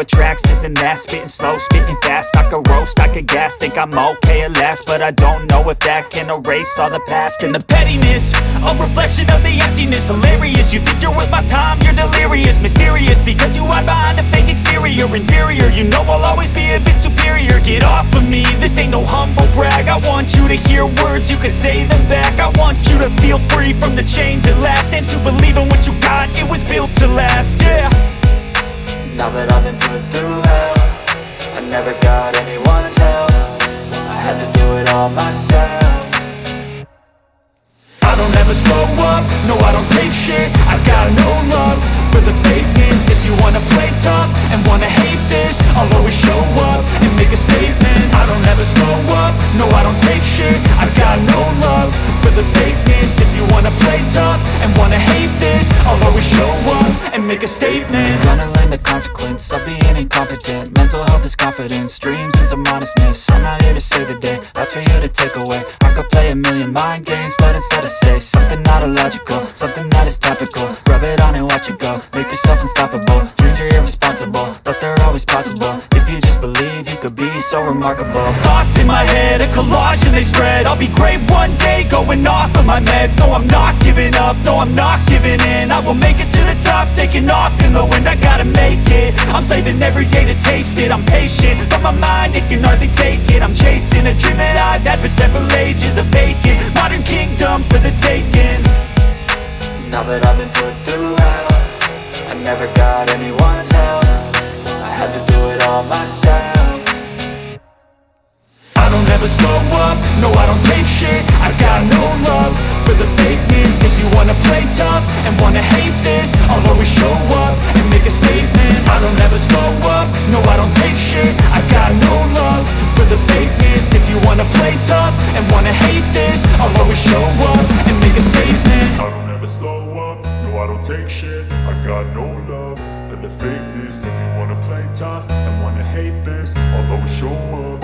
tracks, this and that. Spitting slow, spitting fast, I could roast, I could gas. Think I'm okay at last, but I don't know if that can erase all the past. And the pettiness, a reflection of the emptiness. Hilarious, you think you're worth my time, you're delirious. Mysterious, because you hide behind a fake exterior. Inferior, you know I'll always be a bit superior. Get off of me, this ain't no humble brag. I want you to hear words, you can say them back. I want you to feel free from the chains at last, and to believe in what you got, it was built to last, yeah. Now that I've been put through hell, I never got anyone's help. I had to do it all myself. I don't ever slow up, no I don't take shit. I got no love for the fakeness. If you wanna play tough and wanna hate this, I'll always show up and make a statement. I don't ever slow up, no I don't take shit. I got no love for the fakeness. If you wanna play tough and wanna hate this, I'll always show up and make a statement. Gonna learn the consequence of being incompetent. Mental health is confidence, dreams into modestness. I'm not here to save the day, that's for you to take away. I could play a million mind games, but instead I say something not illogical, something that is topical. Rub it on and watch it go, make yourself unstoppable. Dreams are irresponsible, but they're always possible. If you just believe, you could be so remarkable. Thoughts in my head, a collage and they spread. I'll be great one day, going off of my meds. No, I'm not giving up, no, I'm not giving in. I will make it to the top, taking off in the wind. I gotta make it, I'm saving every day to taste it. I'm patient, but my mind, it can hardly take it. I'm chasing a dream that I've had for several ages. A vacant, modern kingdom for the taking. Now that I've been put through hell, never got anyone's help. I had to do it all myself. I don't ever slow up, no I don't take shit. I got no love for the fakeness. If you wanna play tough and wanna hate this, I'll always show up and make a statement. I don't ever slow up, no I don't take shit. I got no love for the fakeness. If you wanna play tough and wanna hate this, I'll always show up and make a statement. I don't ever slow up, no I don't take shit. I got no love for the fakeness. If you wanna play tough and wanna hate this, I'll always show up.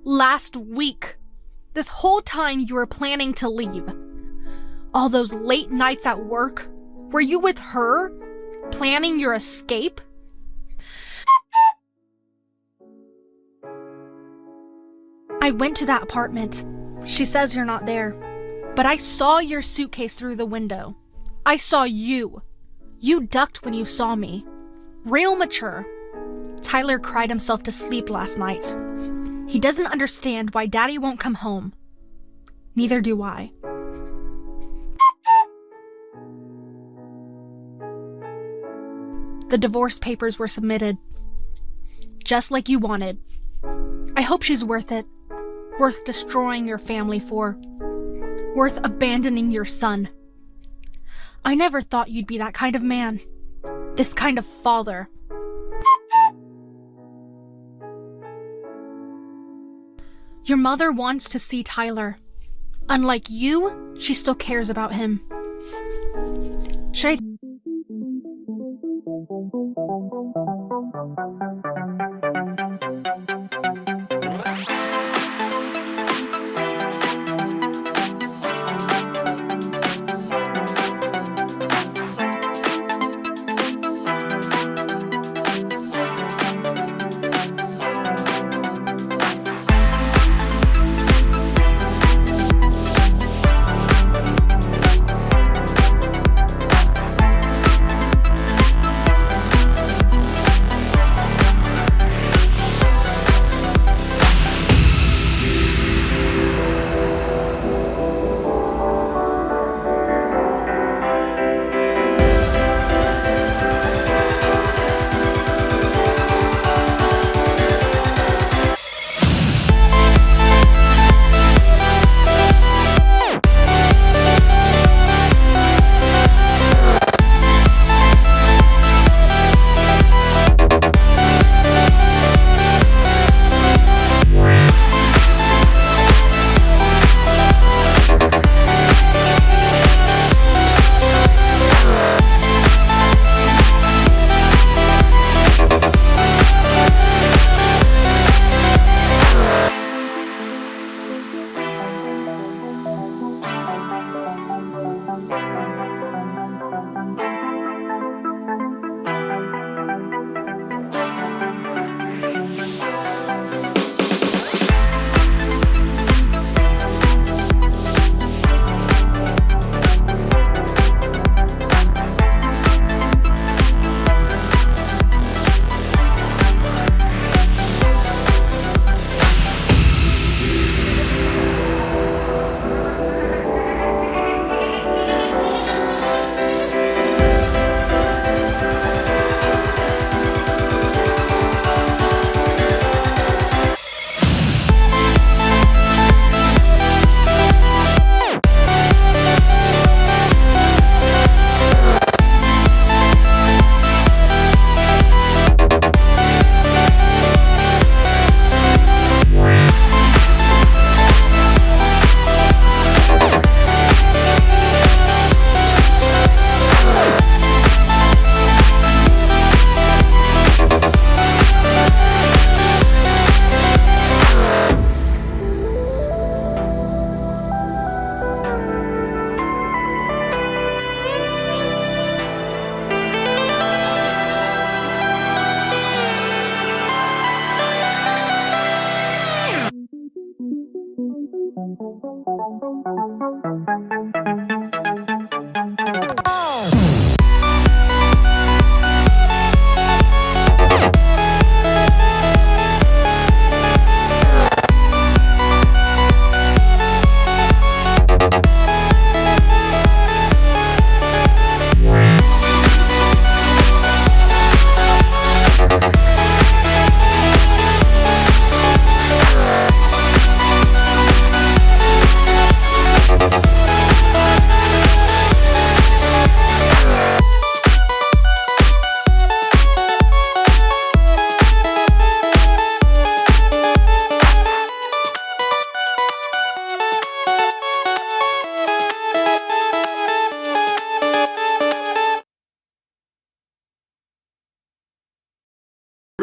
Last week. This whole time you were planning to leave. All those late nights at work. Were you with her? Planning your escape? I went to that apartment. She says you're not there. But I saw your suitcase through the window. I saw you. You ducked when you saw me. Real mature. Tyler cried himself to sleep last night. He doesn't understand why Daddy won't come home. Neither do I. The divorce papers were submitted. Just like you wanted. I hope she's worth it. Worth destroying your family for. Worth abandoning your son. I never thought you'd be that kind of man. This kind of father. Your mother wants to see Tyler. Unlike you, she still cares about him. Should I...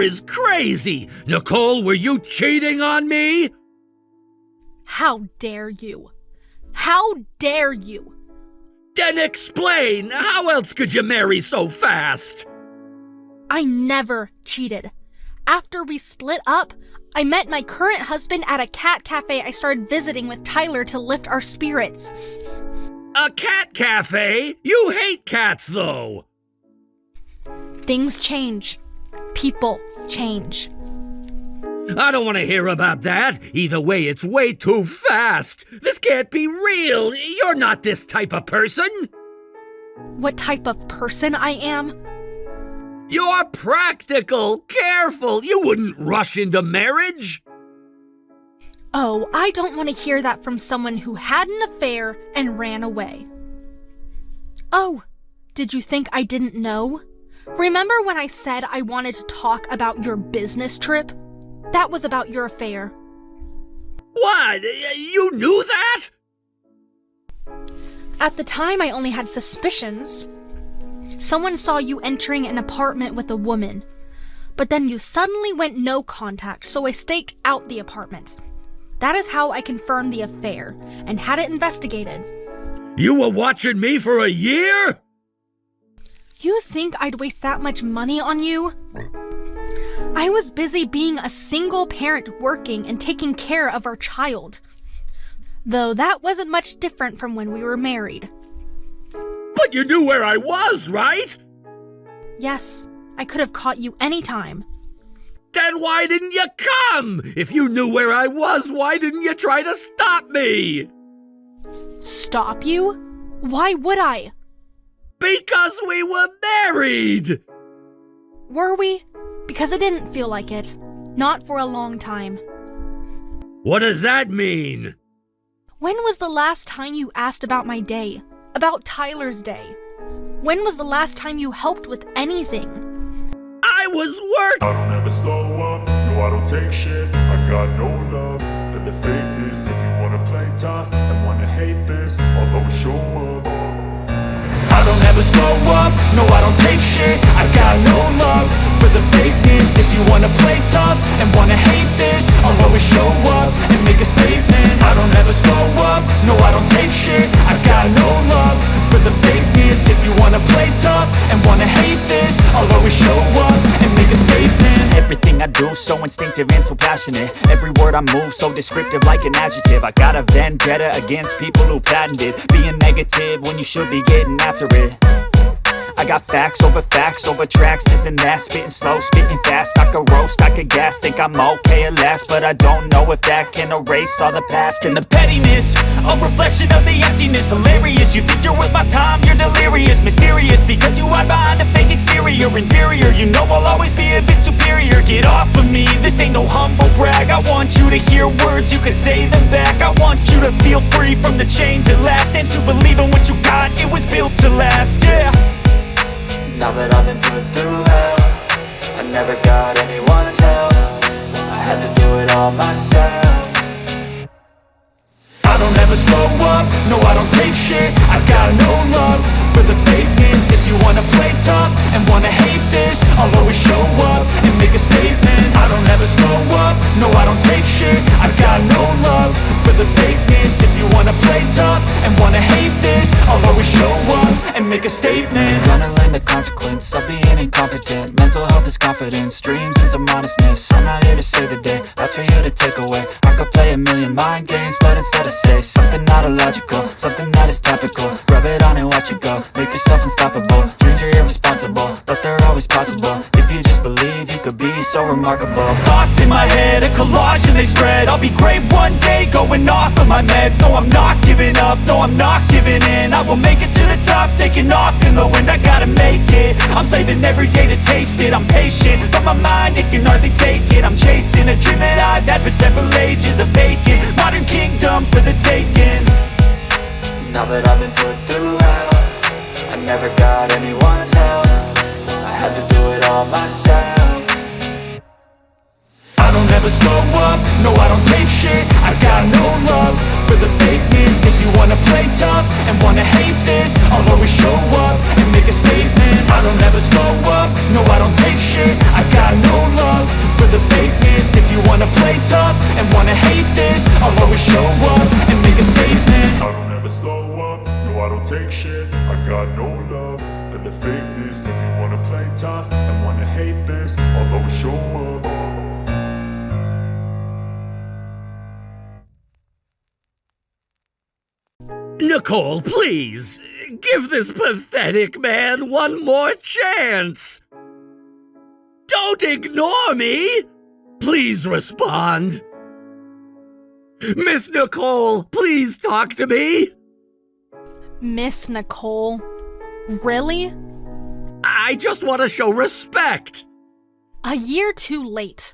is crazy. Nicole, were you cheating on me? How dare you? How dare you? Then explain. How else could you marry so fast? I never cheated. After we split up, I met my current husband at a cat cafe I started visiting with Tyler to lift our spirits. A cat cafe? You hate cats, though. Things change. People change. I don't want to hear about that. Either way, it's way too fast. This can't be real. You're not this type of person. What type of person I am? You're practical, careful. You wouldn't rush into marriage. Oh, I don't want to hear that from someone who had an affair and ran away. Oh, did you think I didn't know? Remember when I said I wanted to talk about your business trip? That was about your affair. What? You knew that? At the time, I only had suspicions. Someone saw you entering an apartment with a woman, but then you suddenly went no contact, so I staked out the apartments. That is how I confirmed the affair and had it investigated. You were watching me for a year? You think I'd waste that much money on you? I was busy being a single parent working and taking care of our child. Though that wasn't much different from when we were married. But you knew where I was, right? Yes, I could have caught you anytime. Then why didn't you come? If you knew where I was, why didn't you try to stop me? Stop you? Why would I? Because we were married! Were we? Because it didn't feel like it. Not for a long time. What does that mean? When was the last time you asked about my day? About Tyler's day? When was the last time you helped with anything? I was working! I don't ever slow up, no I don't take shit. I got no love for the fakeness. If you wanna play tough and wanna hate this, I'll always show up. I don't ever slow up, no I don't take shit. I got no love for the fakeness. If you wanna play tough and wanna hate this, I'll always show up and make a statement. I don't ever slow up, no I don't take shit. I got no love for the fakeness. If you wanna play tough and wanna hate this, I'll always show up and make a statement. Everything I do so instinctive and so passionate. Every word I move so descriptive like an adjective. I got a vendetta against people who patented being negative when you should be getting after it. I got facts over tracks, this and that. Spitting slow, spitting fast. I could roast, I could gas. Think I'm okay at last, but I don't know if that can erase all the past. And the pettiness, a reflection of the emptiness. Hilarious, you think you're worth my time, you're delirious. Mysterious, because you hide behind a fake exterior. Inferior, you know I'll always be a bit superior. Get off of me, this ain't no humble brag. I want you to hear words, you can say them back. I want you to feel free from the chains at last, and to believe in what you got, it was built to last, yeah. Now that I've been put through hell, I never got anyone's help. I had to do it all myself. I don't ever slow up, no I don't take shit. I got no love for the fakeness. If you wanna play tough and wanna hate this, I'll always show up and make a statement. I don't ever slow up, no I don't take shit. I got no love for the fakeness. If you wanna play tough and wanna hate this, I'll always show up and make a statement. Gonna learn the consequence of being incompetent. Mental health is confidence, dreams and some modestness. I'm not here to save the day, that's for you to take away. I could play a million mind games, but instead I say something not illogical, something that is topical. Rub it on and watch it go, make yourself unstoppable. Dreams are irresponsible, but they're always possible. If you just believe, you could be so remarkable. Thoughts in my head, a collage and they spread. I'll be great one day, going off of my meds. No, I'm not giving up, no, I'm not giving in. I will make it to the top, taking off in the wind. I gotta make it, I'm saving every day to taste it. I'm patient, but my mind, it can hardly take it. I'm chasing a dream that I've had for several ages. A vacant, modern kingdom for the taking. Now that I've been put through hell, I never got anyone's help. I had to do it all myself. I don't ever slow up, no I don't take shit. I got no love for the fakeness. If you wanna play tough and wanna hate this, I'll always show up and make a statement. I don't ever slow up, no I don't take shit. I got no love play tough and wanna hate this, I'll always show up and make a statement. I don't ever slow up, no I don't take shit. I got no love for the fakeness. If you wanna play tough and wanna hate this, I'll always show up. Nicole, please, give this pathetic man one more chance. Don't ignore me. Please respond. Miss Nicole, please talk to me. Miss Nicole? Really? I just want to show respect. A year too late.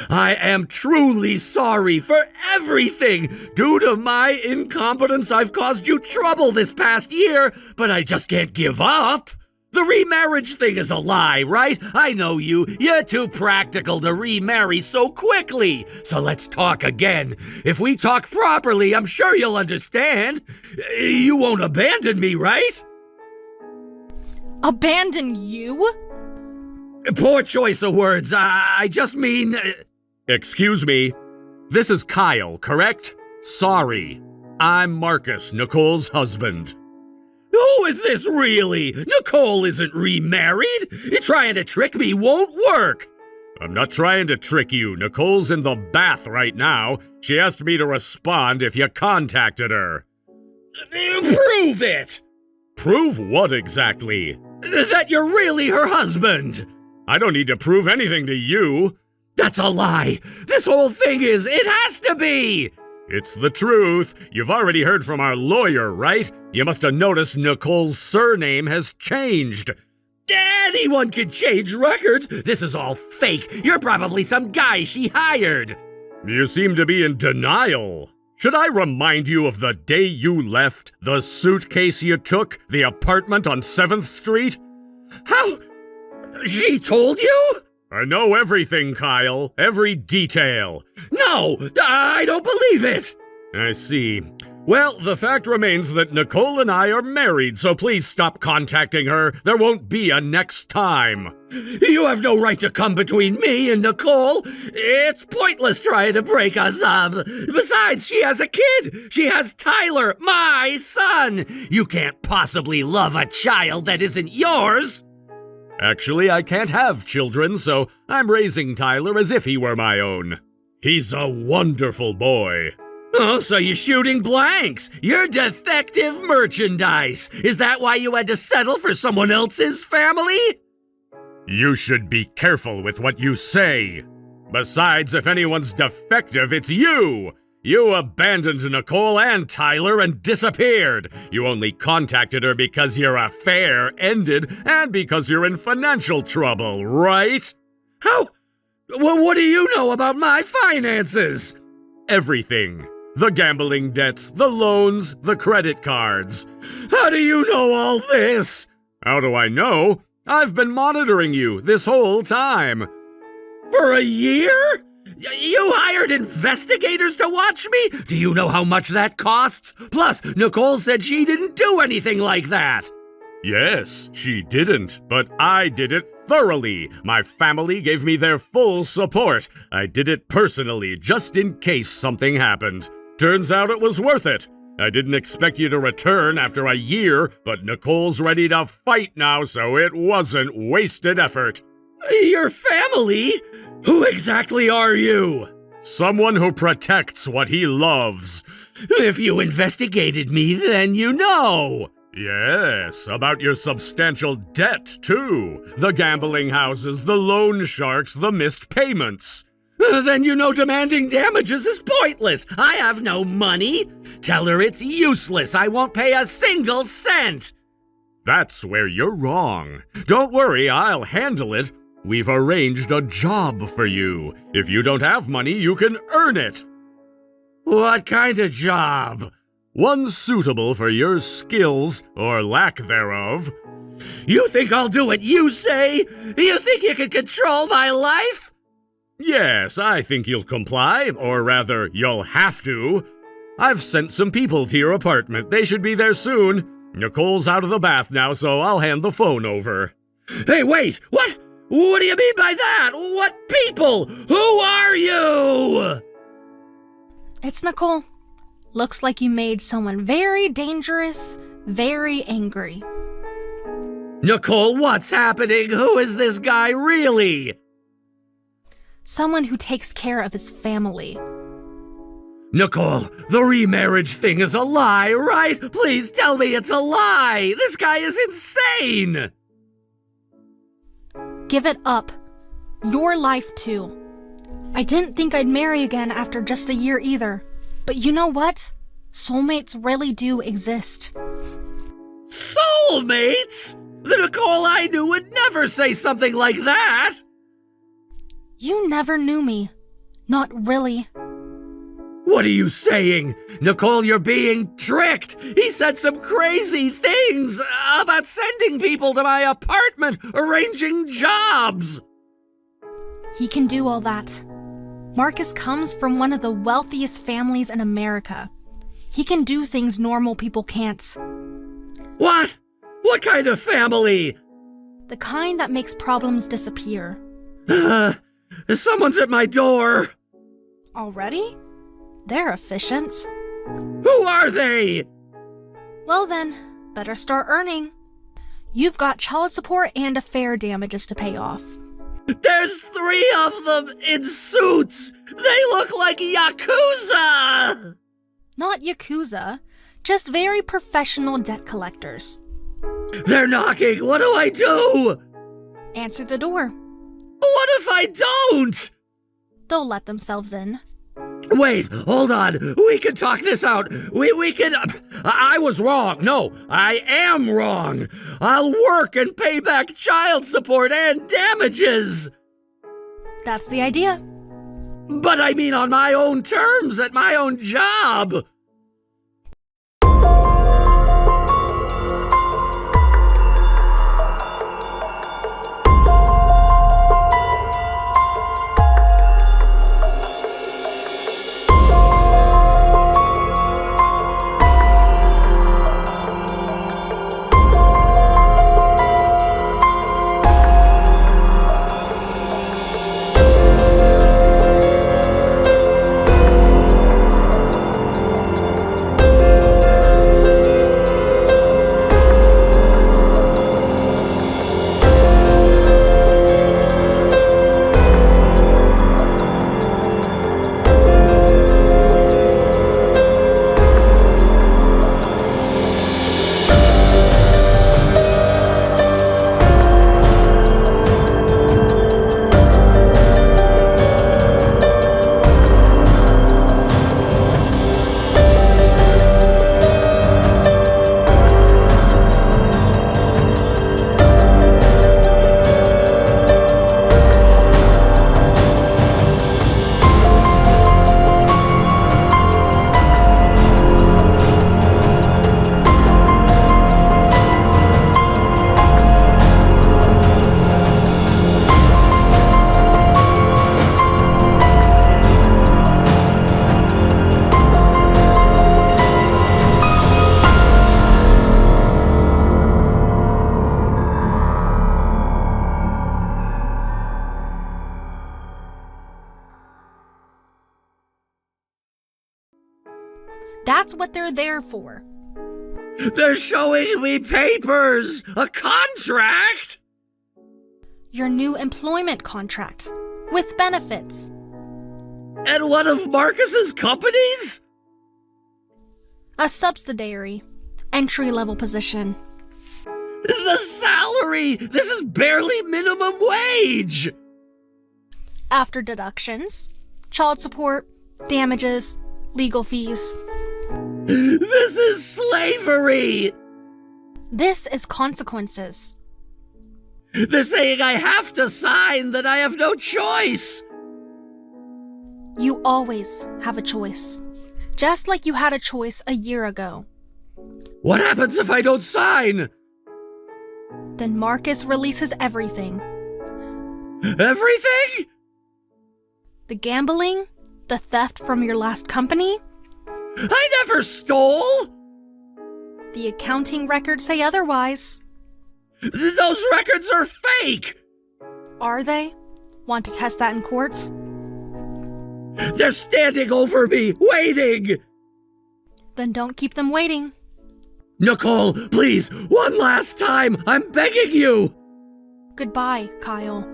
I am truly sorry for everything. Due to my incompetence, I've caused you trouble this past year, but I just can't give up. The remarriage thing is a lie, right? I know you. You're too practical to remarry so quickly. So let's talk again. If we talk properly, I'm sure you'll understand. You won't abandon me, right? Abandon you? Poor choice of words. I just mean... Excuse me. This is Kyle, correct? Sorry. I'm Marcus, Nicole's husband. Who is this really? Nicole isn't remarried. Trying to trick me won't work. I'm not trying to trick you. Nicole's in the bath right now. She asked me to respond if you contacted her. Prove it! Prove what exactly? That you're really her husband. I don't need to prove anything to you. That's a lie. This whole thing is, it has to be. It's the truth. You've already heard from our lawyer, right? You must have noticed Nicole's surname has changed. Anyone can change records. This is all fake. You're probably some guy she hired. You seem to be in denial. Should I remind you of the day you left? The suitcase you took? The apartment on 7th Street? How? She told you? I know everything, Kyle. Every detail. No, I don't believe it. I see. Well, the fact remains that Nicole and I are married, so please stop contacting her. There won't be a next time. You have no right to come between me and Nicole. It's pointless trying to break us up. Besides, she has a kid. She has Tyler, my son. You can't possibly love a child that isn't yours. Actually, I can't have children, so I'm raising Tyler as if he were my own. He's a wonderful boy. Oh, so you're shooting blanks. You're defective merchandise. Is that why you had to settle for someone else's family? You should be careful with what you say. Besides, if anyone's defective, it's you. You abandoned Nicole and Tyler and disappeared. You only contacted her because your affair ended and because you're in financial trouble, right? How? Well, what do you know about my finances? Everything. The gambling debts, the loans, the credit cards. How do you know all this? How do I know? I've been monitoring you this whole time. For a year? You hired investigators to watch me? Do you know how much that costs? Plus, Nicole said she didn't do anything like that. Yes, she didn't, but I did it thoroughly. My family gave me their full support. I did it personally, just in case something happened. Turns out it was worth it. I didn't expect you to return after a year, but Nicole's ready to fight now, so it wasn't wasted effort. Your family? Who exactly are you? Someone who protects what he loves. If you investigated me, then you know. Yes, about your substantial debt, too. The gambling houses, the loan sharks, the missed payments. Then you know demanding damages is pointless. I have no money. Tell her it's useless. I won't pay a single cent. That's where you're wrong. Don't worry, I'll handle it. We've arranged a job for you. If you don't have money, you can earn it. What kind of job? One suitable for your skills, or lack thereof. You think I'll do what you say? You think you can control my life? Yes, I think you'll comply, or rather, you'll have to. I've sent some people to your apartment. They should be there soon. Nicole's out of the bath now, so I'll hand the phone over. Hey, wait! What? What do you mean by that? What people? Who are you? It's Nicole. Looks like you made someone very dangerous, very angry. Nicole, what's happening? Who is this guy really? Someone who takes care of his family. Nicole, the remarriage thing is a lie, right? Please tell me it's a lie. This guy is insane. Give it up. Your life too. I didn't think I'd marry again after just a year either. But you know what? Soulmates really do exist. Soulmates? The Nicole I knew would never say something like that. You never knew me. Not really. What are you saying? Nicole, you're being tricked. He said some crazy things about sending people to my apartment, arranging jobs. He can do all that. Marcus comes from one of the wealthiest families in America. He can do things normal people can't. What? What kind of family? The kind that makes problems disappear. Someone's at my door. Already? They're efficient. Who are they? Well then, better start earning. You've got child support and affair damages to pay off. There's 3 of them in suits. They look like Yakuza. Not Yakuza, just very professional debt collectors. They're knocking. What do I do? Answer the door. What if I don't? They'll let themselves in. Wait, hold on. We can talk this out. We can... I was wrong. No, I am wrong. I'll work and pay back child support and damages. That's the idea. But I mean on my own terms, at my own job. That's what they're there for. They're showing me papers! A contract! Your new employment contract. With benefits. And one of Marcus's companies? A subsidiary. Entry-level position. The salary! This is barely minimum wage! After deductions, child support, damages, legal fees. This is slavery! This is consequences. They're saying I have to sign, that I have no choice! You always have a choice. Just like you had a choice a year ago. What happens if I don't sign? Then Marcus releases everything. Everything? The gambling, the theft from your last company. I never stole! The accounting records say otherwise. Those records are fake! Are they? Want to test that in court? They're standing over me, waiting! Then don't keep them waiting. Nicole, please, one last time, I'm begging you! Goodbye, Kyle.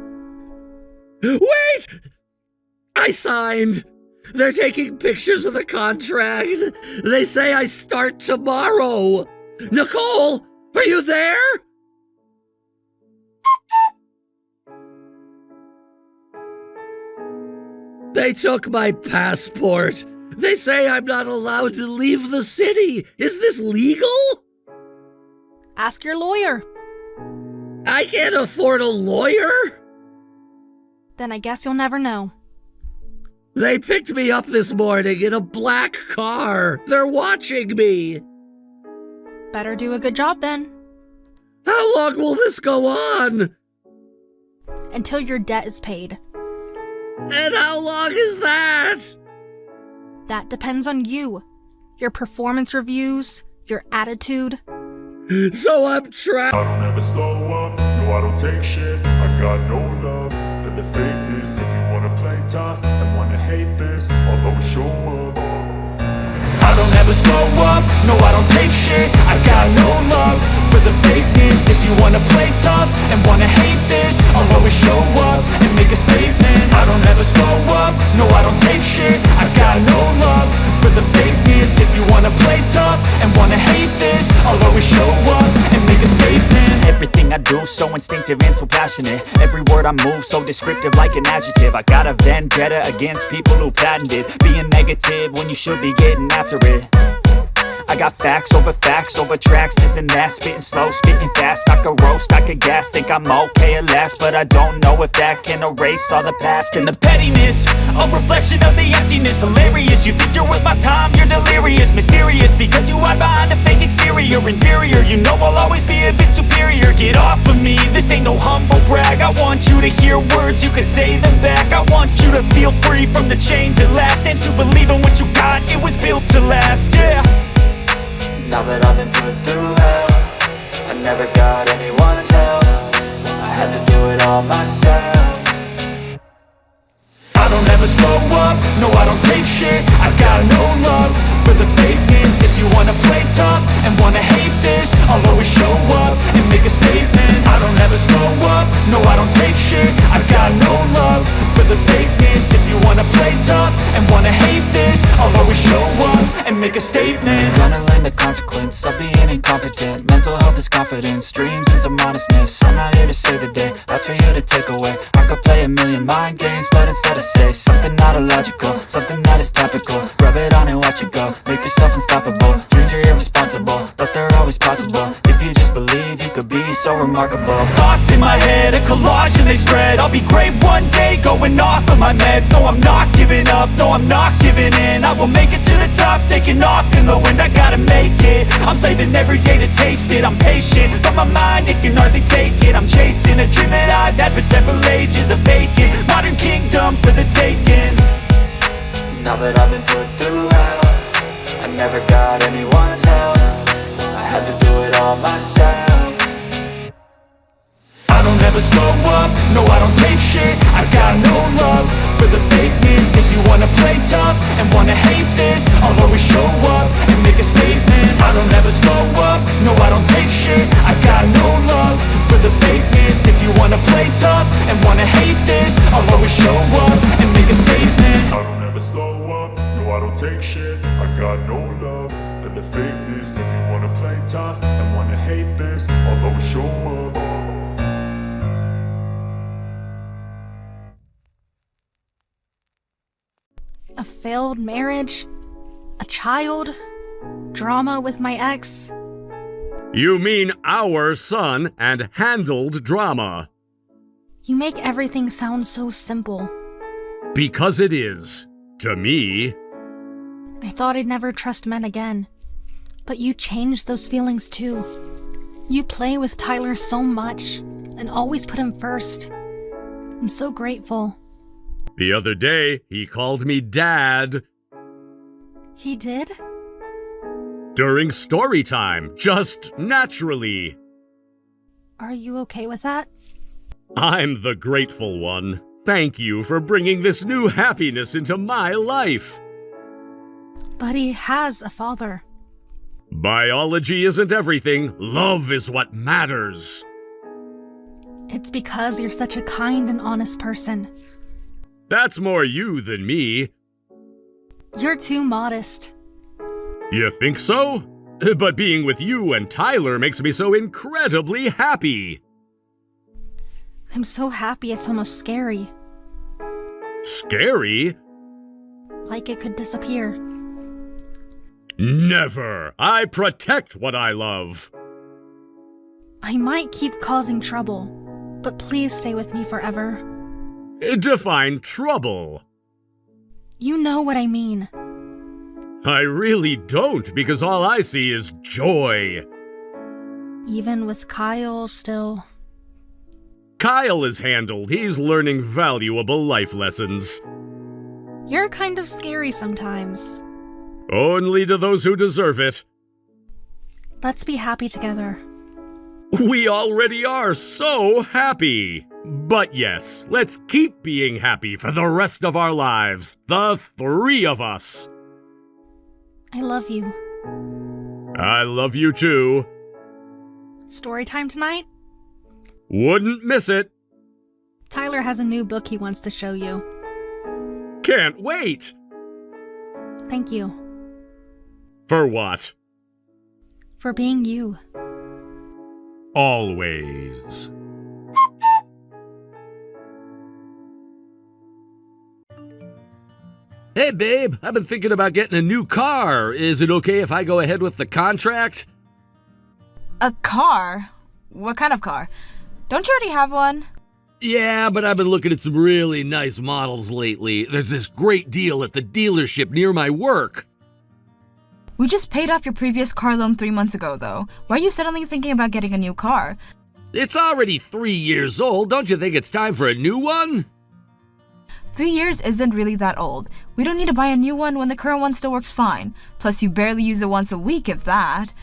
Wait! I signed! They're taking pictures of the contract. They say I start tomorrow. Nicole, are you there? They took my passport. They say I'm not allowed to leave the city. Is this legal? Ask your lawyer. I can't afford a lawyer. Then I guess you'll never know. They picked me up this morning in a black car. They're watching me. Better do a good job then. How long will this go on? Until your debt is paid. And how long is that? That depends on you. Your performance reviews, your attitude. So I'm trapped. I don't ever slow up, no I don't take shit. I got no love for the fakeness. If you wanna play tough and wanna hate this, I'll always show up. I don't ever slow up, no I don't take shit. I got no love for the fakeness. If you wanna play tough and wanna hate this, I'll always show up and make a statement. I don't ever slow up, no I don't take shit. I got no love for the fakeness. If you wanna play tough and wanna hate this, I'll always show up and make a statement. Everything I do so instinctive and so passionate. Every word I move so descriptive like an adjective. I got a vendetta against people who patented being negative when you should be getting after it. I got facts over tracks, this and that. Spitting slow, spitting fast. I could roast, I could gas. Think I'm okay at last, but I don't know if that can erase all the past. And the pettiness, a reflection of the emptiness. Hilarious, you think you're worth my time, you're delirious. Mysterious, because you hide behind a fake exterior. Inferior, you know I'll always be a bit superior. Get off of me, this ain't no humble brag. I want you to hear words, you can say them back. I want you to feel free from the chains at last, and to believe in what you got, it was built to last, yeah. Now that I've been put through hell, I never got anyone's help. I had to do it all myself. I don't ever slow up, no I don't take shit. I got no love for the fakeness. If you wanna play tough and wanna hate this, I'll always show up and make a statement. I don't ever slow up, no I don't take shit. I got no love for the fakeness. If you wanna play tough and wanna hate this, I'll always show up and make a statement. Gonna learn the consequence of being incompetent. Mental health is confidence, dreams into modestness. I'm not here to save the day, that's for you to take away. I could play a million mind games, but instead I say something not illogical, something that is topical. Rub it on and watch it go, make yourself unstoppable. Dreams are irresponsible, but they're always possible. If you just believe, you could be so remarkable. Thoughts in my head, a collage and they spread. I'll be great one day, going off of my meds. No, I'm not giving up, no, I'm not giving in. I will make it to the top, taking off in the wind. I gotta make it, I'm saving every day to taste it. I'm patient, but my mind, it can hardly take it. I'm chasing a dream that I've had for several ages. A vacant, modern kingdom for the taking. Now that I've been put through hell, I never got anyone's help. I had to do it all myself. I don't ever slow up, no I don't take shit. I got no love for the fakeness. If you wanna play tough and wanna hate this, I'll always show up and make a statement. I don't ever slow up, no I don't take shit. I got no love for the fakeness. If you wanna play tough and wanna hate this, I'll always show up and make a statement. I don't ever slow up, no I don't take shit. I got no love for the fakeness. If you wanna play tough and wanna hate this, I'll always show up. A failed marriage? A child? Drama with my ex? You mean our son and handled drama. You make everything sound so simple. Because it is. To me. I thought I'd never trust men again. But you changed those feelings too. You play with Tyler so much and always put him first. I'm so grateful. The other day, he called me Dad. He did? During story time, just naturally. Are you okay with that? I'm the grateful one. Thank you for bringing this new happiness into my life. But he has a father. Biology isn't everything. Love is what matters. It's because you're such a kind and honest person. That's more you than me. You're too modest. You think so? But being with you and Tyler makes me so incredibly happy. I'm so happy it's almost scary. Scary? Like it could disappear. Never! I protect what I love. I might keep causing trouble, but please stay with me forever. Define trouble. You know what I mean. I really don't, because all I see is joy. Even with Kyle still. Kyle is handled. He's learning valuable life lessons. You're kind of scary sometimes. Only to those who deserve it. Let's be happy together. We already are so happy. But yes, let's keep being happy for the rest of our lives. The three of us. I love you. I love you too. Story time tonight? Wouldn't miss it. Tyler has a new book he wants to show you. Can't wait. Thank you. For what? For being you. Always. Hey, babe, I've been thinking about getting a new car. Is it okay if I go ahead with the contract? A car? What kind of car? Don't you already have one? Yeah, but I've been looking at some really nice models lately. There's this great deal at the dealership near my work. We just paid off your previous car loan 3 months ago, though. Why are you suddenly thinking about getting a new car? It's already 3 years old. Don't you think it's time for a new one? 3 years isn't really that old. We don't need to buy a new one when the current one still works fine. Plus, you barely use it once a week, if that.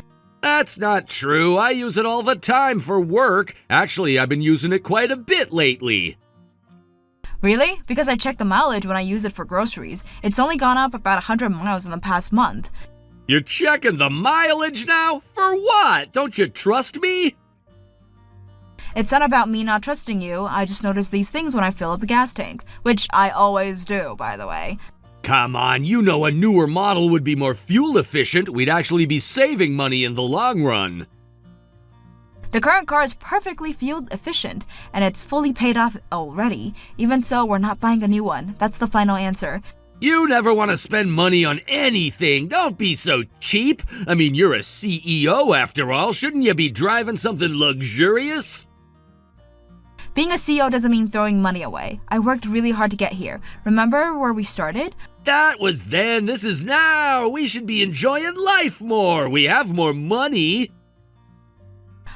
That's not true. I use it all the time for work. Actually, I've been using it quite a bit lately. Really? Because I checked the mileage when I use it for groceries. It's only gone up about 100 miles in the past month. You're checking the mileage now? For what? Don't you trust me? It's not about me not trusting you. I just notice these things when I fill up the gas tank. Which I always do, by the way. Come on, you know a newer model would be more fuel efficient. We'd actually be saving money in the long run. The current car is perfectly fuel efficient, and it's fully paid off already. Even so, we're not buying a new one. That's the final answer. You never want to spend money on anything. Don't be so cheap. I mean, you're a CEO after all. Shouldn't you be driving something luxurious? Being a CEO doesn't mean throwing money away. I worked really hard to get here. Remember where we started? That was then. This is now. We should be enjoying life more. We have more money.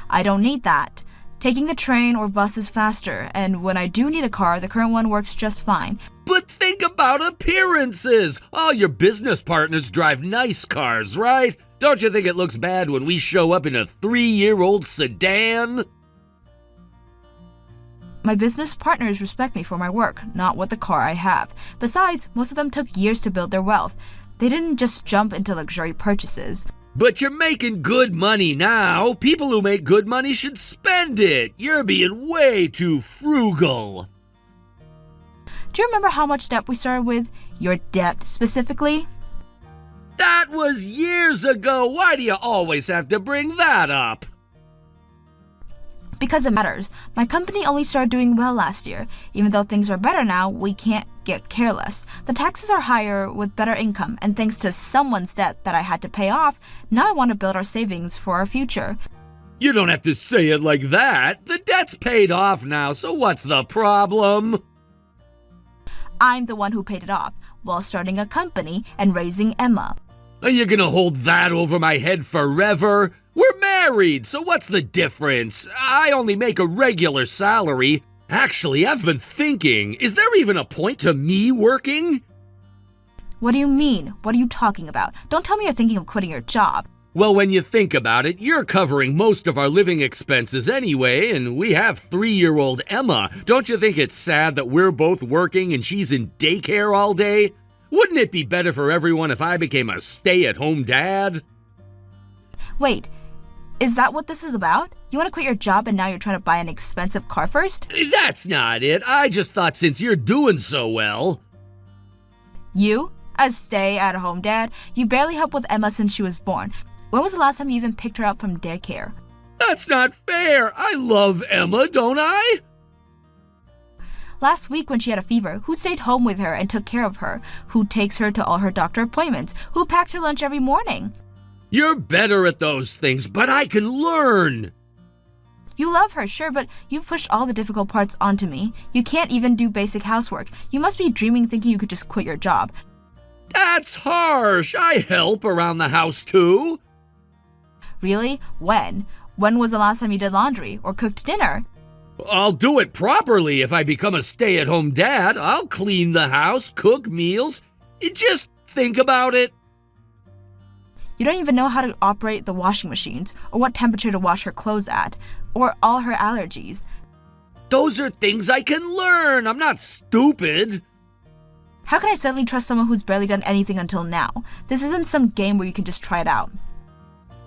I don't need that. Taking the train or bus is faster, and when I do need a car, the current one works just fine. But think about appearances. All your business partners drive nice cars, right? Don't you think it looks bad when we show up in a 3-year-old sedan? My business partners respect me for my work, not what the car I have. Besides, most of them took years to build their wealth. They didn't just jump into luxury purchases. But you're making good money now. People who make good money should spend it. You're being way too frugal. Do you remember how much debt we started with? Your debt, specifically? That was years ago. Why do you always have to bring that up? Because it matters. My company only started doing well last year. Even though things are better now, we can't get careless. The taxes are higher with better income, and thanks to someone's debt that I had to pay off, now I want to build our savings for our future. You don't have to say it like that. The debt's paid off now, so what's the problem? I'm the one who paid it off, while starting a company and raising Emma. Are you gonna hold that over my head forever? We're married, so what's the difference? I only make a regular salary. Actually, I've been thinking, is there even a point to me working? What do you mean? What are you talking about? Don't tell me you're thinking of quitting your job. Well, when you think about it, you're covering most of our living expenses anyway, and we have 3-year-old Emma. Don't you think it's sad that we're both working and she's in daycare all day? Wouldn't it be better for everyone if I became a stay-at-home dad? Wait, is that what this is about? You want to quit your job and now you're trying to buy an expensive car first? That's not it. I just thought since you're doing so well. You? A stay-at-home dad? You barely helped with Emma since she was born. When was the last time you even picked her up from daycare? That's not fair. I love Emma, don't I? Last week when she had a fever, who stayed home with her and took care of her? Who takes her to all her doctor appointments? Who packs her lunch every morning? You're better at those things, but I can learn. You love her, sure, but you've pushed all the difficult parts onto me. You can't even do basic housework. You must be dreaming thinking you could just quit your job. That's harsh. I help around the house too. Really? When? When was the last time you did laundry or cooked dinner? I'll do it properly if I become a stay-at-home dad. I'll clean the house, cook meals. Just think about it. You don't even know how to operate the washing machines, or what temperature to wash her clothes at, or all her allergies. Those are things I can learn. I'm not stupid. How can I suddenly trust someone who's barely done anything until now? This isn't some game where you can just try it out.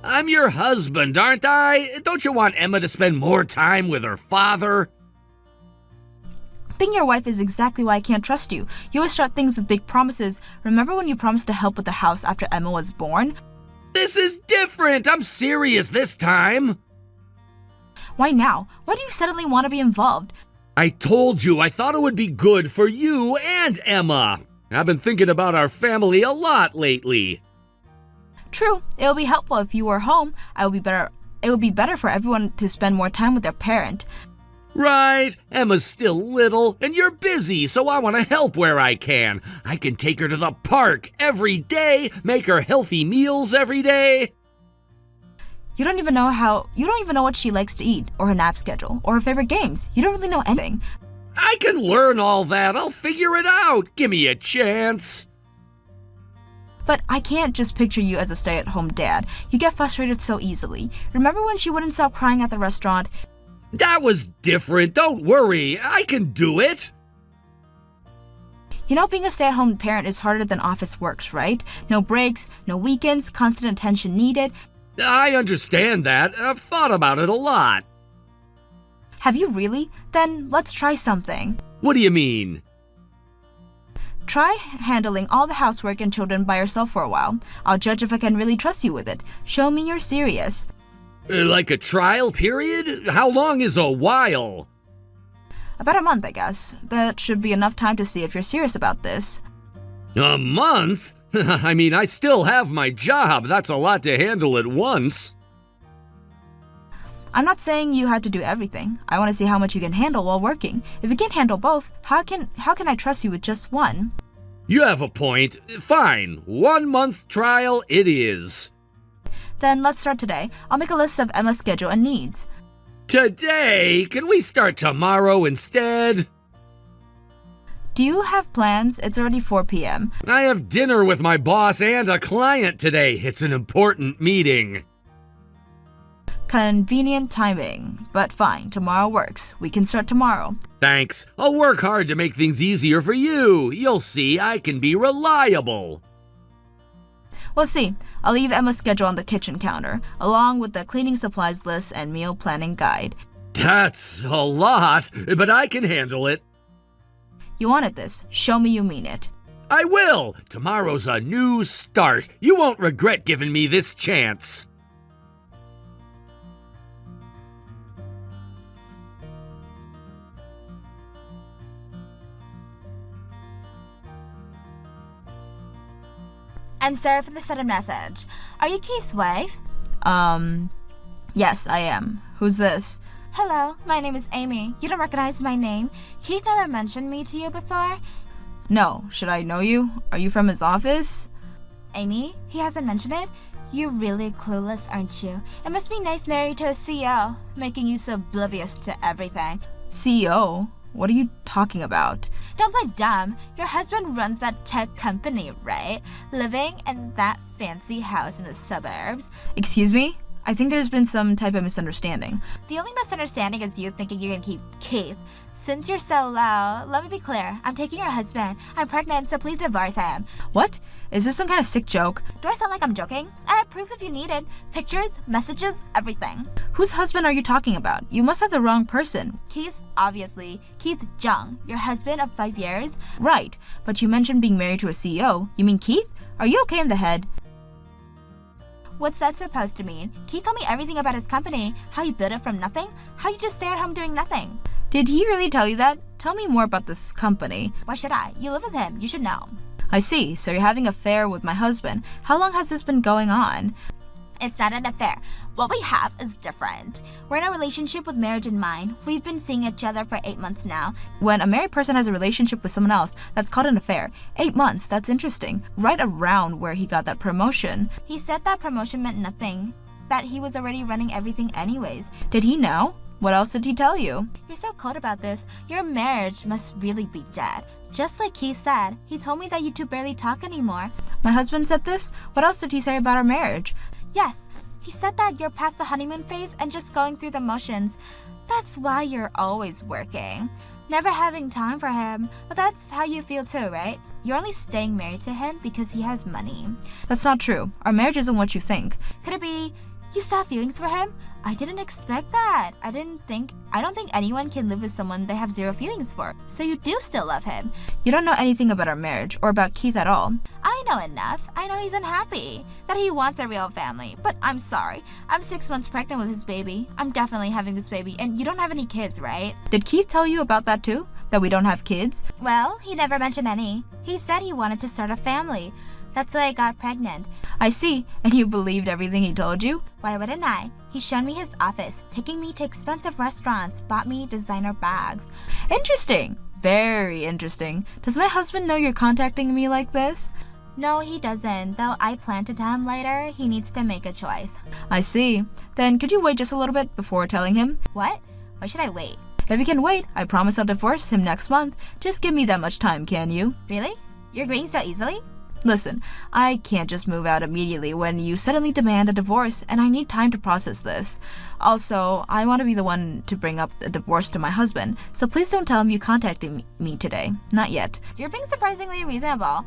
I'm your husband, aren't I? Don't you want Emma to spend more time with her father? Being your wife is exactly why I can't trust you. You always start things with big promises. Remember when you promised to help with the house after Emma was born? This is different. I'm serious this time. Why now? Why do you suddenly want to be involved? I told you I thought it would be good for you and Emma. I've been thinking about our family a lot lately. True, it will be helpful if you were home. It would be better for everyone to spend more time with their parent. Right, Emma's still little, and you're busy, so I want to help where I can. I can take her to the park every day, make her healthy meals every day. You don't even know what she likes to eat, or her nap schedule, or her favorite games. You don't really know anything. I can learn all that. I'll figure it out. Give me a chance. But I can't just picture you as a stay-at-home dad. You get frustrated so easily. Remember when she wouldn't stop crying at the restaurant? That was different. Don't worry. I can do it. You know, being a stay-at-home parent is harder than office works, right? No breaks, no weekends, constant attention needed. I understand that. I've thought about it a lot. Have you really? Then let's try something. What do you mean? Try handling all the housework and children by yourself for a while. I'll judge if I can really trust you with it. Show me you're serious. Like a trial period? How long is a while? About a month, I guess. That should be enough time to see if you're serious about this. A month? I mean, I still have my job. That's a lot to handle at once. I'm not saying you have to do everything. I want to see how much you can handle while working. If you can't handle both, how can I trust you with just one? You have a point. Fine. 1 month trial it is. Then let's start today. I'll make a list of Emma's schedule and needs. Today? Can we start tomorrow instead? Do you have plans? It's already 4 p.m. I have dinner with my boss and a client today. It's an important meeting. Convenient timing. But fine, tomorrow works. We can start tomorrow. Thanks. I'll work hard to make things easier for you. You'll see I can be reliable. We'll see. I'll leave Emma's schedule on the kitchen counter, along with the cleaning supplies list and meal planning guide. That's a lot, but I can handle it. You wanted this. Show me you mean it. I will. Tomorrow's a new start. You won't regret giving me this chance. I'm sorry for the sudden message. Are you Keith's wife? Yes, I am. Who's this? Hello, my name is Amy. You don't recognize my name? Keith never mentioned me to you before? No. Should I know you? Are you from his office? Amy? He hasn't mentioned it? You're really clueless, aren't you? It must be nice married to a CEO, making you so oblivious to everything. CEO? What are you talking about? Don't play dumb. Your husband runs that tech company, right? Living in that fancy house in the suburbs. Excuse me? I think there's been some type of misunderstanding. The only misunderstanding is you thinking you can keep Keith. Since you're so low, let me be clear. I'm taking your husband. I'm pregnant, so please divorce him. What? Is this some kind of sick joke? Do I sound like I'm joking? I have proof if you need it. Pictures, messages, everything. Whose husband are you talking about? You must have the wrong person. Keith, obviously. Keith Jung, your husband of 5 years. Right, but you mentioned being married to a CEO. You mean Keith? Are you okay in the head? What's that supposed to mean? Keith told me everything about his company, how you built it from nothing, how you just stay at home doing nothing. Did he really tell you that? Tell me more about this company. Why should I? You live with him. You should know. I see. So you're having an affair with my husband. How long has this been going on? It's not an affair. What we have is different. We're in a relationship with marriage in mind. We've been seeing each other for 8 months now. When a married person has a relationship with someone else, that's called an affair. 8 months, that's interesting. Right around where he got that promotion. He said that promotion meant nothing, that he was already running everything anyways. Did he know? What else did he tell you? You're so cold about this. Your marriage must really be dead. Just like he said, he told me that you two barely talk anymore. My husband said this? What else did he say about our marriage? Yes, he said that you're past the honeymoon phase and just going through the motions. That's why you're always working. Never having time for him. But that's how you feel too, right? You're only staying married to him because he has money. That's not true. Our marriage isn't what you think. Could it be you still have feelings for him? I didn't expect that. I don't think anyone can live with someone they have zero feelings for. So you do still love him. You don't know anything about our marriage or about Keith at all. I know enough. I know he's unhappy, that he wants a real family. But I'm sorry. I'm 6 months pregnant with his baby. I'm definitely having this baby, and you don't have any kids, right? Did Keith tell you about that too? That we don't have kids? Well, he never mentioned any. He said he wanted to start a family. That's why I got pregnant. I see. And you believed everything he told you? Why wouldn't I? He showed me his office, taking me to expensive restaurants, bought me designer bags. Interesting. Very interesting. Does my husband know you're contacting me like this? No, he doesn't, though I plan to tell him later. He needs to make a choice. I see. Then could you wait just a little bit before telling him? What? Why should I wait? If you can wait, I promise I'll divorce him next month. Just give me that much time, can you? Really? You're agreeing so easily? Listen, I can't just move out immediately when you suddenly demand a divorce, and I need time to process this. Also, I want to be the one to bring up the divorce to my husband, so please don't tell him you contacted me today. Not yet. You're being surprisingly reasonable.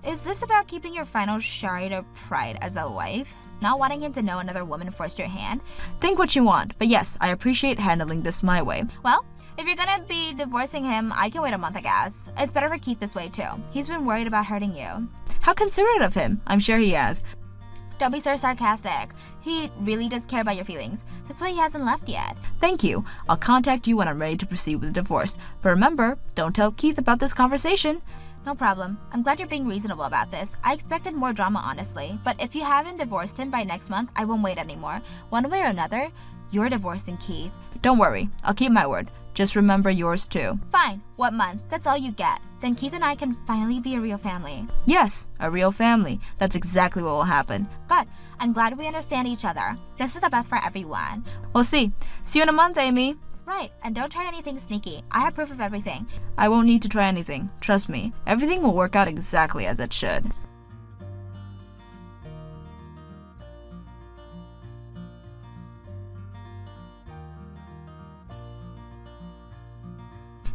Is this about keeping your final shard of pride as a wife? Not wanting him to know another woman forced your hand? Think what you want, but yes, I appreciate handling this my way. Well, if you're gonna be divorcing him, I can wait a month, I guess. It's better for Keith this way, too. He's been worried about hurting you. How considerate of him. I'm sure he has. Don't be so sarcastic. He really does care about your feelings. That's why he hasn't left yet. Thank you. I'll contact you when I'm ready to proceed with the divorce. But remember, don't tell Keith about this conversation. No problem. I'm glad you're being reasonable about this. I expected more drama, honestly. But if you haven't divorced him by next month, I won't wait anymore. One way or another, you're divorcing Keith. Don't worry. I'll keep my word. Just remember yours too. Fine. What month? That's all you get. Then Keith and I can finally be a real family. Yes, a real family. That's exactly what will happen. Good. I'm glad we understand each other. This is the best for everyone. We'll see. See you in a month, Amy. Right. And don't try anything sneaky. I have proof of everything. I won't need to try anything. Trust me. Everything will work out exactly as it should.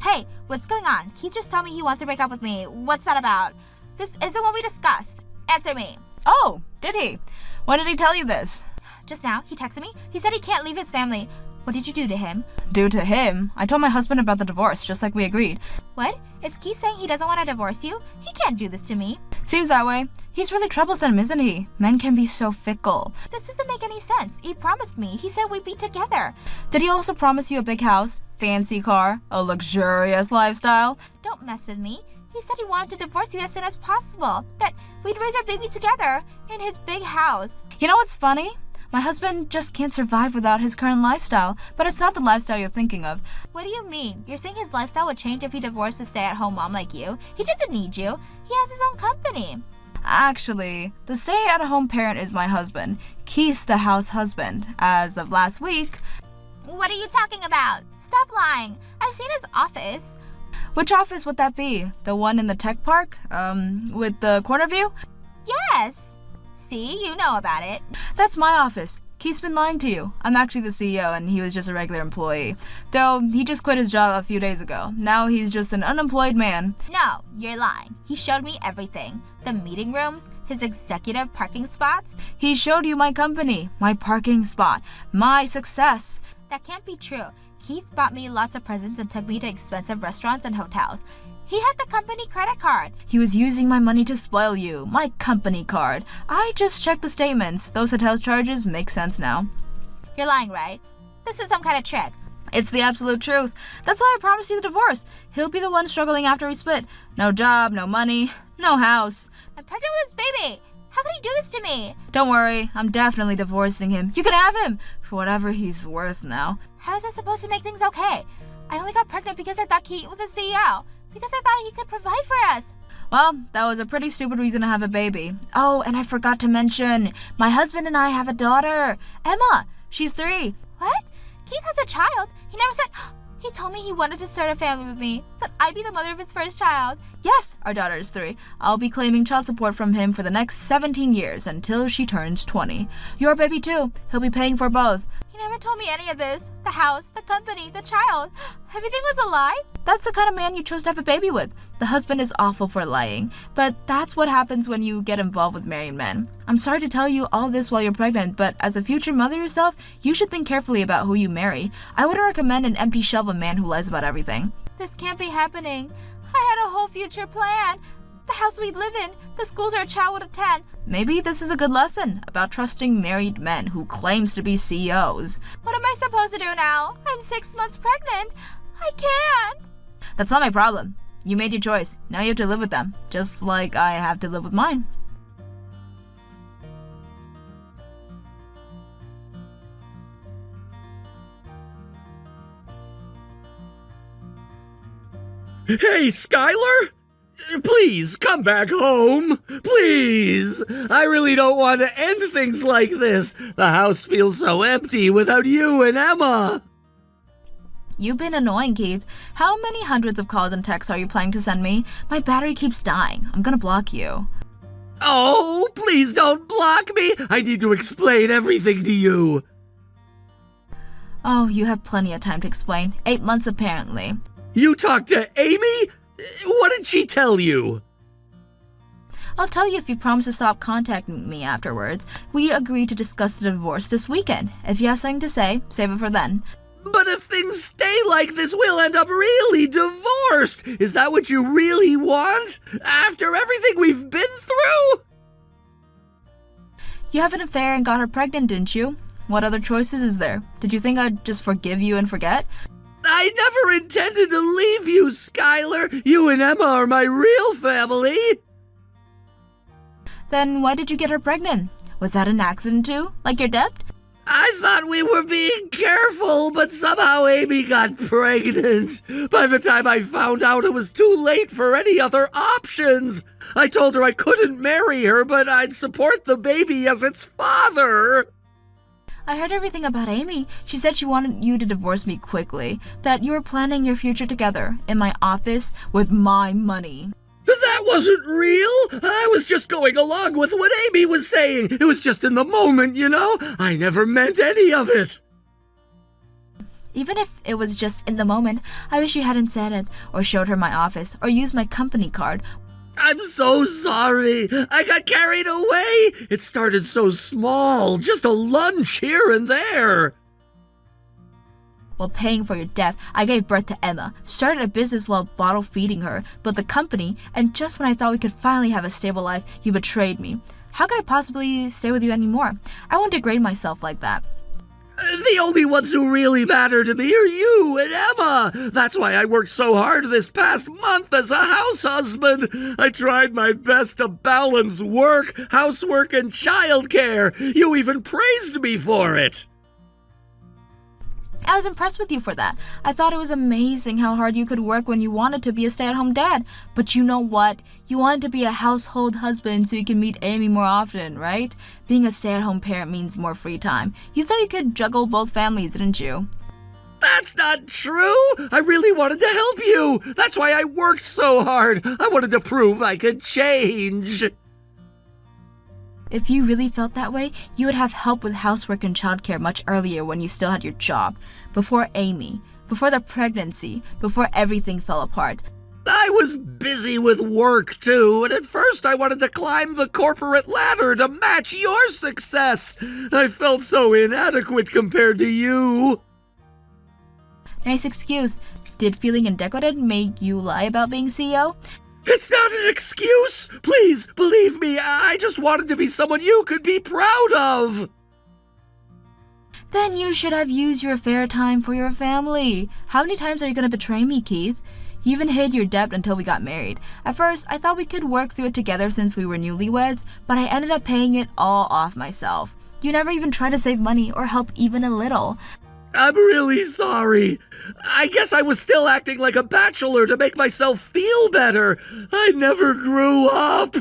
Hey, what's going on? Keith just told me he wants to break up with me. What's that about? This isn't what we discussed. Answer me. Oh, did he? When did he tell you this? Just now, he texted me. He said he can't leave his family. What did you do to him? Do to him? I told my husband about the divorce, just like we agreed. What? Is Keith saying he doesn't want to divorce you? He can't do this to me. Seems that way. He's really troublesome, isn't he? Men can be so fickle. This doesn't make any sense. He promised me. He said we'd be together. Did he also promise you a big house, fancy car, a luxurious lifestyle? Don't mess with me. He said he wanted to divorce you as soon as possible. That we'd raise our baby together in his big house. You know what's funny? My husband just can't survive without his current lifestyle, but it's not the lifestyle you're thinking of. What do you mean? You're saying his lifestyle would change if he divorced a stay-at-home mom like you? He doesn't need you. He has his own company. Actually, the stay-at-home parent is my husband. Keith's the house husband. As of last week... What are you talking about? Stop lying. I've seen his office. Which office would that be? The one in the tech park? With the corner view? Yes. See, you know about it. That's my office. Keith's been lying to you. I'm actually the CEO and he was just a regular employee. Though, he just quit his job a few days ago. Now he's just an unemployed man. No, you're lying. He showed me everything. The meeting rooms, his executive parking spots. He showed you my company, my parking spot, my success. That can't be true. Keith bought me lots of presents and took me to expensive restaurants and hotels. He had the company credit card. He was using my money to spoil you, my company card. I just checked the statements. Those hotel charges make sense now. You're lying, right? This is some kind of trick. It's the absolute truth. That's why I promised you the divorce. He'll be the one struggling after we split. No job, no money, no house. I'm pregnant with this baby. How could he do this to me? Don't worry, I'm definitely divorcing him. You can have him for whatever he's worth now. How is that supposed to make things okay? I only got pregnant because I thought Keith was the CEO. Because I thought he could provide for us. Well, that was a pretty stupid reason to have a baby. Oh, and I forgot to mention, my husband and I have a daughter, Emma. She's 3. What? Keith has a child? He never said... He told me he wanted to start a family with me, that I'd be the mother of his first child. Yes, our daughter is 3. I'll be claiming child support from him for the next 17 years until she turns 20. Your baby too. He'll be paying for both. He never told me any of this. The house, the company, the child. Everything was a lie? That's the kind of man you chose to have a baby with. The husband is awful for lying. But that's what happens when you get involved with married men. I'm sorry to tell you all this while you're pregnant, but as a future mother yourself, you should think carefully about who you marry. I wouldn't recommend an empty shell of a man who lies about everything. This can't be happening. I had a whole future plan. The house we'd live in, the schools our child would attend. Maybe this is a good lesson about trusting married men who claims to be CEOs. What am I supposed to do now? I'm 6 months pregnant. I can't. That's not my problem. You made your choice. Now you have to live with them, just like I have to live with mine. Hey, Skylar! Please, come back home. Please. I really don't want to end things like this. The house feels so empty without you and Emma. You've been annoying, Keith. How many hundreds of calls and texts are you planning to send me? My battery keeps dying. I'm gonna block you. Oh, please don't block me. I need to explain everything to you. Oh, you have plenty of time to explain. 8 months, apparently. You talked to Amy? What did she tell you? I'll tell you if you promise to stop contacting me afterwards. We agreed to discuss the divorce this weekend. If you have something to say, save it for then. But if things stay like this, we'll end up really divorced. Is that what you really want? After everything we've been through? You have an affair and got her pregnant, didn't you? What other choices is there? Did you think I'd just forgive you and forget? I never intended to leave you, Skylar. You and Emma are my real family. Then why did you get her pregnant? Was that an accident too? Like your debt? I thought we were being careful, but somehow Amy got pregnant. By the time I found out, it was too late for any other options. I told her I couldn't marry her, but I'd support the baby as its father. I heard everything about Amy. She said she wanted you to divorce me quickly, that you were planning your future together, in my office, with my money. That wasn't real. I was just going along with what Amy was saying. It was just in the moment, you know? I never meant any of it. Even if it was just in the moment, I wish you hadn't said it, or showed her my office, or used my company card. I'm so sorry. I got carried away. It started so small, just a lunch here and there. While paying for your debt, I gave birth to Emma, started a business while bottle feeding her, built a company, and just when I thought we could finally have a stable life, you betrayed me. How could I possibly stay with you anymore? I won't degrade myself like that. The only ones who really matter to me are you and Emma. That's why I worked so hard this past month as a house husband. I tried my best to balance work, housework, and childcare. You even praised me for it. I was impressed with you for that. I thought it was amazing how hard you could work when you wanted to be a stay-at-home dad. But you know what? You wanted to be a household husband so you can meet Amy more often, right? Being a stay-at-home parent means more free time. You thought you could juggle both families, didn't you? That's not true! I really wanted to help you! That's why I worked so hard! I wanted to prove I could change! If you really felt that way, you would have help with housework and childcare much earlier when you still had your job. Before Amy. Before the pregnancy. Before everything fell apart. I was busy with work, too, and at first I wanted to climb the corporate ladder to match your success. I felt so inadequate compared to you. Nice excuse. Did feeling inadequate make you lie about being CEO? It's not an excuse! Please, believe me, I just wanted to be someone you could be proud of! Then you should have used your fair time for your family. How many times are you going to betray me, Keith? You even hid your debt until we got married. At first, I thought we could work through it together since we were newlyweds, but I ended up paying it all off myself. You never even tried to save money or help even a little. I'm really sorry. I guess I was still acting like a bachelor to make myself feel better. I never grew up.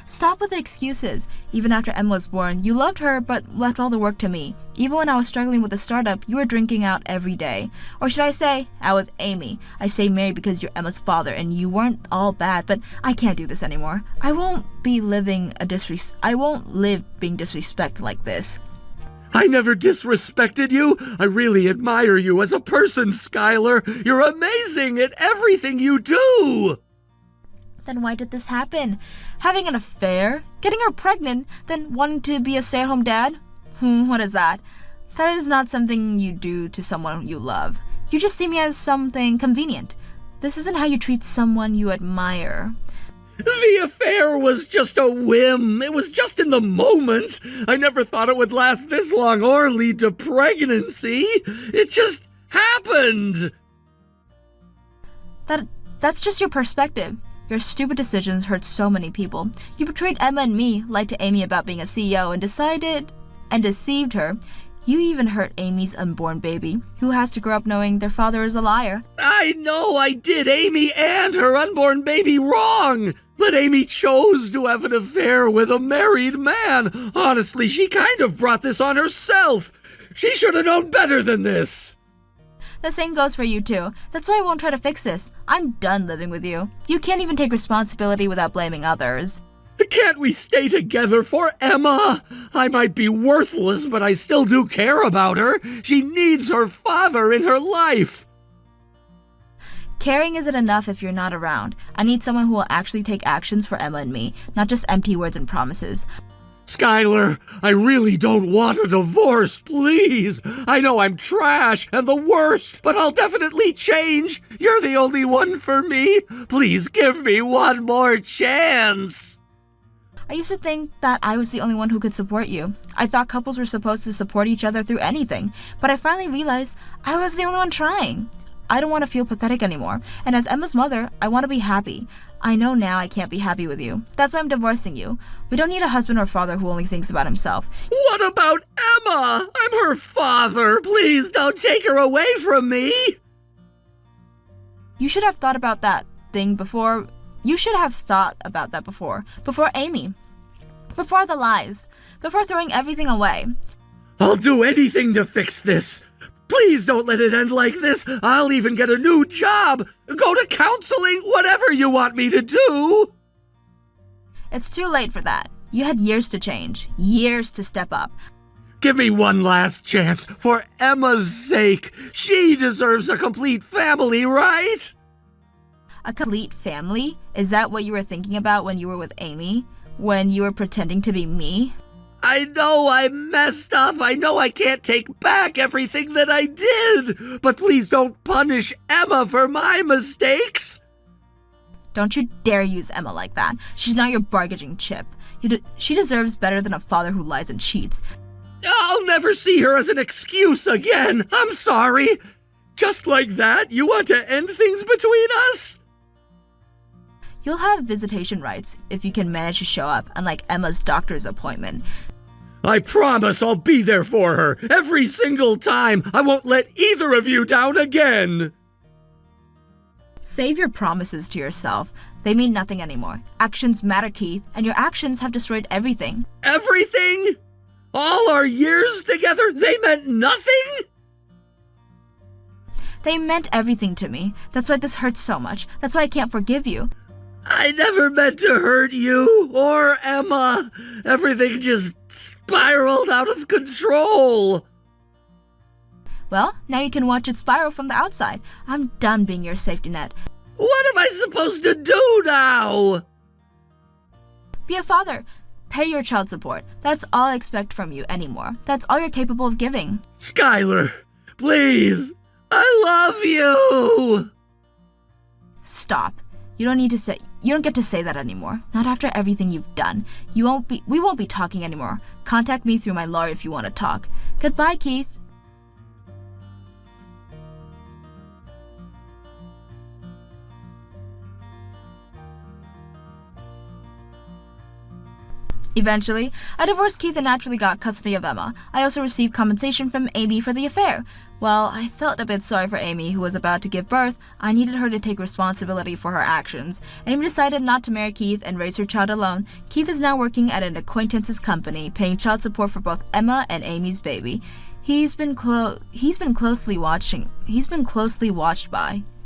Stop with the excuses. Even after Emma was born, you loved her but left all the work to me. Even when I was struggling with the startup, you were drinking out every day. Or should I say, out with Amy. I stayed married because you're Emma's father and you weren't all bad, but I can't do this anymore. I won't live being disrespected like this. I never disrespected you. I really admire you as a person, Skylar. You're amazing at everything you do. Then why did this happen? Having an affair? Getting her pregnant? Then wanting to be a stay-at-home dad? What is that? That is not something you do to someone you love. You just see me as something convenient. This isn't how you treat someone you admire. The affair was just a whim. It was just in the moment. I never thought it would last this long or lead to pregnancy. It just happened. That's just your perspective. Your stupid decisions hurt so many people. You betrayed Emma and me, lied to Amy about being a CEO, and deceived her. You even hurt Amy's unborn baby, who has to grow up knowing their father is a liar. I know I did Amy and her unborn baby wrong, but Amy chose to have an affair with a married man. Honestly, she kind of brought this on herself. She should have known better than this. The same goes for you too. That's why I won't try to fix this. I'm done living with you. You can't even take responsibility without blaming others. Can't we stay together for Emma? I might be worthless, but I still do care about her. She needs her father in her life. Caring isn't enough if you're not around. I need someone who will actually take actions for Emma and me, not just empty words and promises. Skylar, I really don't want a divorce, please. I know I'm trash and the worst, but I'll definitely change. You're the only one for me. Please give me one more chance. I used to think that I was the only one who could support you. I thought couples were supposed to support each other through anything, but I finally realized I was the only one trying. I don't want to feel pathetic anymore, and as Emma's mother, I want to be happy. I know now I can't be happy with you. That's why I'm divorcing you. We don't need a husband or father who only thinks about himself. What about Emma? I'm her father. Please don't take her away from me. You should have thought about that thing before. You should have thought about that before. Before Amy. Before the lies. Before throwing everything away. I'll do anything to fix this. Please don't let it end like this. I'll even get a new job, go to counseling, whatever you want me to do. It's too late for that. You had years to change, years to step up. Give me one last chance, for Emma's sake. She deserves a complete family, right? A complete family? Is that what you were thinking about when you were with Amy? When you were pretending to be me? I know I messed up. I know I can't take back everything that I did. But please don't punish Emma for my mistakes. Don't you dare use Emma like that. She's not your bargaining chip. She deserves better than a father who lies and cheats. I'll never see her as an excuse again. I'm sorry. Just like that, you want to end things between us? You'll have visitation rights if you can manage to show up, unlike Emma's doctor's appointment. I promise I'll be there for her every single time. I won't let either of you down again. Save your promises to yourself. They mean nothing anymore. Actions matter, Keith, and your actions have destroyed everything. Everything? All our years together, they meant nothing? They meant everything to me. That's why this hurts so much. That's why I can't forgive you. I never meant to hurt you or Emma. Everything just spiraled out of control. Well, now you can watch it spiral from the outside. I'm done being your safety net. What am I supposed to do now? Be a father. Pay your child support. That's all I expect from you anymore. That's all you're capable of giving. Skylar, please. I love you. Stop. You don't get to say that anymore. Not after everything you've done. We won't be talking anymore. Contact me through my lawyer if you want to talk. Goodbye, Keith. Eventually, I divorced Keith and naturally got custody of Emma. I also received compensation from Amy for the affair. While I felt a bit sorry for Amy, who was about to give birth, I needed her to take responsibility for her actions. Amy decided not to marry Keith and raise her child alone. Keith is now working at an acquaintance's company, paying child support for both Emma and Amy's baby. He's been closely watched by.